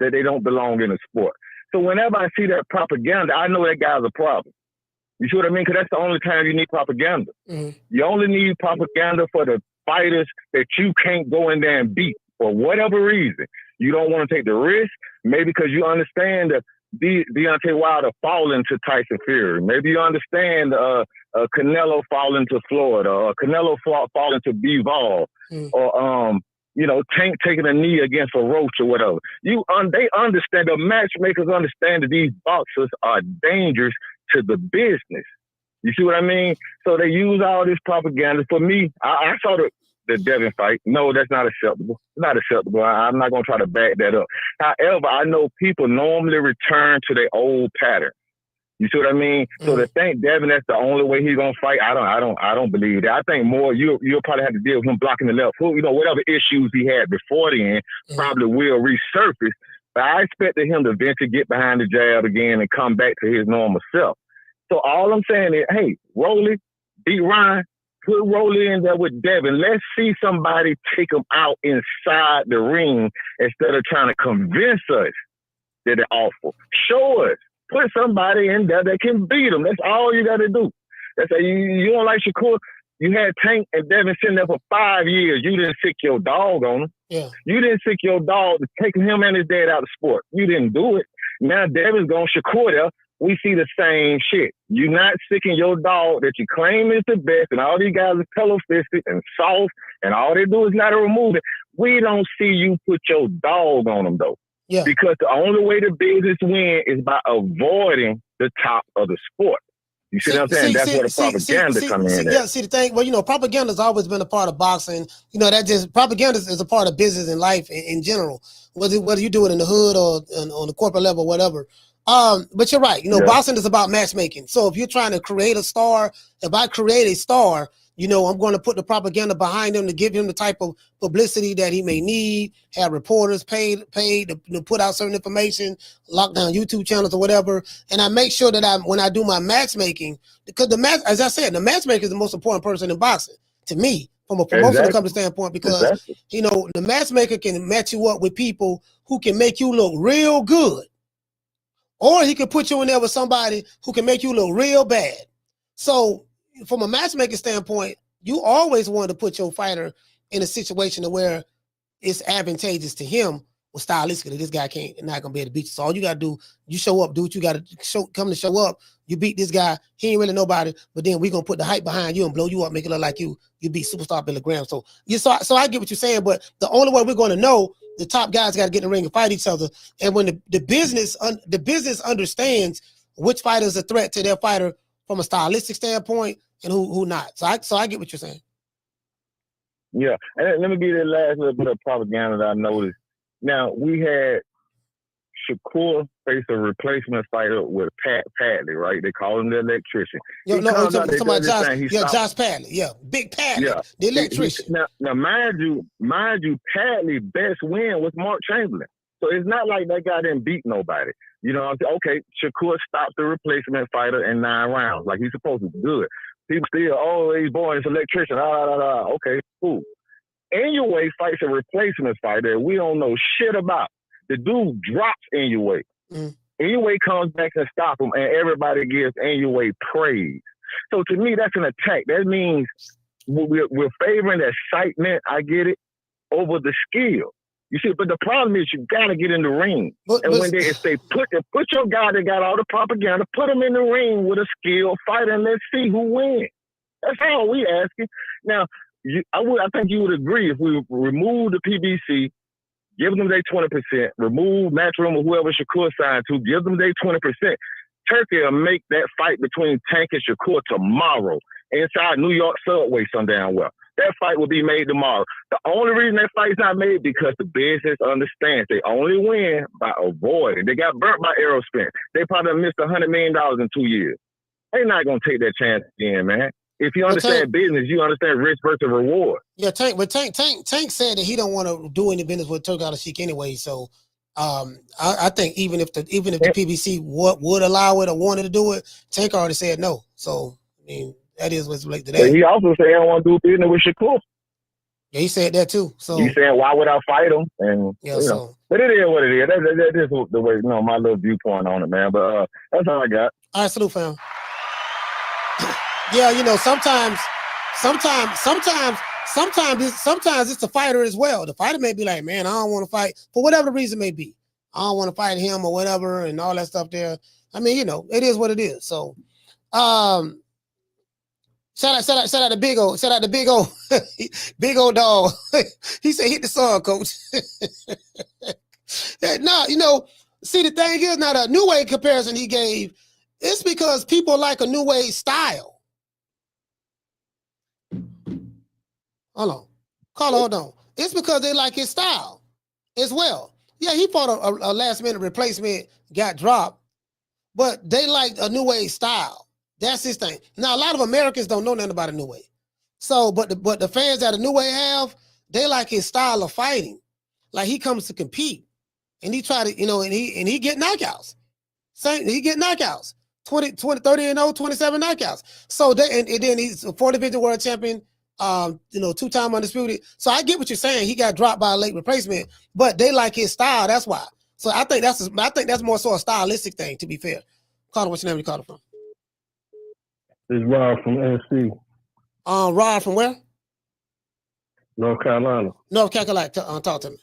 S: that they don't belong in the sport. So whenever I see that propaganda, I know that guy's a problem. You see what I mean? Because that's the only time you need propaganda. You only need propaganda for the fighters that you can't go in there and beat for whatever reason. You don't want to take the risk, maybe because you understand that Deontay Wilder fall into Tyson Fury. Maybe you understand Canelo fall into Florida, or Canelo fall into Bivol, or Tank taking a knee against a Roach or whatever. They understand, the matchmakers understand that these boxers are dangerous to the business. You see what I mean? So they use all this propaganda. For me, I saw the Devin fight. No, that's not acceptable. It's not acceptable. I'm not going to try to back that up. However, I know people normally return to their old pattern. You see what I mean? So to think Devin, that's the only way he's going to fight, I don't believe that. I think more you'll probably have to deal with him blocking the left hook. Whatever issues he had before then probably will resurface. But I expected him to eventually get behind the jab again and come back to his normal self. So all I'm saying is, hey, Rolly, beat Ryan, put Rolly in there with Devin. Let's see somebody take him out inside the ring instead of trying to convince us that they're awful. Show us. Put somebody in there that can beat them. That's all you got to do. That's you don't like Shakur. You had Tank and Devin sitting there for 5 years. You didn't sick your dog on him.
A: Yeah.
S: You didn't sick your dog to take him and his dad out of sport. You didn't do it. Now Devin's going Shakur there. We see the same shit. You're not sicking your dog that you claim is the best, and all these guys are pillow-fisted and soft, and all they do is lateral movement. We don't see you put your dog on them, though.
A: Yeah.
S: Because the only way the business win is by avoiding the top of the sport. You see what I'm saying? That's where the propaganda comes in.
A: Yeah, see the thing, propaganda's always been a part of boxing. Propaganda is a part of business and life in general, whether you do it in the hood or on the corporate level, whatever. But you're right. Boxing is about matchmaking. So if you're trying to create a star, if I create a star, I'm going to put the propaganda behind him to give him the type of publicity that he may need, have reporters paid to put out certain information, lock down YouTube channels or whatever. And I make sure that when I do my matchmaking, because as I said, the matchmaker is the most important person in boxing to me from a promotional company standpoint, because, the matchmaker can match you up with people who can make you look real good. Or he could put you in there with somebody who can make you look real bad. So from a matchmaking standpoint, you always want to put your fighter in a situation where it's advantageous to him. Well, stylistically, this guy not gonna be able to beat you. So all you gotta do, you show up, do what you gotta show up. You beat this guy, he ain't really nobody, but then we gonna put the hype behind you and blow you up, make it look like you beat superstar Billy Graham. So I get what you're saying, but the only way we're gonna know, the top guys got to get in the ring and fight each other. And when the business understands which fighter is a threat to their fighter from a stylistic standpoint and who not. So I get what you're saying.
S: Yeah, and let me give you the last little bit of propaganda that I noticed. Now, we had Shakur face a replacement fighter with Pat Padley, right? They call him the electrician.
A: Josh Padley. Yeah, Big Padley, the electrician.
S: Now, mind you, Padley's best win was Mark Chamberlain. So it's not like that guy didn't beat nobody. You know, okay, Shakur stopped the replacement fighter in 9 rounds, like he's supposed to do it. People still, he's born as electrician. Okay, cool. Inoue fights a replacement fighter we don't know shit about. The dude drops Inoue. Inoue comes back and stops him, and everybody gives Inoue praise. So to me, that's an attack. That means we're favoring excitement, I get it, over the skill. You see, but the problem is you got to get in the ring. If they put your guy that got all the propaganda, put him in the ring with a skilled fighter and let's see who wins. That's all we asking. Now, I think you would agree if we remove the PBC, give them their 20%, remove Matchroom or whoever Shakur signed to, give them their 20%. Turkey will make that fight between Tank and Shakur tomorrow inside New York subway some damn well. That fight will be made tomorrow. The only reason that fight's not made because the business understands they only win by avoiding. They got burnt by Aerospin. They probably missed $100 million in 2 years. They're not going to take that chance again, man. If you understand business, you understand risk versus reward.
A: Yeah, Tank said that he don't want to do any business with Turk Al-Sheikh anyway. So I think even if the PBC would allow it or wanted to do it, Tank already said no. So I mean that is what's related to that.
S: But he also said I don't want to do business with Shakur.
A: Yeah, he said that too. So
S: he's saying why would I fight him? And know. But it is what it is. That is the way my little viewpoint on it, man. But that's all I got.
A: All right, salute, fam. Yeah, sometimes it's the fighter as well. The fighter may be like, man, I don't want to fight for whatever the reason may be. I don't want to fight him or whatever and all that stuff there. I mean, it is what it is. So, shout out to Big O. Shout out to Big O. Big O dog. He said, hit the song, coach. No, see, the thing is, now the New Way comparison he gave, it's because people like a New Way style. Hold on. Hold on. It's because they like his style as well. Yeah, he fought a last-minute replacement, got dropped, but they like a New Way style. That's his thing. Now, a lot of Americans don't know nothing about a New Way. So, but the fans that a New Way have, they like his style of fighting. Like he comes to compete, and he try to, and he get knockouts. He get knockouts. 30-0, 27 knockouts. So and then he's a 4-division world champion. 2-time undisputed. So I get what you're saying. He got dropped by a late replacement, but they like his style. That's why. So I think that's more so a stylistic thing. To be fair, Carter, what's your name? You called it from?
T: It's Rod from NC.
A: Rod from where?
T: North Carolina.
A: North Carolina. Talk to me.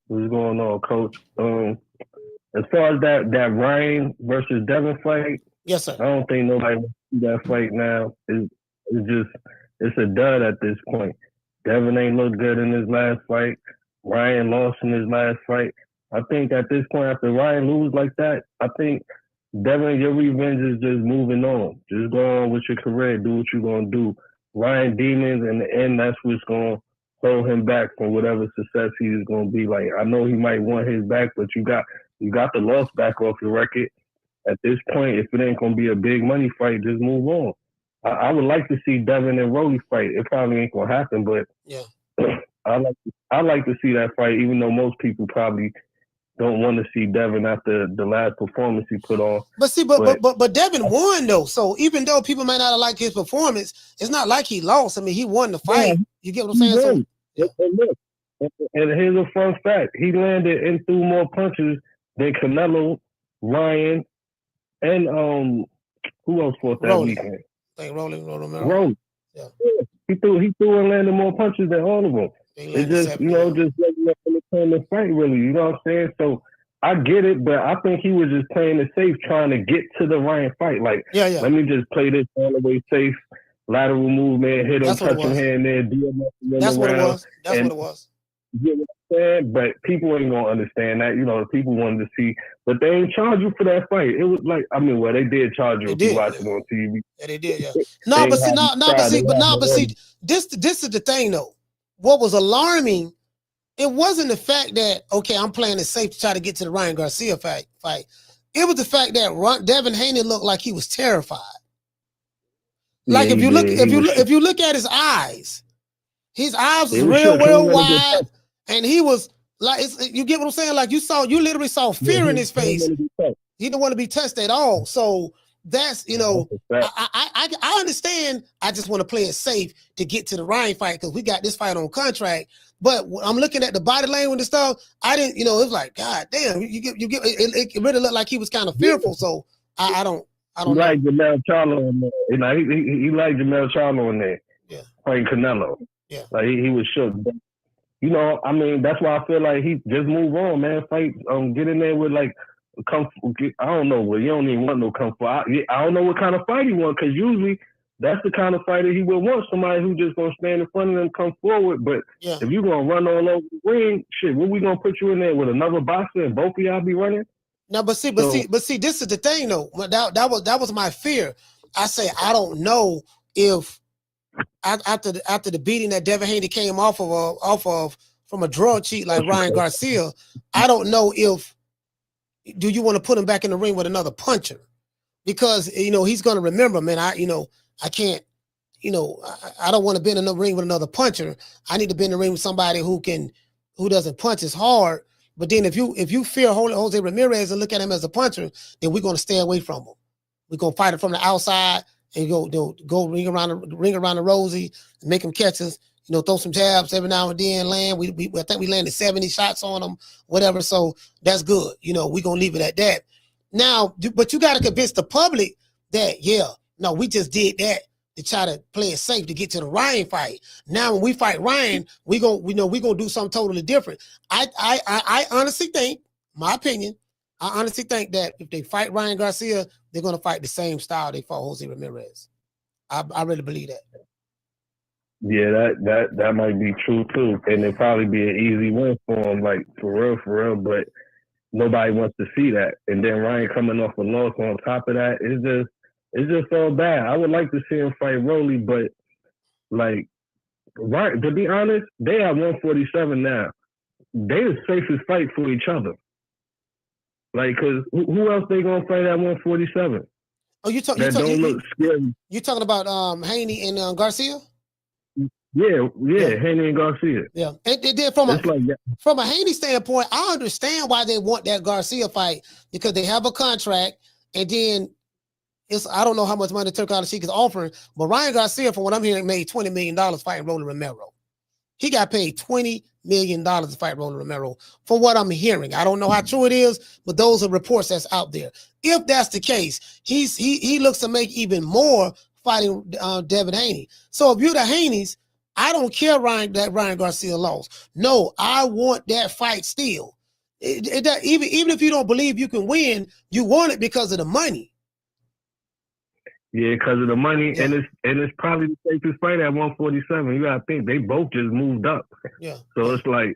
T: What's going on, Coach? As far as that Ryan versus Devin fight,
A: yes, sir.
T: I don't think nobody wants to see that fight now. It's a dud at this point. Devin ain't looked good in his last fight. Ryan lost in his last fight. I think at this point, after Ryan lose like that, I think Devin, your revenge is just moving on. Just go on with your career. Do what you're going to do. Ryan Demons, in the end, that's what's going to hold him back from whatever success he's going to be. Like, I know he might want his back, but you got the loss back off your record. At this point, if it ain't going to be a big money fight, just move on. I would like to see Devin and Rolly fight. It probably ain't gonna happen, but
A: yeah,
T: I like to see that fight, even though most people probably don't want to see Devin after the last performance he put on.
A: But see, but Devin won though. So even though people might not have liked his performance, it's not like he lost. I mean, he won the fight. Yeah, you get what I'm saying?
T: And here's a fun fact: he landed and threw more punches than Canelo, Ryan, and who else fought that weekend?
A: Like Romero.
T: Rolly. Yeah. He threw and landed more punches than all of them. It's just, just letting up in the time to fight, really. You know what I'm saying? So I get it, but I think he was just playing it safe, trying to get to the Ryan fight. Like, let me just play this all the way safe, lateral movement, hit him, touch him here and there, DMF.
A: That's what it was. That's what it was.
T: You know what I'm saying? But people ain't gonna understand that. You know, people wanted to see, but they ain't charge you for that fight. It was like, I mean, well, they did charge you if you watch it on TV.
A: Yeah, they did. Yeah. But see, this is the thing though. What was alarming, it wasn't the fact that, okay, I'm playing it safe to try to get to the Ryan Garcia fight. It was the fact that Devin Haney looked like he was terrified. Like if you look at his eyes was real wide, and he was like, you get what I'm saying? Like you literally saw fear in his face. He didn't want to be touched at all. So that's, I understand. I just want to play it safe to get to the Ryan fight because we got this fight on contract. But I'm looking at the body language and stuff. I didn't, it was like, God damn, it really looked like he was kind of fearful. So I don't
T: like Jamel Charlo in there. He liked Jamel Charlo in there. Yeah. Playing Canelo. Yeah. Like he was shook. But, I mean, that's why I feel like he just move on, man. Fight, get in there with like kung fu. I don't know, but you don't even want no kung fu. I don't know what kind of fight he want, because usually that's the kind of fighter he would want, somebody who just gonna stand in front of him, come forward. But if you're gonna run all over the ring, shit, what we gonna put you in there with another boxer and both of y'all be running?
A: No, but see, this is the thing though. That was my fear. I say I don't know if after the beating that Devin Haney came off of from a drug cheat like Ryan Garcia, I don't know if do you want to put him back in the ring with another puncher, because he's gonna remember, man. I can't, I don't want to be in the ring with another puncher. I need to be in the ring with somebody who doesn't punch as hard. But then if you fear Jose Ramirez and look at him as a puncher, then we're going to stay away from him. We're going to fight it from the outside and go ring around the rosy, and make him catches, throw some jabs every now and then, land. I think we landed 70 shots on him, whatever. So that's good. We're going to leave it at that. Now, but you got to convince the public that, we just did that to try to play it safe to get to the Ryan fight. Now, when we fight Ryan, we're gonna do something totally different. I honestly think, my opinion, I honestly think that if they fight Ryan Garcia, they're gonna fight the same style they fought Jose Ramirez. I really believe that.
T: Yeah, that might be true too, and it'd probably be an easy win for him, like for real. But nobody wants to see that, and then Ryan coming off a loss on top of that, it's just all bad. I would like to see him fight Rolly, but like, right, to be honest, they are 147 now. They the safest fight for each other. Like, cause who else they gonna fight at 147?
A: Oh, you talking about Haney and Garcia?
T: Yeah, Haney and Garcia.
A: Yeah, and then from a Haney standpoint, I understand why they want that Garcia fight, because they have a contract, and then I don't know how much money Turkey Sheik is offering, but Ryan Garcia, from what I'm hearing, made $20 million fighting Romero. He got paid $20 million to fight Romero, from what I'm hearing. I don't know how true it is, but those are reports that's out there. If that's the case, he looks to make even more fighting Devin Haney. So if you're the Haneys, I don't care that Ryan Garcia lost. No, I want that fight still. Even if you don't believe you can win, you want it because of the money.
T: Yeah, because of the money, and it's probably the safest fight at 147. You gotta think they both just moved up.
A: Yeah.
T: So it's like,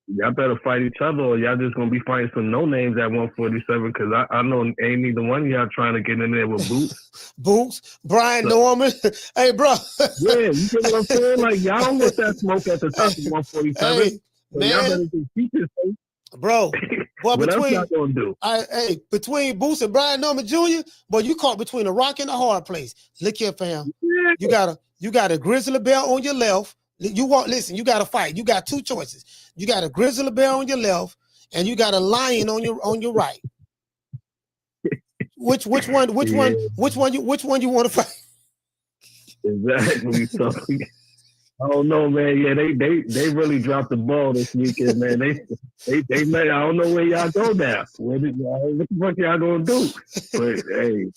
T: y'all better fight each other, or y'all just gonna be fighting some no names at 147. Because I know ain't neither one of y'all trying to get in there with Boots.
A: Boots, Brian Norman. Hey, bro.
T: Yeah, you get what I'm saying? Like, y'all don't want that smoke at the top of 147.
A: Hey,
T: so
A: man.
T: Y'all better just keep this safe.
A: Bro, boy,
T: what else y'all gonna do?
A: Between Boots and Brian Norman Jr., boy, you caught between a rock and a hard place. Look here, fam. You got a grizzly bear on your left. You got to fight. You got two choices. You got a grizzly bear on your left, and you got a lion on your right. Which one you want to fight?
T: Exactly. So I don't know, man. Yeah, they really dropped the ball this weekend, man. They I don't know where y'all go now. What the fuck y'all gonna do? But hey,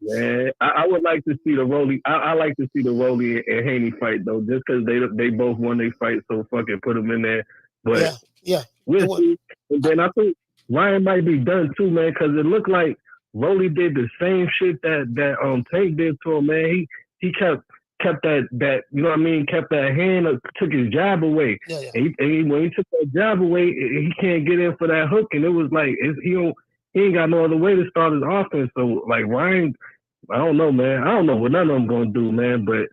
T: Man, I would like to see the Rolly. I like to see the Rolly and Haney fight though, just because they both won their fight. So fucking put them in there. But
A: yeah.
T: We'll see. And then I think Ryan might be done too, man, because it looked like Rolly did the same shit that Tank did to him, man. He kept that you know what I mean, kept that hand, took his jab away.
A: Yeah.
T: And when he took that jab away, he can't get in for that hook, and it was like he ain't got no other way to start his offense. So like Ryan, I don't know, man. I don't know what none of them gonna do, man. But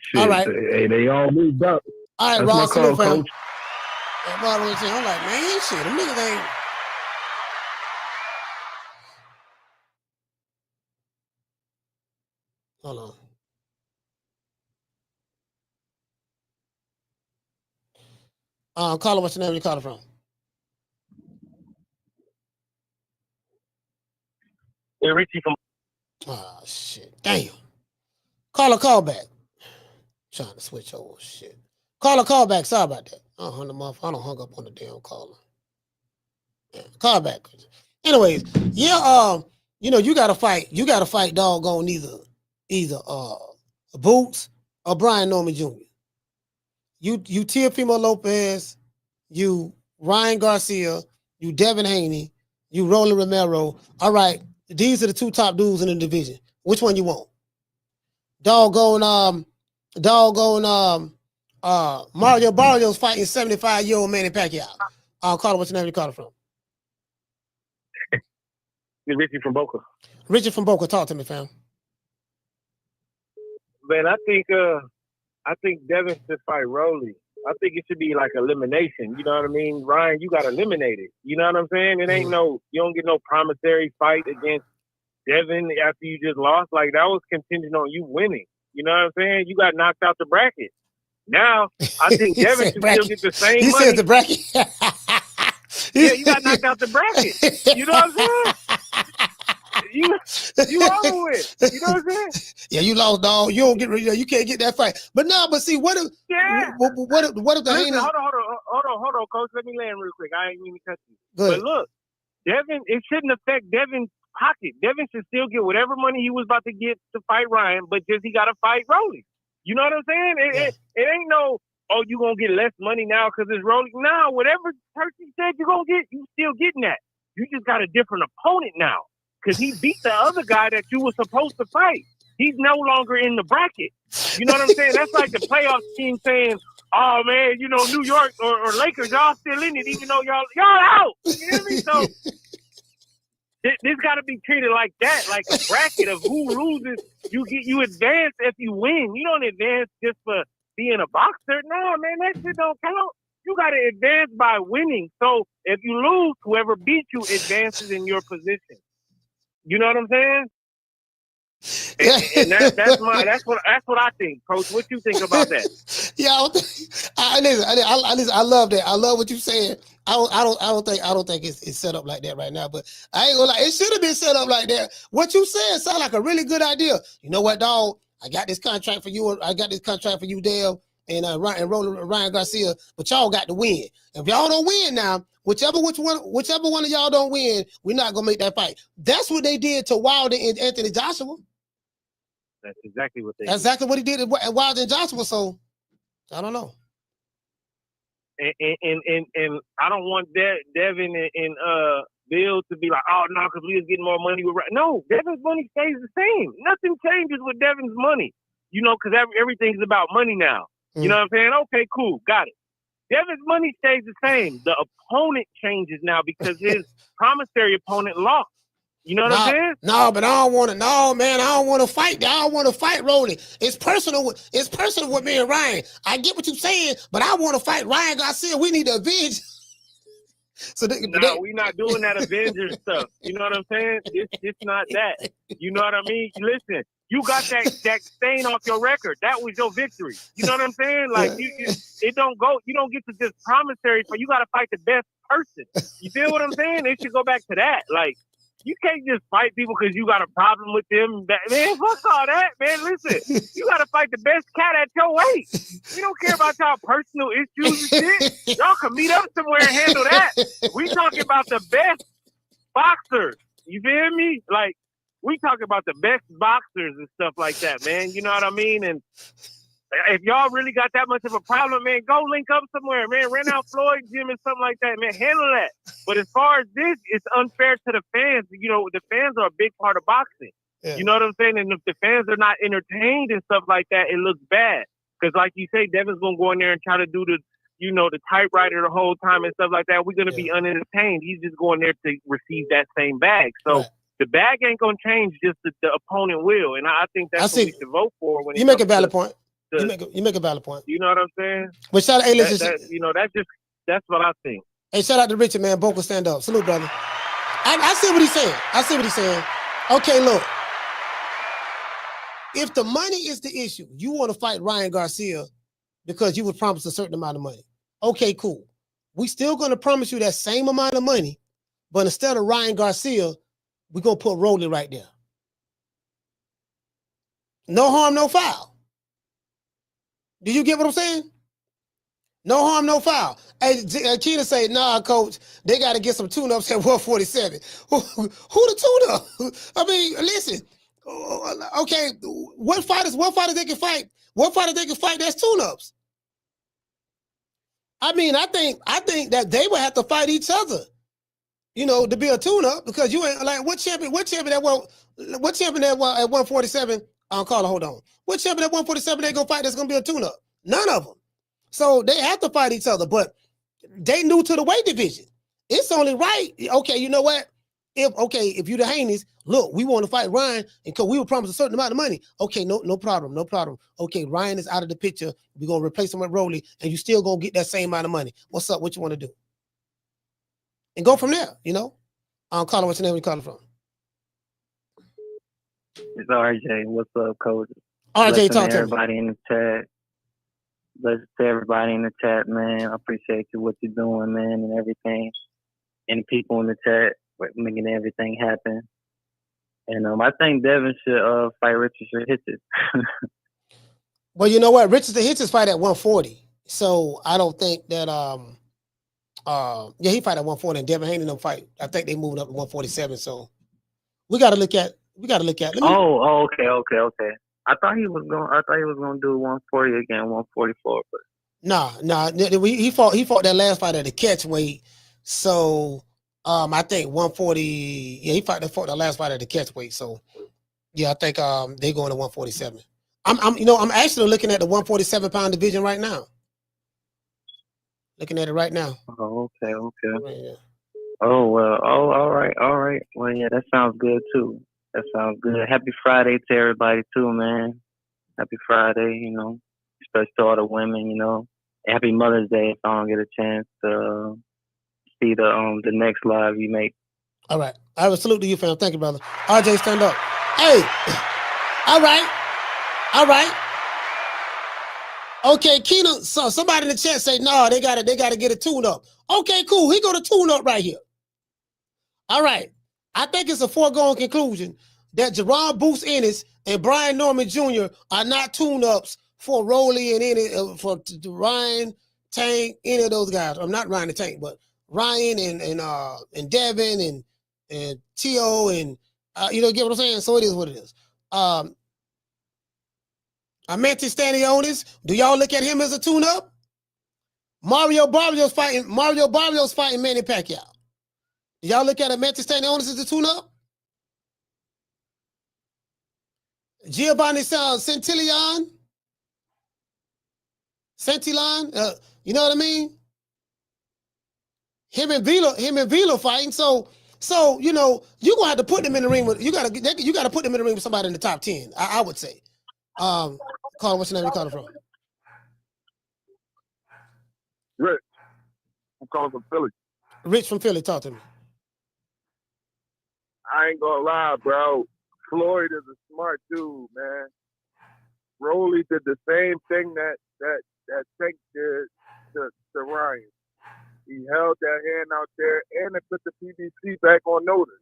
T: shit,
A: all right,
T: they all moved up.
A: All right,
T: That's
A: Ross,
T: my call, coach.
A: I'm like, man, shit, them niggas ain't. Hold on. Caller, what's your name? You calling from?
P: Yeah, Richie from.
A: Oh shit! Damn. Call back. Trying to switch over. Shit. Call back. Sorry about that. I don't hung up on the damn caller. Yeah, call back. Anyways, yeah. You gotta fight. You gotta fight doggone either Boots or Brian Norman Jr. You Teofimo Lopez, you Ryan Garcia, you Devin Haney, you Rolly Romero. All right, these are the two top dudes in the division. Which one you want? Mario Barrio's fighting 75-year-old Manny Pacquiao. Caller, what's your name? You calling from?
P: It's Richie from Boca.
A: Richard from Boca, talk to me, fam.
P: Man, I think Devin should fight Rolly. I think it should be like elimination. You know what I mean? Ryan, you got eliminated. You know what I'm saying? It ain't you don't get no promissory fight against Devin after you just lost. Like, that was contingent on you winning. You know what I'm saying? You got knocked out the bracket. Now, I think Devin should still get the same money.
A: He said the bracket.
P: Yeah, you got knocked out the bracket. You know what I'm saying? You over with. You know what I'm saying?
A: Yeah, you lost, dog. You don't get rid of. You can't get that fight. But see, what if the
P: Listen, hold on, coach. Let me land real quick. I ain't even cut you. But look, Devin, it shouldn't affect Devin's pocket. Devin should still get whatever money he was about to get to fight Ryan, but just he got to fight Rolly. You know what I'm saying? It ain't no, you gonna get less money now because it's Rolly. No, whatever person said you're gonna get, you still getting that. You just got a different opponent now. Because he beat the other guy that you were supposed to fight. He's no longer in the bracket. You know what I'm saying? That's like the playoff team saying, oh, man, New York or Lakers, y'all still in it, even though y'all out. You hear me? So this got to be treated like that, like a bracket of who loses. You advance if you win. You don't advance just for being a boxer. No, man, that shit don't count. You got to advance by winning. So if you lose, whoever beats you advances in your position. You know what I'm saying? And that's what I think, Coach. What you think about that?
A: Yeah, I love that. I love what you're saying. I don't think it's set up like that right now. But I ain't gonna lie, it should have been set up like that. What you said sounds like a really good idea. You know what, dog? I got this contract for you. I got this contract for you, Dale, and Ryan Garcia. But y'all got to win. If y'all don't win now, whichever one of y'all don't win, we're not gonna make that fight. That's what they did to Wilder and Anthony Joshua.
P: That's exactly what they
A: That's
P: did.
A: exactly what he did at Wilder and Joshua. So I don't know.
P: And I don't want Devin and Bill to be like, oh no, because we was getting more money. No, Devin's money stays the same. Nothing changes with Devin's money. Because everything's about money now. You know what I'm saying? Okay, cool, got it. Devin's money stays the same. The opponent changes now because his promissory opponent lost. You know what I'm saying?
A: No, but I don't want to. No, man, I don't want to fight. I don't want to fight Rolly. It's personal with me and Ryan. I get what you're saying, but I want to fight Ryan Garcia. We need to avenge.
P: We're not doing that Avengers stuff. You know what I'm saying? It's not that. You know what I mean? Listen, you got that stain off your record. That was your victory. You know what I'm saying? Like it don't go. You don't get to just promissory for. You got to fight the best person. You feel what I'm saying? It should go back to that. Like, you can't just fight people because you got a problem with them. Man, fuck all that, man. Listen, you got to fight the best cat at your weight. We don't care about y'all personal issues and shit. Y'all can meet up somewhere and handle that. We talking about the best boxers. You feel me? Like, we talk about the best boxers and stuff like that, man. You know what I mean? And if y'all really got that much of a problem, man, go link up somewhere, man. Rent out Floyd Gym and something like that, man. Handle that. But as far as this, it's unfair to the fans. You know, the fans are a big part of boxing. Yeah. You know what I'm saying? And if the fans are not entertained and stuff like that, it looks bad. Because like you say, Devin's going to go in there and try to do the typewriter the whole time and stuff like that. We're going to be unentertained. He's just going there to receive that same bag. So the bag ain't going to change, just the opponent will. And I think that's what we should vote for. When
A: you make a valid point. You make a valid point.
P: You know what I'm saying?
A: But shout out, hey,
P: that's what I think.
A: Hey, shout out to Richard, man. Boca stand up. Salute, brother. I see what he's saying. Okay, look. If the money is the issue, you want to fight Ryan Garcia because you were promised a certain amount of money. Okay, cool. We still going to promise you that same amount of money, but instead of Ryan Garcia, we're going to put Rolly right there. No harm, no foul. Do you get what I'm saying? No harm, no foul. Hey, Keena say, nah, coach, they got to get some tune-ups at 147. Who the tune-up? I mean, listen. Okay, what fighters they can fight? What fighters they can fight that's tune-ups? I mean, I think that they would have to fight each other, you know, to be a tune-up, because you ain't like what champion at 147? Carla, hold on. What champion at 147 they gonna fight that's gonna be a tune-up? None of them. So they have to fight each other, but they new to the weight division. It's only right. Okay, you know what? If you the Haneys, look, we want to fight Ryan, and because we were promised a certain amount of money. Okay, no problem. Okay, Ryan is out of the picture. We're gonna replace him with Rolly, and you still gonna get that same amount of money. What's up? What you want to do? And go from there, you know? Carla, what's your name? Where you calling from?
U: It's RJ. What's up, coach?
A: RJ, talk to
U: everybody in the chat. Bless to everybody in the chat, man. I appreciate you, what you're doing, man, and everything. And the people in the chat making everything happen. And I think Devin should fight Richard Hitchens.
A: Well, you know what? Richard Hitchens fight at 140. So I don't think that he fight at 140 and Devin Haney don't fight. I think they moved up to 147. So we gotta look at
U: Okay. I thought he was going to do 140 again, 144, but
A: nah. He fought that last fight at the catch weight. So I think 140. Yeah, he fought that last fight at the catch weight. So yeah, I think they going to 147. I'm actually looking at the 147 pound division right now. Looking at it right now.
U: Oh, okay.
A: Yeah.
U: Oh well. Oh, all right. Well, yeah, that sounds good too. That sounds good. Happy Friday to everybody too, man. Happy Friday, you know, especially to all the women, you know. Happy Mother's Day if I don't get a chance to see the next live you make.
A: All right. I have a salute to you, fam. Thank you, brother. RJ, stand up. Hey. All right. Okay, Keena, so somebody in the chat say, no, they gotta get a tune-up. Okay, cool. He got a tune-up right here. All right. I think it's a foregone conclusion that Jerron Boots Ennis and Brian Norman Jr. are not tune-ups for Rolly and for Ryan, Tank, any of those guys. I'm not Ryan and Tank, but Ryan and Devin and T.O. and get what I'm saying? So it is what it is. Amantis Stanionis, do y'all look at him as a tune-up? Mario Barrios fighting Manny Pacquiao. Do y'all look at Amantis Stanionis as a tune-up? Giovanni Santillan, you know what I mean? Him and Vila fighting. So you know, you're gonna have to put them in the ring with you gotta put them in the ring with somebody in the top 10, I would say. Carl, what's your name? You calling from?
S: Rich. I'm calling from Philly.
A: Rich from Philly, talk to me.
S: I ain't gonna lie, bro. Floyd is a smart dude, man. Rolly did the same thing that Tank did to Ryan. He held that hand out there and it put the PBC back on notice.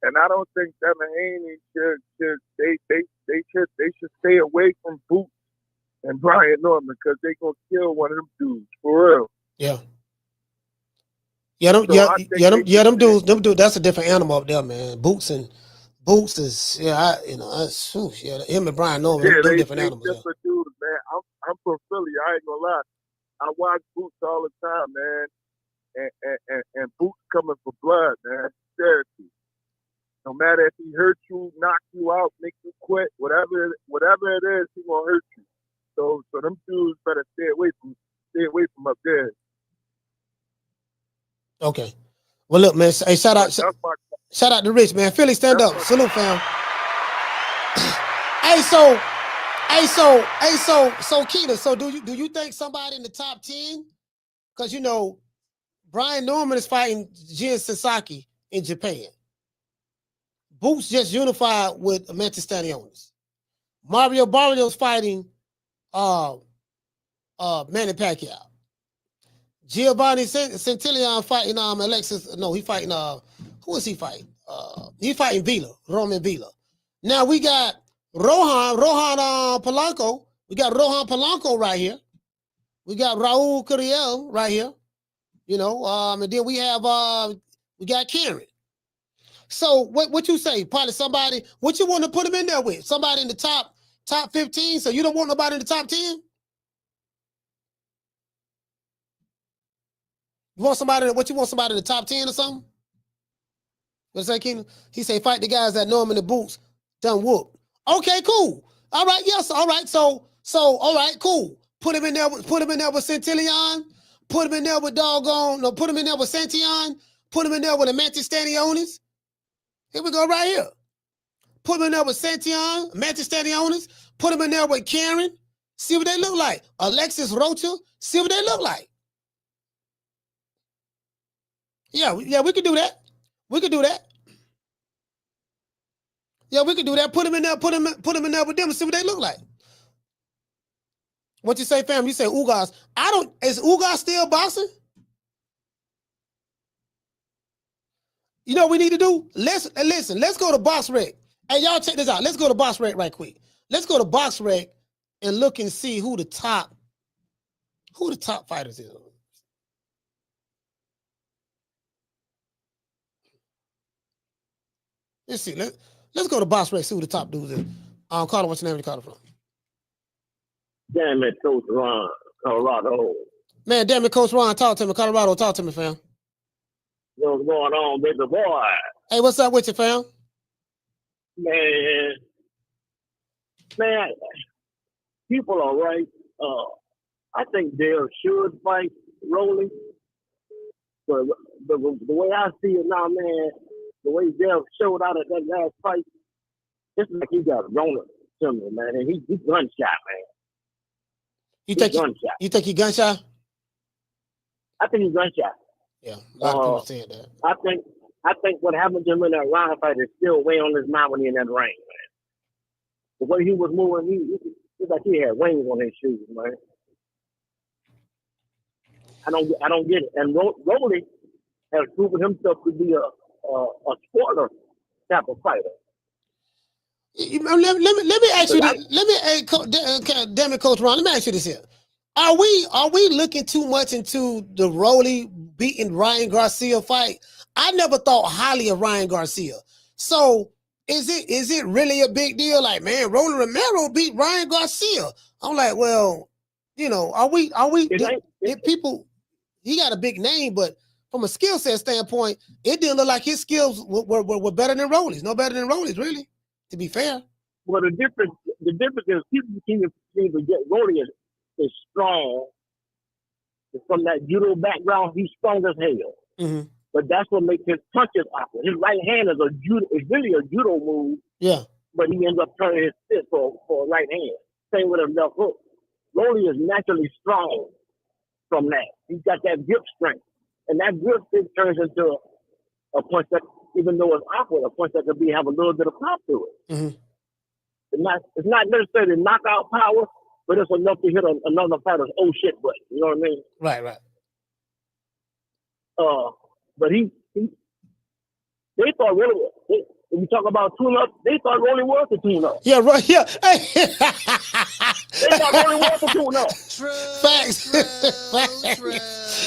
S: And I don't think Devin Haney should stay away from Boots and Brian Norman because they gonna kill one of them dudes for real.
A: Yeah. Yeah, them,
B: So
A: yeah,
B: I think
A: yeah, them,
B: they
A: yeah,
B: should-
A: them dudes, that's a different animal up there, man. Boots is, yeah, him and Brian Norman,
B: Yeah,
A: them
B: they
A: different animals. Yeah.
B: different dudes, man. I'm from Philly. I ain't gonna lie. I watch Boots all the time, man. And Boots coming for blood, man. Seriously. No matter if he hurt you, knock you out, make you quit, whatever it is, he gonna hurt you. So them dudes better stay away from up there.
A: Okay. Well, look, man. Hey, shout out to Rich, man. Philly, stand up. Salute, fam. So Keita. So do you think somebody in the top 10? Because Brian Norman is fighting Jin Sasaki in Japan. Boots just unified with Mantis Stanionis. Mario Barrio's fighting Manny Pacquiao. Giovanni Centillion fighting Alexis. No, he fighting who is he fighting? He fighting Vila, Roman Vila. Now we got Rohan Polanco. We got Rohan Polanco right here. We got Raul Curiel right here. And then we have we got Karen. So what you say? Probably somebody. What you want to put him in there with? Somebody in the top 15. So you don't want nobody in the top 10? You want somebody? What you want? Somebody in the top 10 or something? What's that, Keenan? He say fight the guys that know him in the boots. Done whoop. Okay, cool. All right, yes, all right. So all right, cool. Put him in there with Centillion. Put him in there with put him in there with Santion. Put him in there with the Mantis Stanionis. Here we go right here. Put him in there with Santion, Mantis Stanionis. Put him in there with Karen. See what they look like. Alexis Rocha. See what they look like. Yeah, we could do that. We could do that. Yeah, we could do that. Put him in there. Put him in there with them and see what they look like. What you say, fam? You say Ugas. Is Ugas still boxing? You know what we need to do? Listen, let's go to Box Rec. Hey, y'all check this out. Let's go to Box Rec right quick. Let's go to Box Rec and look and see who the top fighters is. Let's see. Let's go to Box Rec, see who the top dudes is. Carter, what's your name? You call it from?
V: Damn it, Coach Ron, Colorado.
A: Man, damn it, Coach Ron, talk to me. Colorado, talk to me, fam.
V: What's going on, baby boy?
A: Hey, what's up with you, fam?
V: Man, people are right. I think Dale should fight Rolly. But the way I see it now, man, the way Dale showed out at that last fight, it's like he got Rona similar, man. And he's gunshot, man.
A: You think he gunshot?
V: I think he's gunshot.
A: Yeah, a lot of people saying that.
V: I think what happened to him in that round fight is still weighing on his mind when he in that ring, man. The way he was moving, it's like he had wings on his shoes, man. I don't get it. And Rolly has proven himself to be a spoiler type of fighter.
A: Let me ask you this. Damn it, Coach Ron. Let me ask you this here. Are we looking too much into the Rolly beating Ryan Garcia fight? I never thought highly of Ryan Garcia. So is it really a big deal? Like, man, Rolly Romero beat Ryan Garcia. I'm like, well, are we people? He got a big name, but from a skill set standpoint, it didn't look like his skills were better than Rolly's. No better than Rolly's, really. To be fair.
V: Well, the difference is people seem to get Rolly is strong. From that judo background, he's strong as hell.
A: Mm-hmm.
V: But that's what makes his punches awkward. His right hand is really a judo move.
A: Yeah.
V: But he ends up turning his fist for a right hand. Same with his left hook. Rolly is naturally strong from that. He's got that grip strength. And that grip stick turns into a punch that, even though it's awkward, a punch that could have a little bit of pop to it.
A: Mm-hmm.
V: It's not necessarily knockout power, but it's enough to hit another fighter's oh shit button. You know what I mean?
A: Right.
V: But they thought really, when you talk about tune-up, they thought Rolly was a tune-up.
A: Yeah, right. Yeah.
V: They thought Rolly was a tune-up.
A: Facts.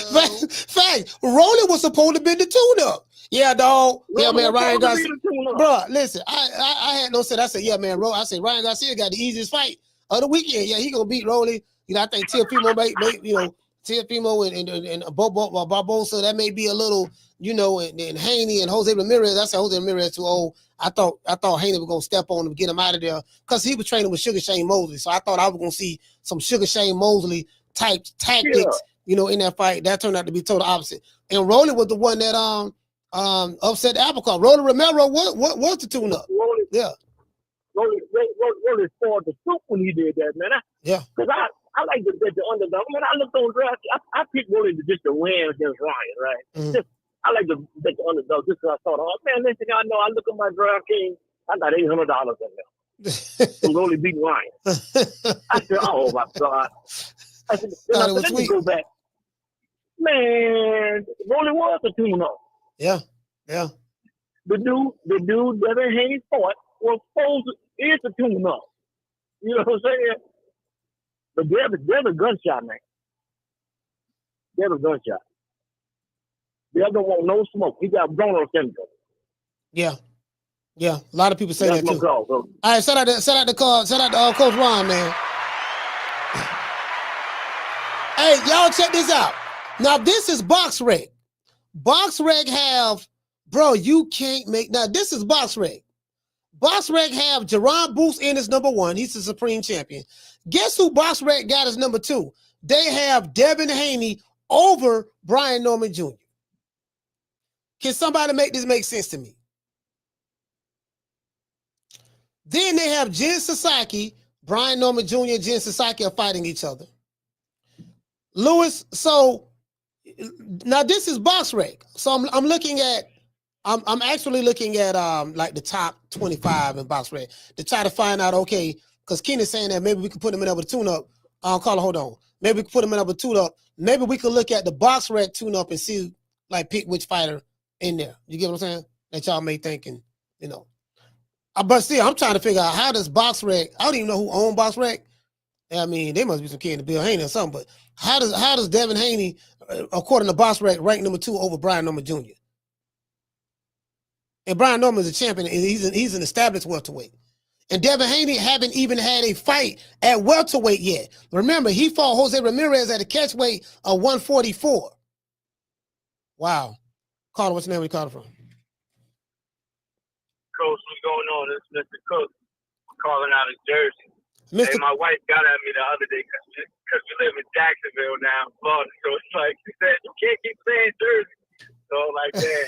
A: Fact. Rolling was supposed to be the tune-up. Yeah, dog. Yeah, man, Ryan Garcia. Bro, listen, I had no sense. I said, yeah, man, I said, Ryan Garcia got the easiest fight of the weekend. Yeah, he gonna beat Rolly. You know, I think Teofimo may you know, Teofimo and Barbosa, that may be a little, you know, and Haney and Jose Ramirez. I said Jose Ramirez too old. I thought Haney was gonna step on him, get him out of there, because he was training with Sugar Shane Mosley. So I thought I was gonna see some Sugar Shane Mosley type tactics, you know, in that fight. That turned out to be total opposite. And Rolly was the one that upset the apple cart. Rolly Romero was the tune up. Yeah.
V: Rolly scored the soup when he did that, man. Because I like to bet the underdog. When I looked on draft, I picked Rolly just to win against Ryan, right?
A: Mm-hmm.
V: I like to bet the underdog just because I thought, oh man, next thing I know, I look at my DraftKings, I got $800 in there. So Rolly beat Ryan. I said, oh my God. I said, let me go back. Man, Rolly was a tune-up.
A: Yeah.
V: The dude Devin Haney fought was supposed to is a tune-up. You know what I'm saying? But there's a gunshot, man. There's a gunshot. Devin don't want no smoke. He got Broner syndrome.
A: Yeah. A lot of people say
V: That's
A: that too.
V: Call,
A: all right, shout out to Coach Ron, man. Hey, y'all check this out. Now this is BoxRec. BoxRec have, bro, you can't make, now this is BoxRec. BoxRec have Jerron Booth in as number 1. He's the supreme champion. Guess who BoxRec got as number 2? They have Devin Haney over Brian Norman Jr. Can somebody make this make sense to me? Then they have Jen Sasaki, Brian Norman Jr. and Jen Sasaki are fighting each other. Lewis, so now this is BoxRec. So I'm looking at, I'm actually looking at like the top 25 in BoxRec to try to find out, okay, because Kenny's saying that maybe we could put him in over tune-up. Carla, hold on. Maybe we could put him in over tune-up. Maybe we could look at the BoxRec tune-up and see, like, pick which fighter in there. You get what I'm saying? That y'all may thinking, you know. But still, I'm trying to figure out how does BoxRec, I don't even know who owned BoxRec. I mean, there must be some kid to Bill Haney or something, but how does Devin Haney, according to BoxRec, rank number 2 over Brian Norman Jr.? And Brian Norman is a champion, and he's an established welterweight. And Devin Haney haven't even had a fight at welterweight yet. Remember, he fought Jose Ramirez at a catchweight of 144. Wow. Carter, what's your name? Where you calling from?
C: Coach, what's going on? This is Mr. Cook. I'm calling out of Jersey.
A: Mr.
C: Hey, my wife got at me the other day because we live in Jacksonville now, Florida. So it's like, she said, you can't keep saying Jersey. So like that.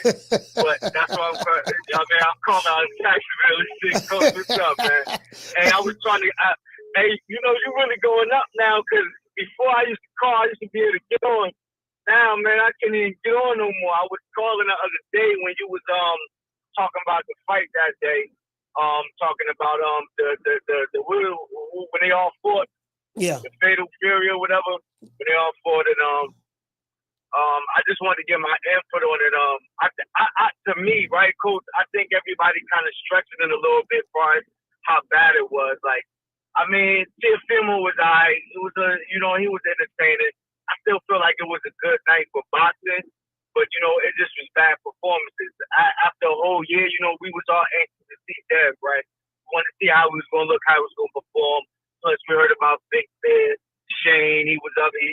C: But that's why I'm calling out of Jacksonville. Coach, what's up, man? Hey, I was trying to, hey, you know, you're really going up now because before I used to call, I used to be able to get on. Now, man, I can't even get on no more. I was calling the other day when you was talking about the fight that day. Talking about the when they all fought,
A: the
C: Fatal Fury or whatever, when they all fought, and I just wanted to get my input on it. To me, right, Coach, I think everybody kind of stretched it a little bit for how bad it was. Like, I mean, Teofimo was he was he was entertaining. I still feel like it was a good night for boxing, but it just was bad performances. After a whole year, we was all anxious to see Dev, right? Wanted to see how he was going to look, how he was going to perform. Plus, we heard about Big Bear, Shane. He was up, he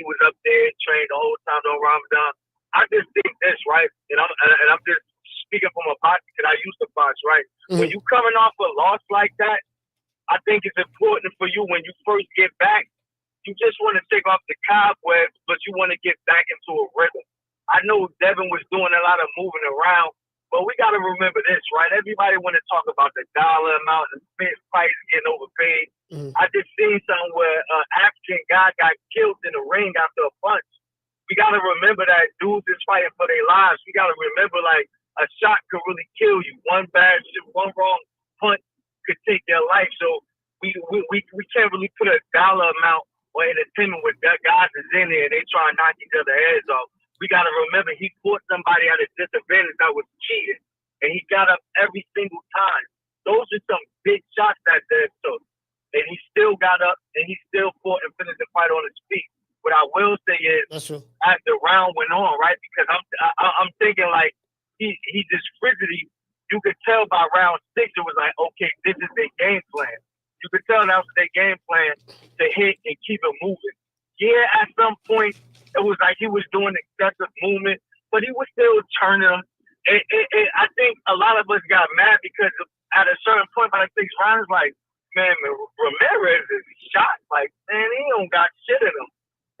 C: was up there, trained the whole time on Ramadan. I just think this, right? And I'm just speaking from a box because I used to box, right? Mm-hmm. When you coming off a loss like that, I think it's important for you when you first get back. You just want to take off the cobwebs, but you want to get back into a rhythm. I know Devin was doing a lot of moving around, but we got to remember this, right? Everybody want to talk about the dollar amount and fights getting overpaid. Mm-hmm. I just seen something where an African guy got killed in the ring after a punch. We got to remember that dudes is fighting for their lives. We got to remember, like, a shot could really kill you. One bad shit, one wrong punch could take your life. So we can't really put a dollar amount or entertainment with that guys is in there. They try to knock each other heads off. We got to remember he fought somebody at a disadvantage that was cheating, and he got up every single time. Those are some big shots that Dev took, and he still got up and he still fought and finished the fight on his feet. What I will say is,
A: that's true.
C: As the round went on, right? Because I'm thinking like he just frigidly. You could tell by round 6 it was like, okay, this is their game plan. You could tell that was their game plan to hit and keep it moving. Yeah, at some point it was like he was doing excessive movement, but he was still turning them. I think a lot of us got mad because at a certain point by the 6th round, it's like, man, Ramirez is shot. Like, man, he don't got shit in him.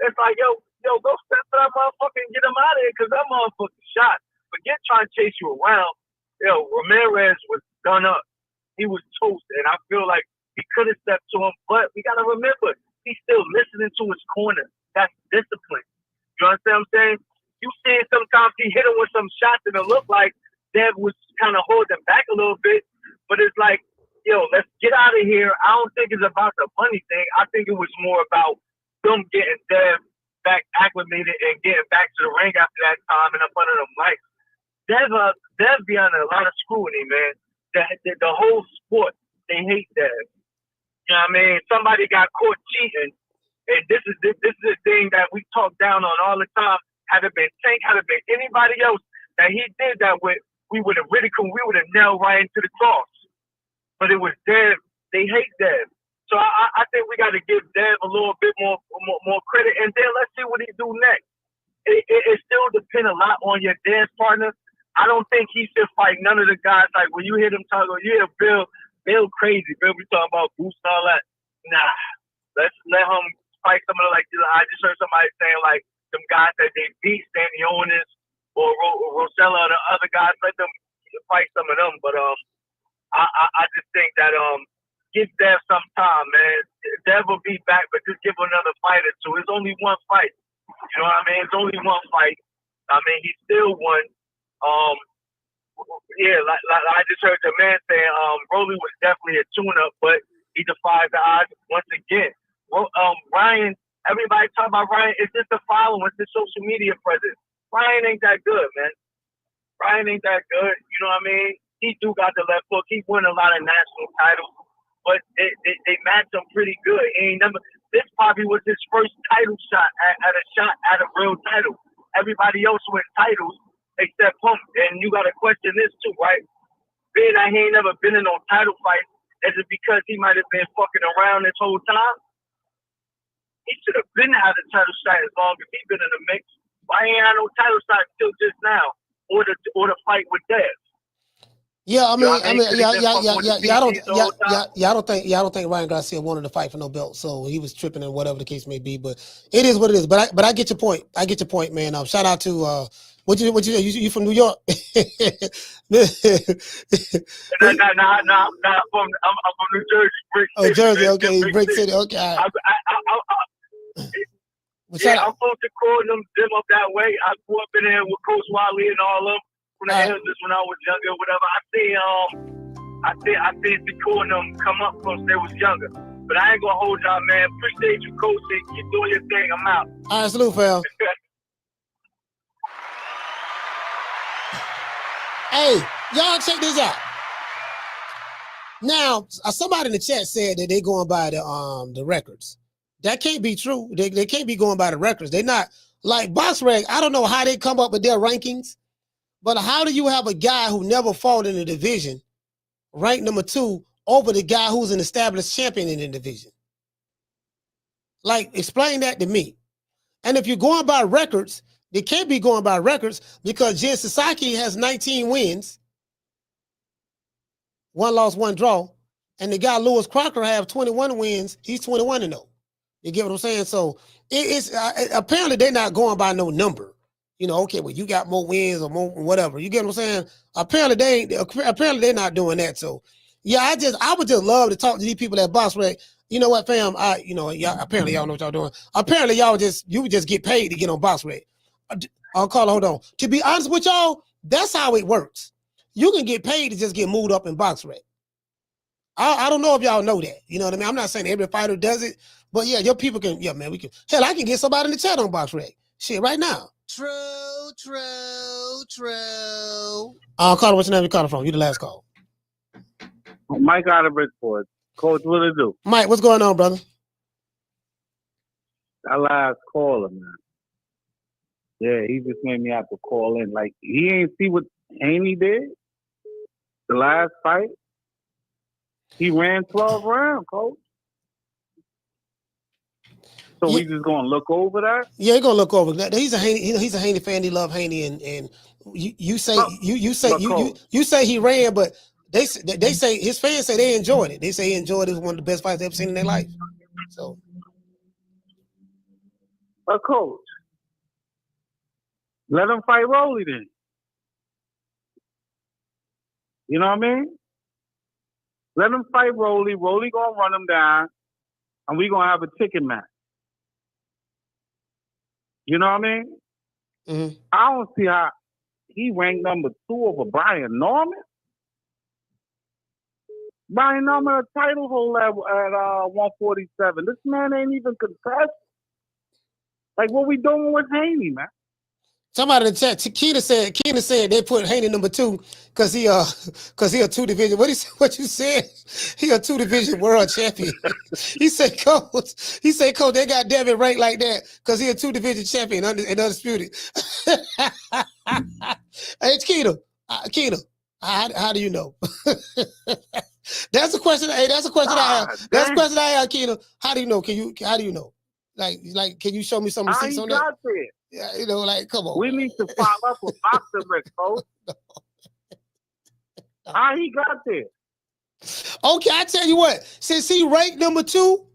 C: It's like, yo, go step to that motherfucker and get him out of here because that motherfucker shot. Forget trying to chase you around. Yo, Ramirez was done up. He was toasted. And I feel like he could have stepped to him, but we got to remember, he's still listening to his corner. That's discipline. You understand what I'm saying? You see sometimes he hit him with some shots and it looked like Dev was kind of holding back a little bit, but it's like, yo, let's get out of here. I don't think it's about the money thing. I think it was more about them getting Dev back acclimated and getting back to the ring after that time and up under them lights. Dev be under a lot of scrutiny, man. The whole sport, they hate Dev. You know what I mean? Somebody got caught cheating, and this is the thing that we talk down on all the time. Had it been Tank, had it been anybody else that he did that with, we would have ridiculed, we would have nailed right into the cross. But it was Dev. They hate Dev. So I think we got to give Dev a little bit more credit, and then let's see what he do next. It still depends a lot on your dance partner. I don't think he should fight none of the guys. Like when you hear them talk, yeah, Bill crazy. Bill be talking about boost and all that. Nah, let's let him fight some of the, like, I just heard somebody saying like them guys that they beat, Stanley Onis or Rosella or the other guys, let them fight some of them. But I just think that give Dev some time, man. Dev will be back, but just give him another fight or two. It's only one fight. You know what I mean? It's only one fight. I mean, he still won. Yeah, like I just heard the man saying, Rolly was definitely a tune-up, but he defied the odds once again. Ryan, everybody talk about Ryan. It's just a following. It's the social media presence. Ryan ain't that good, man. Ryan ain't that good. You know what I mean? He do got the left hook. He won a lot of national titles, but they match him pretty good. He ain't never. This probably was his first title shot at a real title. Everybody else win titles except him. And you got to question this too, right? Being that he ain't never been in no title fight, is it because he might have been fucking around this whole time? He should have been had a title shot as long as he been in the mix. Why ain't had no title shot until just now? Or the fight with Dev?
A: Yeah, I don't think Ryan Garcia wanted to fight for no belt, so he was tripping and whatever the case may be. But it is what it is. But I get your point. Man. Shout out to what you from New York?
C: I'm from New Jersey, Brick City.
A: Oh, Jersey, okay, Brick City, okay.
C: I'm close to calling them up that way. I grew up in there with Coach Wiley and all of them. When I was younger, whatever. I see Shakur and them come up because they was younger. But I ain't gonna hold y'all, man. Appreciate you, Coach. Keep doing your thing. I'm out.
A: All right, salute, fam. Hey, y'all check this out. Now, somebody in the chat said that they going by the records. That can't be true. They can't be going by the records. They're not like BoxRec. I don't know how they come up with their rankings. But how do you have a guy who never fought in the division ranked number 2 over the guy who's an established champion in the division? Like, explain that to me. And if you're going by records, they can't be going by records because Jin Sasaki has 19 wins, 1 loss, 1 draw, and the guy Lewis Crocker have 21 wins. He's 21-0. You get what I'm saying? So it's apparently they're not going by no number. You know, okay, well, you got more wins or more whatever. You get what I'm saying? Apparently they're not doing that. So yeah, I would just love to talk to these people at BoxRec. You know what, fam? Apparently y'all know what y'all doing. Apparently you would just get paid to get on BoxRec. Carla, hold on. To be honest with y'all, that's how it works. You can get paid to just get moved up in BoxRec. I don't know if y'all know that. You know what I mean? I'm not saying every fighter does it, but yeah, your people can. Yeah, man, we can. Hell, I can get somebody in the chat on BoxRec. Shit, right now.
D: True.
A: Carter, what's your name? You calling from? You the last call.
G: Mike out of Bridgeport. Coach, what it do?
A: Mike, what's going on, brother?
I: That last caller, man. Yeah, he just made me have to call in. Like, he ain't see what Haney did the last fight. He ran 12 rounds, coach. So we just gonna look over that?
A: Yeah, you're gonna look over that. He's a Haney fan. He love Haney, and you say he ran, but they say his fans say they enjoyed it. They say he enjoyed it. It was one of the best fights they've ever seen in their life. So,
I: coach, let him fight Rolly then. You know what I mean? Let him fight Rolly. Rolly gonna run him down, and we gonna have a chicken match. You know what I mean?
A: Mm-hmm.
I: I don't see how he ranked number 2 over Brian Norman. Brian Norman a title holder at 147. This man ain't even contested. Like, what we doing with Haney, man?
A: Somebody in the chat, Keena said they put Haney number 2 because he a 2 division. What you said? He a 2 division world champion. He said, coach, they got Devin ranked like that because he a 2 division champion and undisputed. Hey, Keena, how do you know? That's a question. Hey, that's a question I have. That's a question I have, Keena. How do you know? How do you know? Like, can you show me some receipts on that?
I: There?
A: Yeah, you know, like, come on.
I: We need to follow up with boxing, coach. How he got there?
A: Okay, I tell you what. Since he ranked number 2,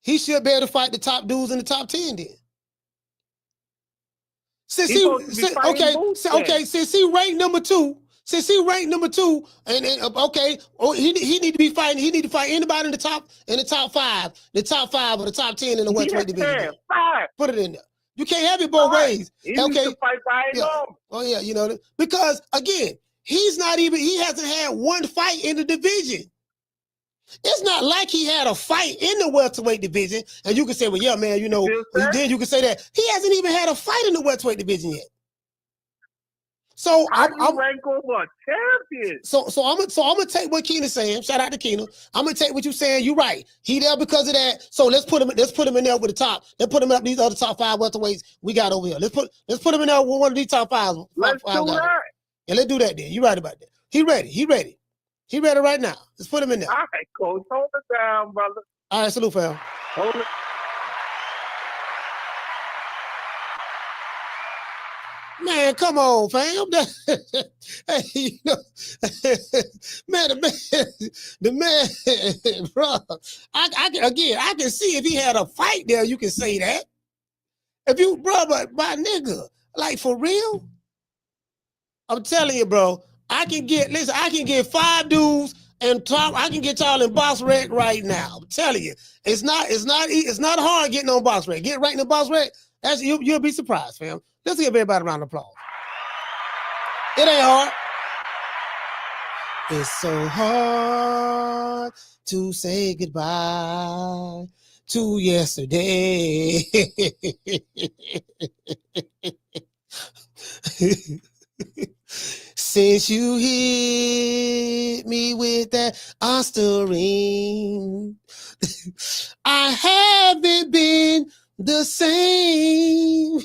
A: he should be able to fight the top dudes in the top 10 then. Since he ranked number 2, and he need to be fighting. He need to fight anybody in the top 5 or the top 10 in the welterweight division.
I: 5.
A: Put it in there. You can't have it both ways.
I: He needs to fight Brian Norman.
A: Oh yeah, you know, because again, he hasn't had one fight in the division. It's not like he had a fight in the welterweight division, and you can say, well, yeah, man, you know, then you can say that he hasn't even had a fight in the welterweight division yet. So I'm
I: rank over a champion.
A: So I'm gonna take what Keena's saying. Shout out to Keena. I'm gonna take what you're saying. You're right. He there because of that. So let's put him in there with the top. Let's put him up these other top 5 welterweights we got over here. Let's put him in there with one of these top 5.
I: Let's do that.
A: Yeah, let's do that then. You're right about that. He ready right now. Let's put him in there.
I: All right, coach. Hold it down, brother.
A: All right, salute, fam.
I: Hold it.
A: Man, come on, fam. Hey, you know, the man, bro. I can see if he had a fight there, you can say that. If you, bro, but my nigga, like for real, I'm telling you, bro. I can get 5 dudes and top. I can get y'all in box rec right now. I'm telling you, it's not hard getting on box rec. Get right in the box rec. You'll be surprised, fam. Let's give everybody a round of applause. It ain't hard. It's so hard to say goodbye to yesterday. Since you hit me with that Osterine, I haven't been the same.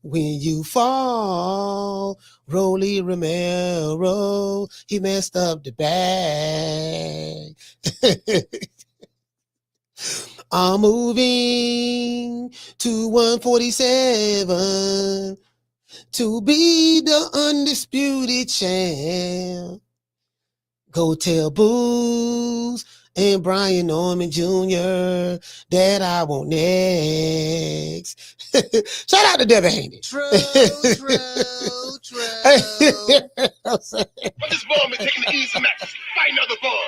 A: When you fall, Rolly Romero, he messed up the bag. I'm moving to 147 to be the undisputed champ. Go tell Booz and Brian Norman Jr. that I want next. Shout out to Devin Haney.
E: True.
A: Hey,
E: But this ball man taking the easy matches. Fight another ball.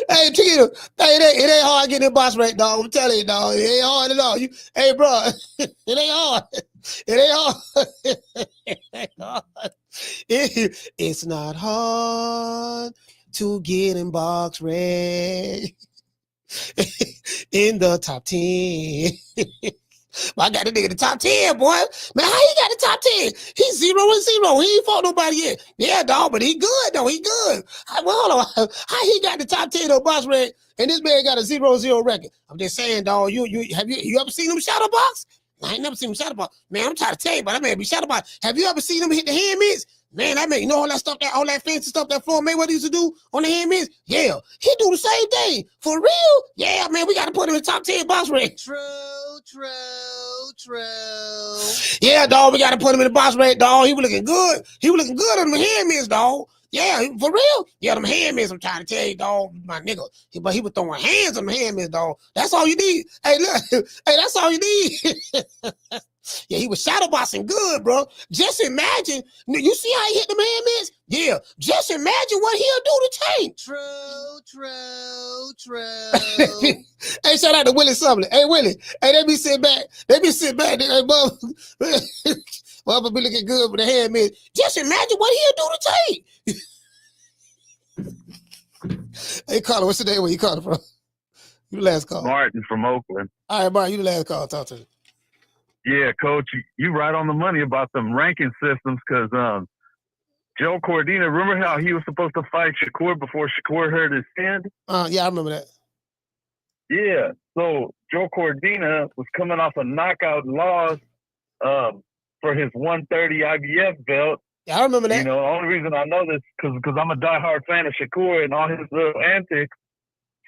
A: Hey, Tito, it ain't hard getting in box rec, dog. I'm telling you, dog. It ain't hard at all. Hey, bro, it ain't hard. It ain't hard. It ain't hard. It's not hard to get in box rec in the top 10. I got the nigga in the top 10, boy. Man, how he got the top 10? He's 0-0. He ain't fought nobody yet. Yeah, dog, but he good, though. He good. Well, hold on. How he got the top 10 on Box Rec, and this man got a 0-0 record? I'm just saying, dog, you ever seen him shadow box? I ain't never seen him shadow box. Man, I'm trying to tell you, but that man be shadow box. Have you ever seen him hit the hand mitts? Man, that man, you know all that stuff, all that fancy stuff that Floyd Mayweather used to do on the hand mitts? Yeah, he do the same thing. For real? Yeah, man, we got to put him in the top 10 Box Rec.
D: True.
A: Yeah, dog, we got to put him in the Box Rec, dog. He was looking good. He was looking good on the hand mitts, dog. Yeah, for real? Yeah, them hand mitts, I'm trying to tell you, dog, my nigga. But he was throwing hands on the hand mitts, dog. That's all you need. Hey, look. Hey, that's all you need. Yeah, he was shadow boxing good, bro. Just imagine. You see how he hit them hand mitts? Yeah. Just imagine what he'll do to Tank.
D: True.
A: Hey, shout out to Willie Sumlin. Hey, Willie. Hey, they be sitting back. Hey, bub. Bubba be looking good with the hand mitts. Just imagine what he'll do to Tank. Hey, Carter, what's the name where you calling from? You the last call.
S: Martin from Oakland.
A: All right, Martin, you the last call. Talk to me.
S: Yeah, Coach, you right on the money about them ranking systems because Joe Cordina, remember how he was supposed to fight Shakur before Shakur hurt his hand?
A: Yeah, I remember that.
S: Yeah, so Joe Cordina was coming off a knockout loss for his 130 IBF belt.
A: Yeah, I remember that.
S: You know, the only reason I know this because I'm a diehard fan of Shakur and all his little antics.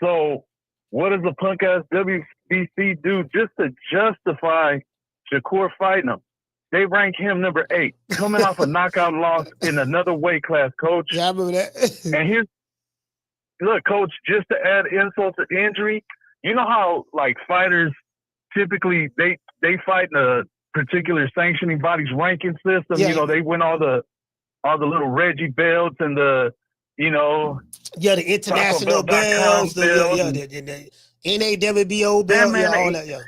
S: So what does a punk-ass WBC do just to justify Shakur fighting him? They rank him number 8, coming off a knockout loss in another weight class, Coach.
A: Yeah, I remember that.
S: And look, Coach, just to add insult to injury, you know how like fighters typically they fight in a particular sanctioning body's ranking system.
A: Yeah.
S: You know, they win all the little Reggie belts and the
A: the international belts, the NAWBO belt, all that, yeah.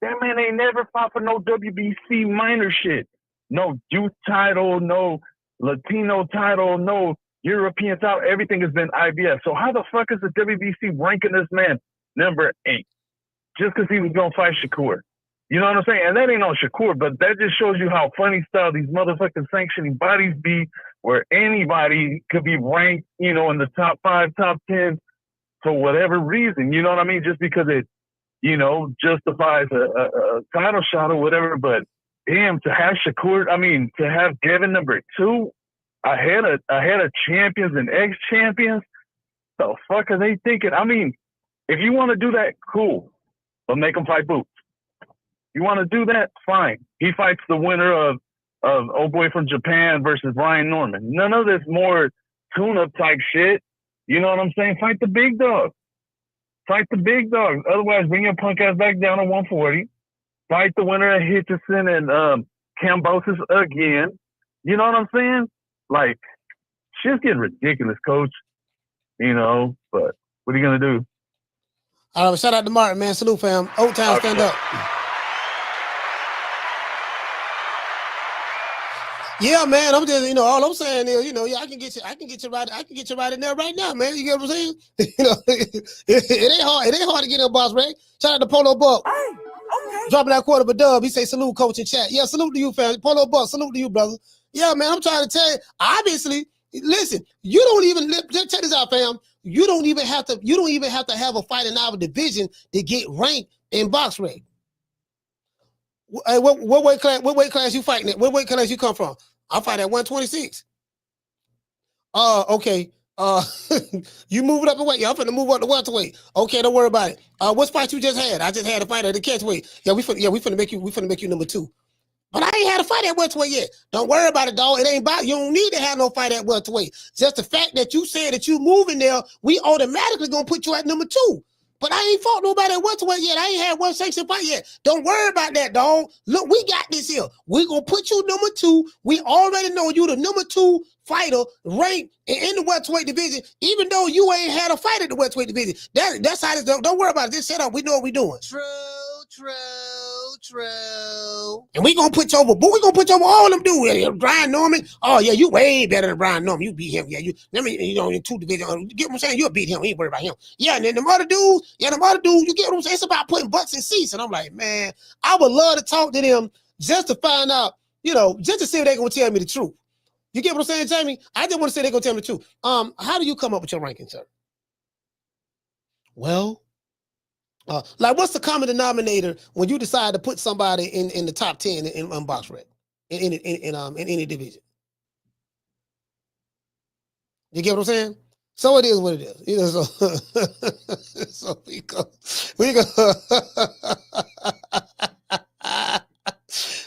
S: That man ain't never fought for no WBC minor shit. No youth title, no Latino title, no European title. Everything has been IBF. So how the fuck is the WBC ranking this man number 8? Just because he was going to fight Shakur. You know what I'm saying? And that ain't on Shakur, but that just shows you how funny style these motherfucking sanctioning bodies be, where anybody could be ranked, you know, in the top 5, top 10 for whatever reason. You know what I mean? Just because it, you know, justifies a title shot or whatever. But damn, to have Shakur, I mean, to have Devin number 2 ahead of champions and ex-champions, the fuck are they thinking? I mean, if you want to do that, cool, but make them fight Boots. You want to do that, fine. He fights the winner of old boy from Japan versus Ryan Norman. None of this more tune-up type shit. You know what I'm saying? Fight the big dog. Fight the big dog. Otherwise, bring your punk ass back down to 140. Fight the winner of Hitchison and Cambosis again. You know what I'm saying? Like, shit's getting ridiculous, Coach. You know, but what are you going to do?
A: All right, shout out to Martin, man. Salute, fam. Old Town, stand up. Yeah, man. I'm just, all I'm saying is, I can get you right in there right now, man. You get what I'm saying? It ain't hard. It ain't hard to get in a Box Rec. Shout out to Polo Buck. Hey, okay. Dropping that quarter of a dub. He say salute, coach, in chat. Yeah, salute to you, fam. Polo Buck, salute to you, brother. Yeah, man. I'm trying to tell you. Obviously, listen. You don't even check this out, fam. You don't even have to have a fight in our division to get ranked in Box Rec. Hey, what weight class you fighting at? What weight class you come from? I fight at 126. Okay. You move it up a weight. Yeah, I'm finna move up to welterweight. Okay, don't worry about it. What fight you just had? I just had a fight at the catchweight. Yeah, we finna make you number 2. But I ain't had a fight at welterweight yet. Don't worry about it, dog. It ain't about you. Don't need to have no fight at welterweight. Just the fact that you said that you moving there, we automatically gonna put you at number 2. But I ain't fought nobody at welterweight yet. I ain't had one sanction fight yet. Don't worry about that, dog. Look, we got this here. We gonna put you number 2. We already know you the number 2 fighter ranked in the welterweight division, even though you ain't had a fight at the welterweight division. That's how this. Don't worry about it. Just set up. We know what we doing.
D: True.
A: And we gonna put you over, but we gonna put you over all them dudes. Brian Norman. Oh yeah, you way better than Brian Norman. You beat him. Yeah, you. Let me, in 2 divisions. Get what I'm saying? You'll beat him. We ain't worried about him. Yeah, and then the other dudes. You get what I'm saying? It's about putting butts in seats. And I'm like, man, I would love to talk to them just to find out, just to see if they're gonna tell me the truth. You get what I'm saying, Jamie? I just want to say they're gonna tell me the truth. How do you come up with your ranking, sir? Well. Like, what's the common denominator when you decide to put somebody in the top 10 in box rec in any division? You get what I'm saying? So it is what it is. So we go.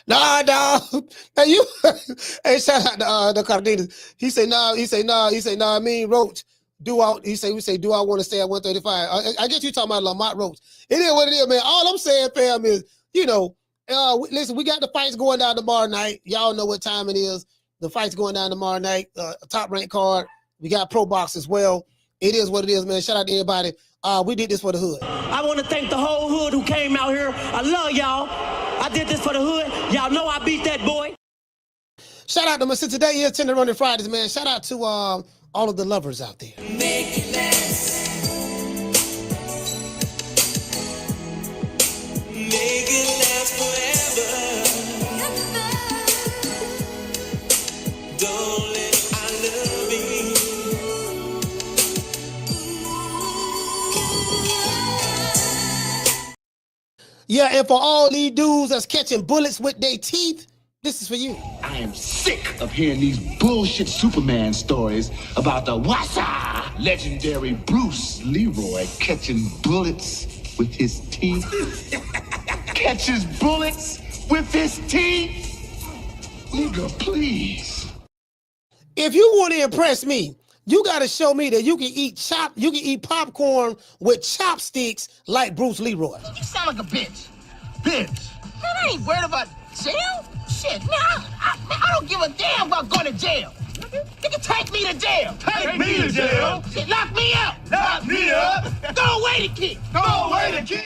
A: Nah. Hey, shout out to the Cardenas. He say nah. Me and Roach. Do I want to stay at 135? I guess you talking about Lamont Roach. It is what it is, man. All I'm saying, fam, is, listen, we got the fights going down tomorrow night. Y'all know what time it is. The fight's going down tomorrow night. Top ranked card. We got Pro Box as well. It is what it is, man. Shout out to everybody. We did this for the hood.
K: I want to thank the whole hood who came out here. I love y'all. I did this for the hood. Y'all know I beat that boy.
A: Shout out to me. Since today is Tender Running Fridays, man. Shout out to all of the lovers out there.
E: Make it last. Make it last forever. Don't let I love me.
A: Yeah, and for all these dudes that's catching bullets with their teeth, this is for you.
J: I am sick of hearing these bullshit Superman stories about the Wassa legendary Bruce Leroy catching bullets with his teeth. Catches bullets with his teeth? Nigga, please.
A: If you want to impress me, you got to show me that you can eat popcorn with chopsticks like Bruce Leroy.
J: You sound like a bitch. Bitch. Man, I ain't worried about jail. Shit, man, I don't give a damn about going to jail. Nigga, take me to jail. Take me to jail? Shit, lock me up. Lock me up. Throw away the kid. Throw away the kid.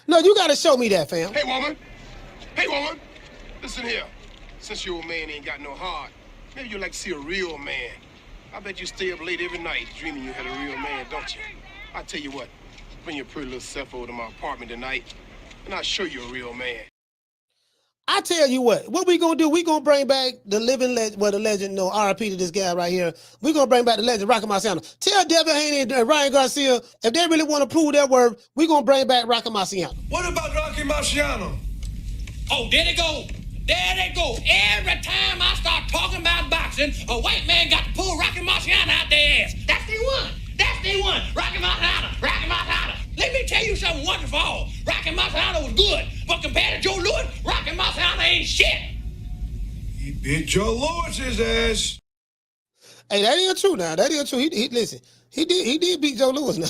A: No, you got to show me that, fam.
H: Hey, woman. Listen here. Since your old man ain't got no heart, maybe you'd like to see a real man. I bet you stay up late every night dreaming you had a real man, don't you? I tell you what, bring your pretty little self over to my apartment tonight, and I'll show you a real man.
A: I tell you what we gonna do? We gonna bring back the living legend, the legend, RIP to this guy right here. We gonna bring back the legend, Rocky Marciano. Tell Devin Haney and Ryan Garcia, if they really want to prove their worth, we gonna bring back Rocky Marciano.
M: What about Rocky Marciano? Oh, there they go. There they go. Every time I start talking about boxing, a white man got to pull Rocky Marciano out their ass. That's the one. Rocky Marciano. Let me tell you something once for all. Rocky Marciano was good, but compared to Joe Louis, Rocky Marciano ain't shit. He beat Joe Louis's ass.
A: Hey, that is true now. That is true. Listen, he did beat Joe Louis now.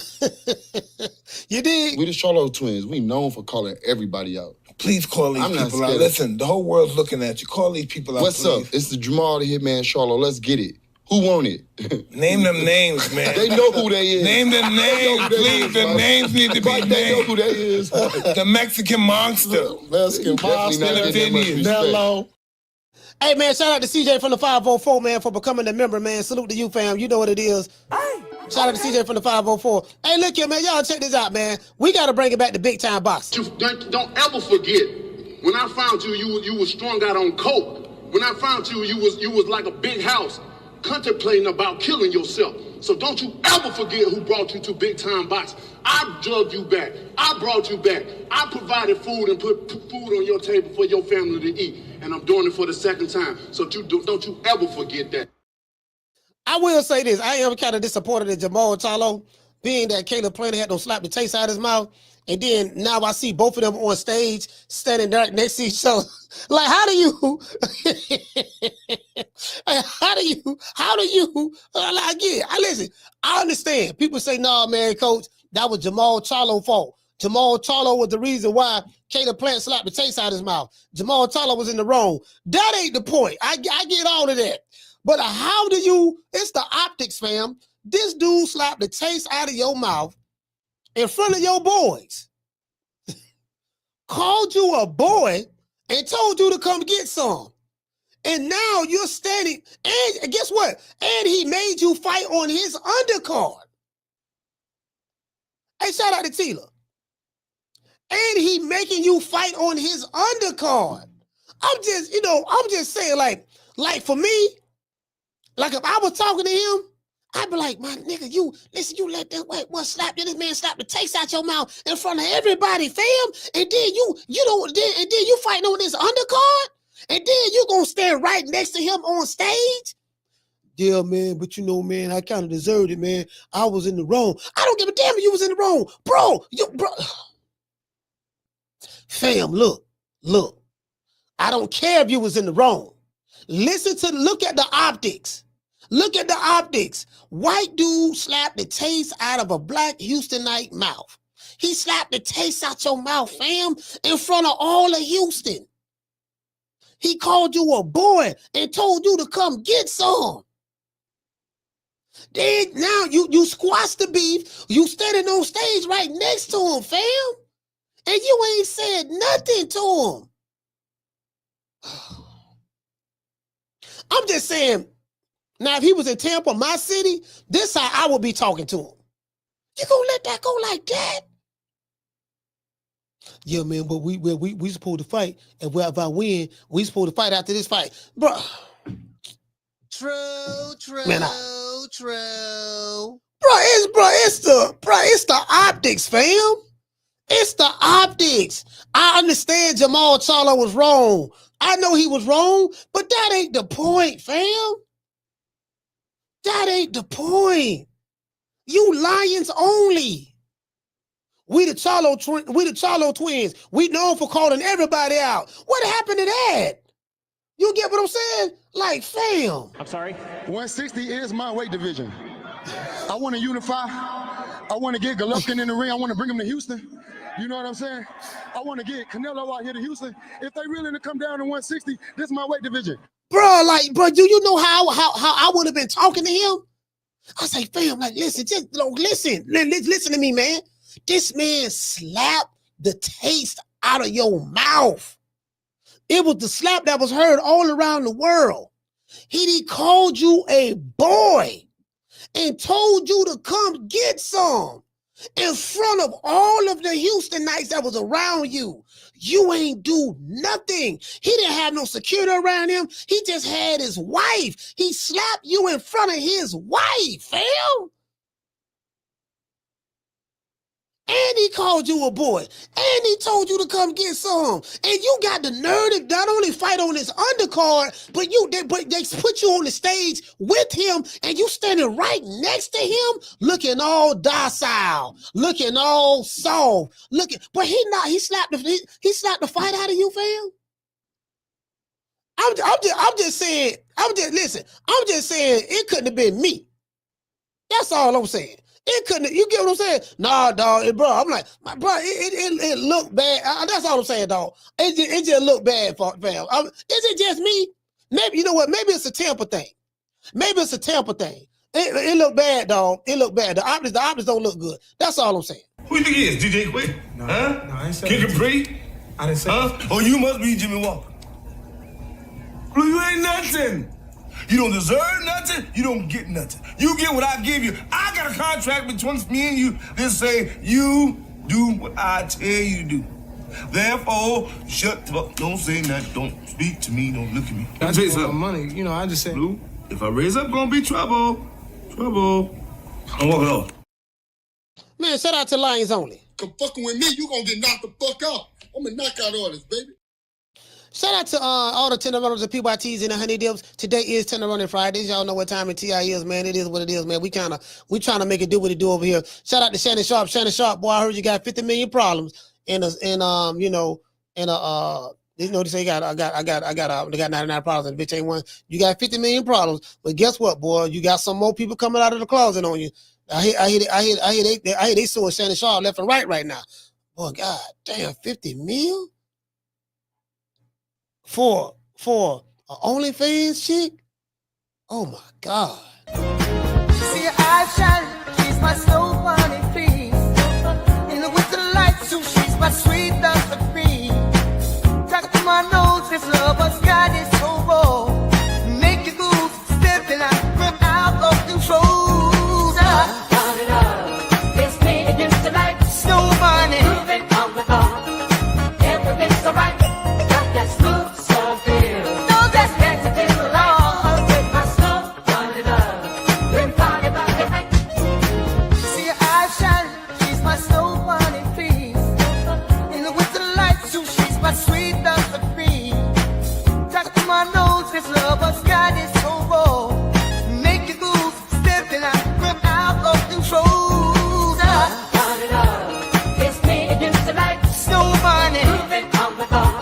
A: You did.
W: We the Charlo twins. We known for calling everybody out.
M: Please call these people out. Listen, the whole world's looking at you. Call these people out,
W: What's up? It's the Jamal the Hitman Charlo. Let's get it. Who won it?
M: Name them names, man.
W: They know who they is.
M: Name them names, please. The names need to be named.
W: They know who they is.
M: The Mexican monster.
W: Mexican monster.
A: Hello. Hey, man, shout out to CJ from the 504, man, for becoming a member, man. Salute to you, fam. You know what it is. Shout out to CJ from the 504. Hey, look here, man. Y'all check this out, man. We got to bring it back to big time boxing.
X: Don't ever forget, when I found you, you was strung out on coke. When I found you, you was like a big house, contemplating about killing yourself. So don't you ever forget who brought you to big time boxing. I drugged you back. I brought you back. I provided food and put food on your table for your family to eat. And I'm doing it for the second time. So don't you ever forget that.
A: I will say this. I am kind of disappointed in Jamal Charlo, being that Caleb Plant had no slap the taste out of his mouth. And then now I see both of them on stage standing there next to each other. Like, how do you, listen, I understand. People say, nah, man, coach, that was Jamal Charlo's fault. Jamal Charlo was the reason why Caleb Plant slapped the taste out of his mouth. Jamal Charlo was in the wrong. That ain't the point. I get all of that. But how do you, it's the optics, fam. This dude slapped the taste out of your mouth in front of your boys. called you a boy and told you to come get some. And now you're standing, and guess what? And he made you fight on his undercard. Hey, shout out to Tila. And he making you fight on his undercard. I'm just saying, like for me, like if I was talking to him, I'd be like, my nigga, you let that white boy slap you, this man slap the taste out your mouth in front of everybody, fam. And then you fighting on this undercard, and then you gonna stand right next to him on stage. Yeah, man, but man, I kind of deserved it, man. I was in the wrong. I don't give a damn if you was in the wrong. Bro. Fam, look. I don't care if you was in the wrong. Look at the optics. Look at the optics. White dude slapped the taste out of a black Houstonite mouth. He slapped the taste out your mouth, fam, in front of all of Houston. He called you a boy and told you to come get some. Then now you squash the beef. You standing on stage right next to him, fam. And you ain't said nothing to him. I'm just saying, now if he was in Tampa, my city, this how I would be talking to him. You gonna let that go like that? Yeah, man, but we supposed to fight. And if I win, we supposed to fight after this fight. Bro.
D: True.
A: Man,
D: True.
A: It's the optics, fam. It's the optics. I understand Jamal Charlo was wrong. I know he was wrong, but that ain't the point, fam. That ain't the point. You Lions only. We the Charlo twins. We known for calling everybody out. What happened to that? You get what I'm saying? Like, fam.
F: I'm sorry?
X: 160 is my weight division. I want to unify. I want to get Golovkin in the ring. I want to bring him to Houston. You know what I'm saying? I want to get Canelo out here to Houston. If they really to come down to 160, this is my weight division.
A: Bro, do you know how I would have been talking to him? I say, fam, like, listen, listen to me, man. This man slapped the taste out of your mouth. It was the slap that was heard all around the world. He called you a boy and told you to come get some in front of all of the Houstonites that was around you. You ain't do nothing. He didn't have no security around him. He just had his wife. He slapped you in front of his wife, fam. And he called you a boy. And he told you to come get some. And you got the nerve to not only fight on his undercard, but they put you on the stage with him, and you standing right next to him, looking all docile, looking all soft, but he slapped the fight out of you, fam. I'm just saying it couldn't have been me. That's all I'm saying. It couldn't. You get what I'm saying? Nah, dog, bro. I'm like, bro. It looked bad. That's all I'm saying, dog. It just looked bad, fam. Is it just me? Maybe you know what? Maybe it's a Tampa thing. It looked bad, dog. It looked bad. The optics don't look good. That's all I'm saying.
L: Who you think he is? DJ Quick?
N: No, I ain't saying
L: Kick and Free?
N: I didn't say that.
L: Oh, you must be Jimmy Walker. Blue, you ain't nothing. You don't deserve nothing. You don't get nothing. You get what I give you. I got a contract between me and you that say you do what I tell you to do. Therefore, shut the fuck. Don't say nothing. Don't speak to me. Don't look at me.
N: I just want money. I just said.
L: Blue, if I raise up, gonna be trouble. Trouble. I'm walking off.
A: Man, shout out to Lions only.
X: Come fucking with me, you gonna get knocked the fuck out. I'm a knockout artist, baby.
A: Shout out to all the tender runners and PYTs and the honey dips. Today is Tender Running Fridays. Y'all know what time it TI is, man. It is what it is, man. We trying to make it do what it do over here. Shout out to Shannon Sharp. Shannon Sharp, boy, I heard you got 50 million problems. They say I got 99 problems and the bitch ain't one. You got 50 million problems, but guess what, boy? You got some more people coming out of the closet on you. I hear they suing Shannon Sharp left and right now. Boy, god damn, 50 mil? For an OnlyFans chick? Oh my God.
E: See your eyes shine, she's my soul honey, please. In the winter light, so she's my sweet Dr. Queen. to my nose, this lover's got it so raw. Make you goose, stepping out, rip out of control.
F: Turn it up. It's me against the light.
E: Snow bunny.
F: Moving on the bar. Everything's alright. Got that smooth soul feel.
E: No, that's
F: That's it in the law. With my snow, turn it up. Then party by the night.
E: see her eyes shine, she's my snow bunny piece. In the winter light, too, she's my sweet Danza Project. Touch to my nose, this lover's got it so raw. Make you goose, stepping out, rip out of control.
F: Turn it up. It's me against the light.
E: Snow bunny.
F: Moving on the bar.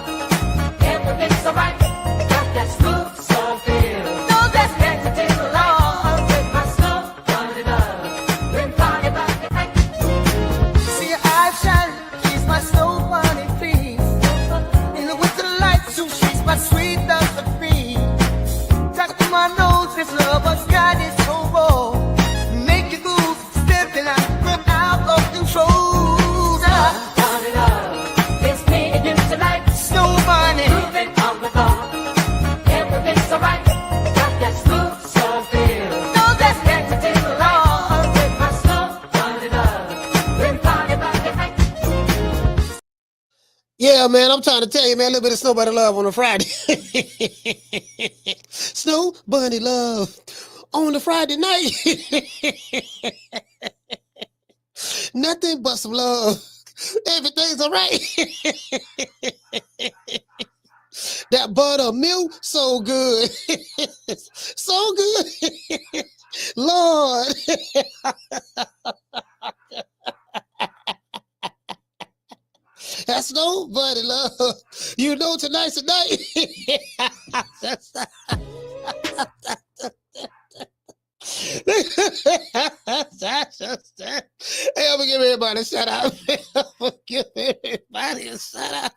F: Everything's alright. Got that smooth soul feel.
E: No, that's
F: That's it in the law. With my snow, turn it up. Then party by the night.
E: see her eyes shine, she's my snow bunny piece. In the winter light, too, she's my sweet Danza Project. Touch to my nose, this lover's got it so raw. Make you goose, stepping out, rip out of control.
F: Turn it up. It's me against the light.
E: Snow bunny.
F: Moving on the bar. Everything's alright. Got that smooth soul feel.
E: No, that's
F: That's it in the law. With my snow, turn it up. Then party by the night.
A: Yeah, man, I'm trying to tell you, man, a little bit of Snow Bunny love on a Friday. Snow Bunny love on a Friday night. Nothing but some love. Everything's all right. That buttermilk, so good. So good. Lord. That's nobody love. You know tonight's the night. Hey, I'm gonna give everybody a shout out. I'm gonna give everybody a shout out.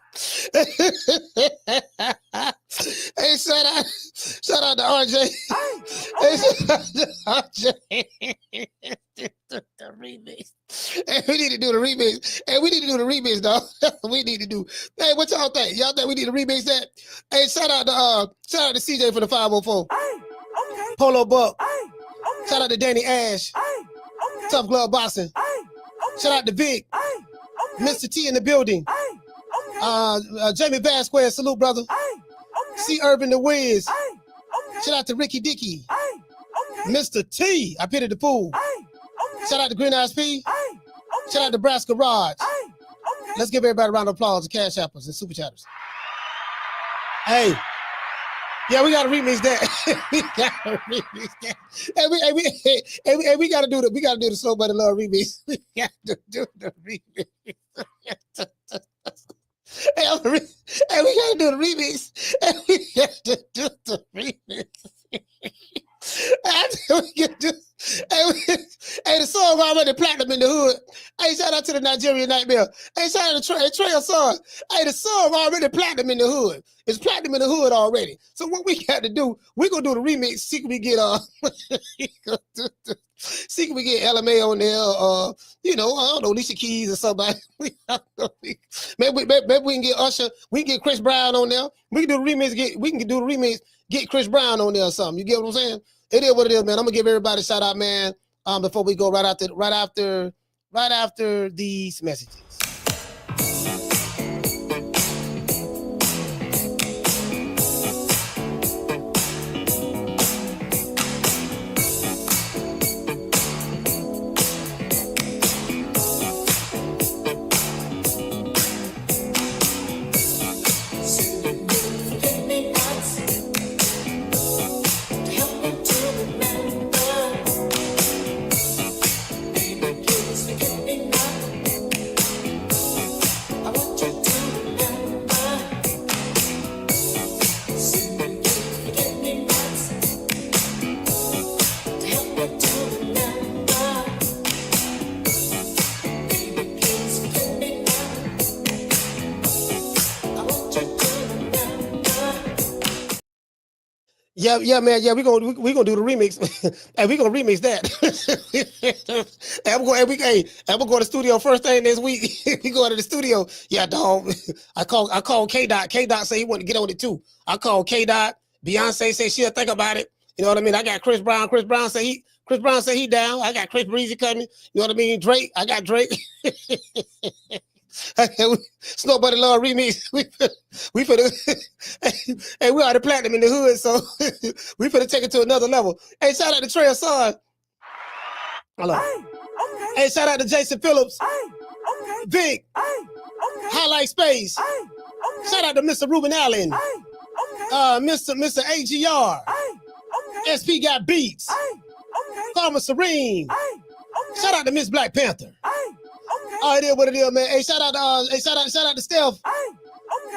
A: Hey, shout out to RJ. Hey, shout out to RJ. The remix. Hey, we need to do the remix. Hey, we need to do the remix, dog. We need to do. Hey, what y'all think? Y'all think we need to remix that? Hey, shout out to CJ for the 504. Polo Buck. Shout out to Danny Ash. Tough Glove Boxing. Shout out to Vic. Mr. T in the building. Jamie Vasquez, salute, brother. C. Urban the Wiz. Shout out to Ricky Dickey. Mr. T. I pity the pool. Shout out to Green Eyes P. Shout out to Brass Garage. Let's give everybody a round of applause to Cash Apples and Super Chatters. Hey. Yeah, we gotta remix that. We gotta remix that. And we gotta do the Slow Buddy Love remix. We gotta do the remix. We gotta do the remix. And we gotta do the remix. Hey, the song already platinum in the hood. Hey, shout out to the Nigerian Nightmare. Hey, shout out to Trey song. Hey, the song already platinum in the hood. It's platinum in the hood already. So what we got to do, we're gonna do the remix. See can we get see can we get LMA on there, I don't know, Alicia Keys or somebody. Maybe we can get Usher, we can get Chris Brown on there. We can do the remix, get Chris Brown on there or something. You get what I'm saying? It is what it is, man. I'm gonna give everybody a shout out, man. Before we go right after these messages. Yeah, man. Yeah, we gonna do the remix, and we gonna remix that. and we're going to the studio first thing next week. We go to the studio. Yeah, dog. I called K Dot. K Dot say he wanted to get on it too. I called K Dot. Beyonce say she'll think about it. You know what I mean? I got Chris Brown. Chris Brown say he down. I got Chris Breezy coming. You know what I mean? Drake. I got Drake. Snow Buddy Love remix. We hey, we already platinum in the hood, so we finna take it to another level. Hey, shout out to Trey Son. Hello. Hey, shout out to Jason Phillips. Vic. Highlight Space. Shout out to Mr. Ruben Allen. Mr. AGR. SP got beats. Karma Serene. Shout out to Miss Black Panther. Oh, it is what it is, man. Hey, shout out to Steph.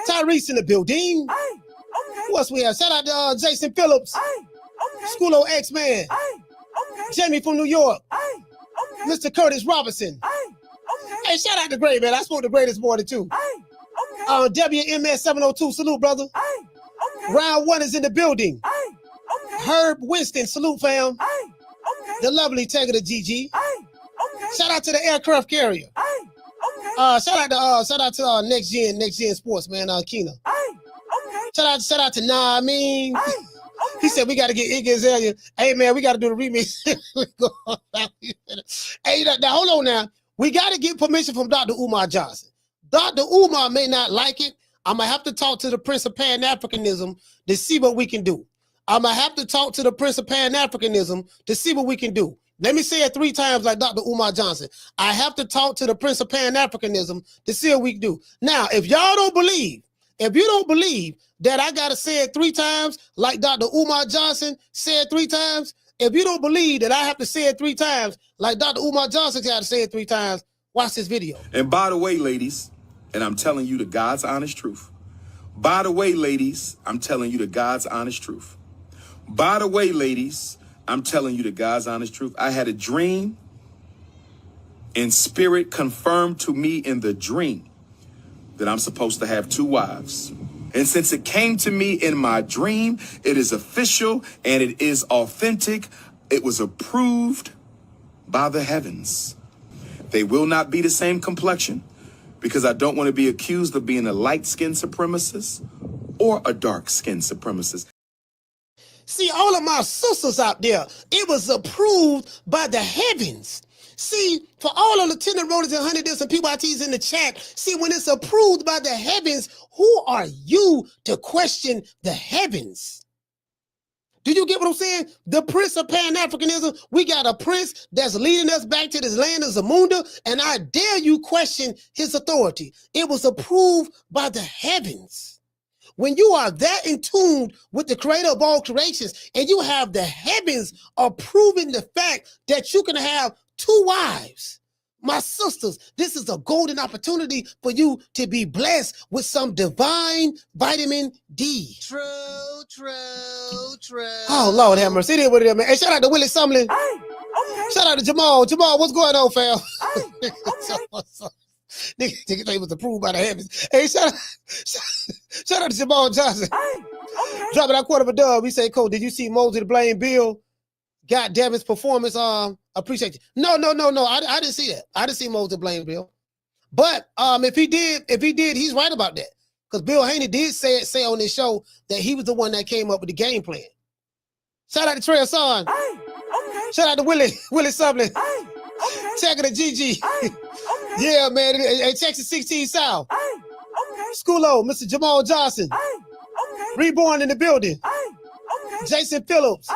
A: Tyrese in the building. Who else we have? Shout out to Jason Phillips. Schoolo X-Man. Jamie from New York. Mr. Curtis Robinson. Hey, shout out to Gray, man. I spoke to Gray this morning, too. WMS 702, salute, brother. Round 1 is in the building. Herb Winston, salute, fam. The lovely Tagger to GG. Shout out to the aircraft carrier. Shout out to Next Gen Sports, man. Keena. Shout out to Nah. I mean, he said we got to get Iggy Azalea. Hey, man, we got to do the remix. Hey, now hold on now. We got to get permission from Dr. Umar Johnson. Dr. Umar may not like it. I'm gonna have to talk to the Prince of Pan-Africanism to see what we can do. I'm gonna have to talk to the Prince of Pan-Africanism to see what we can do. Let me say it 3 times like Dr. Umar Johnson. I have to talk to the Prince of Pan-Africanism to see what we can do. Now, if y'all don't believe, if you don't believe that I got to say it 3 times like Dr. Umar Johnson said 3 times, if you don't believe that I have to say it 3 times like Dr. Umar Johnson got to say it 3 times, watch this video.
O: And by the way, ladies, and I'm telling you the God's honest truth. By the way, ladies, I'm telling you the God's honest truth. By the way, ladies, I'm telling you the God's honest truth. I had a dream, and spirit confirmed to me in the dream that I'm supposed to have 2 wives. And since it came to me in my dream, it is official and it is authentic. It was approved by the heavens. They will not be the same complexion, because I don't want to be accused of being a light-skinned supremacist or a dark-skinned supremacist.
A: See, all of my sisters out there, it was approved by the heavens. See, for all of the Lieutenant Rollers and Honey Dips and PYTs in the chat, see, when it's approved by the heavens, who are you to question the heavens? Do you get what I'm saying? The Prince of Pan-Africanism, we got a prince that's leading us back to this land of Zamunda, and I dare you question his authority. It was approved by the heavens. When you are that in tune with the creator of all creations, and you have the heavens approving the fact that you can have 2 wives, my sisters, this is a golden opportunity for you to be blessed with some divine vitamin D.
D: True.
A: Oh, Lord have mercy. It is what it is, man. Hey, shout out to Willie Sumlin. Shout out to Jamal. Jamal, what's going on, fam? Nigga thing was approved by the heavens. Hey, shout out to Jamal Johnson. Dropping that quarter of a dub. We say, Cole, did you see Mosey to blame Bill? Got Devin's performance. Appreciate you. No. I didn't see that. I didn't see Mosey to blame Bill. But if he did, he's right about that. Because Bill Haney did say on this show that he was the one that came up with the game plan. Shout out to Trey Son. Shout out to Willie Sumlin. Tagger to GG. Yeah, man. Hey, Texas 16 South. Schoolo, Mr. Jamal Johnson. Reborn in the building. Jason Phillips.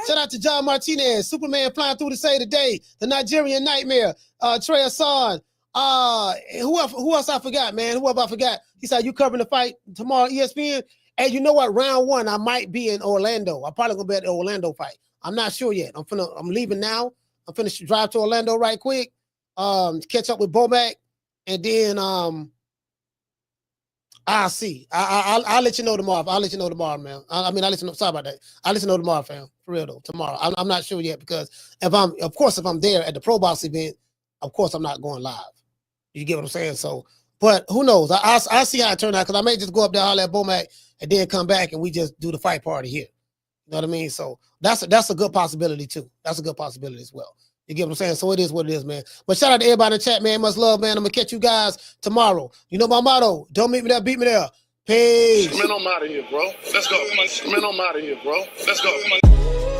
A: Shout out to John Martinez. Superman flying through the say today. The Nigerian Nightmare. Trey Hassan. Who else I forgot, man? Who else I forgot? He said, you covering the fight tomorrow, ESPN? And you know what? Round 1, I might be in Orlando. I'm probably gonna be at the Orlando fight. I'm not sure yet. I'm leaving now. I'm finna drive to Orlando right quick. Catch up with Bomac, and then I'll see. I'll let you know tomorrow. I'll let you know tomorrow, man. I'll let you know. Sorry about that. I'll let you know tomorrow, fam. For real though, tomorrow. I'm not sure yet, because if I'm there at the Pro Box event, of course I'm not going live. You get what I'm saying? So, but who knows? I'll see how it turns out, because I may just go up there, holler at Bomac, and then come back and we just do the fight party here. You know what I mean? So that's a good possibility too. That's a good possibility as well. You get what I'm saying? So it is what it is, man. But shout out to everybody in the chat, man. Much love, man. I'm gonna catch you guys tomorrow. You know my motto: don't meet me there, beat me there. Peace.
H: Man, I'm out of here, bro. Let's go. Man, I'm out of here, bro. Let's go.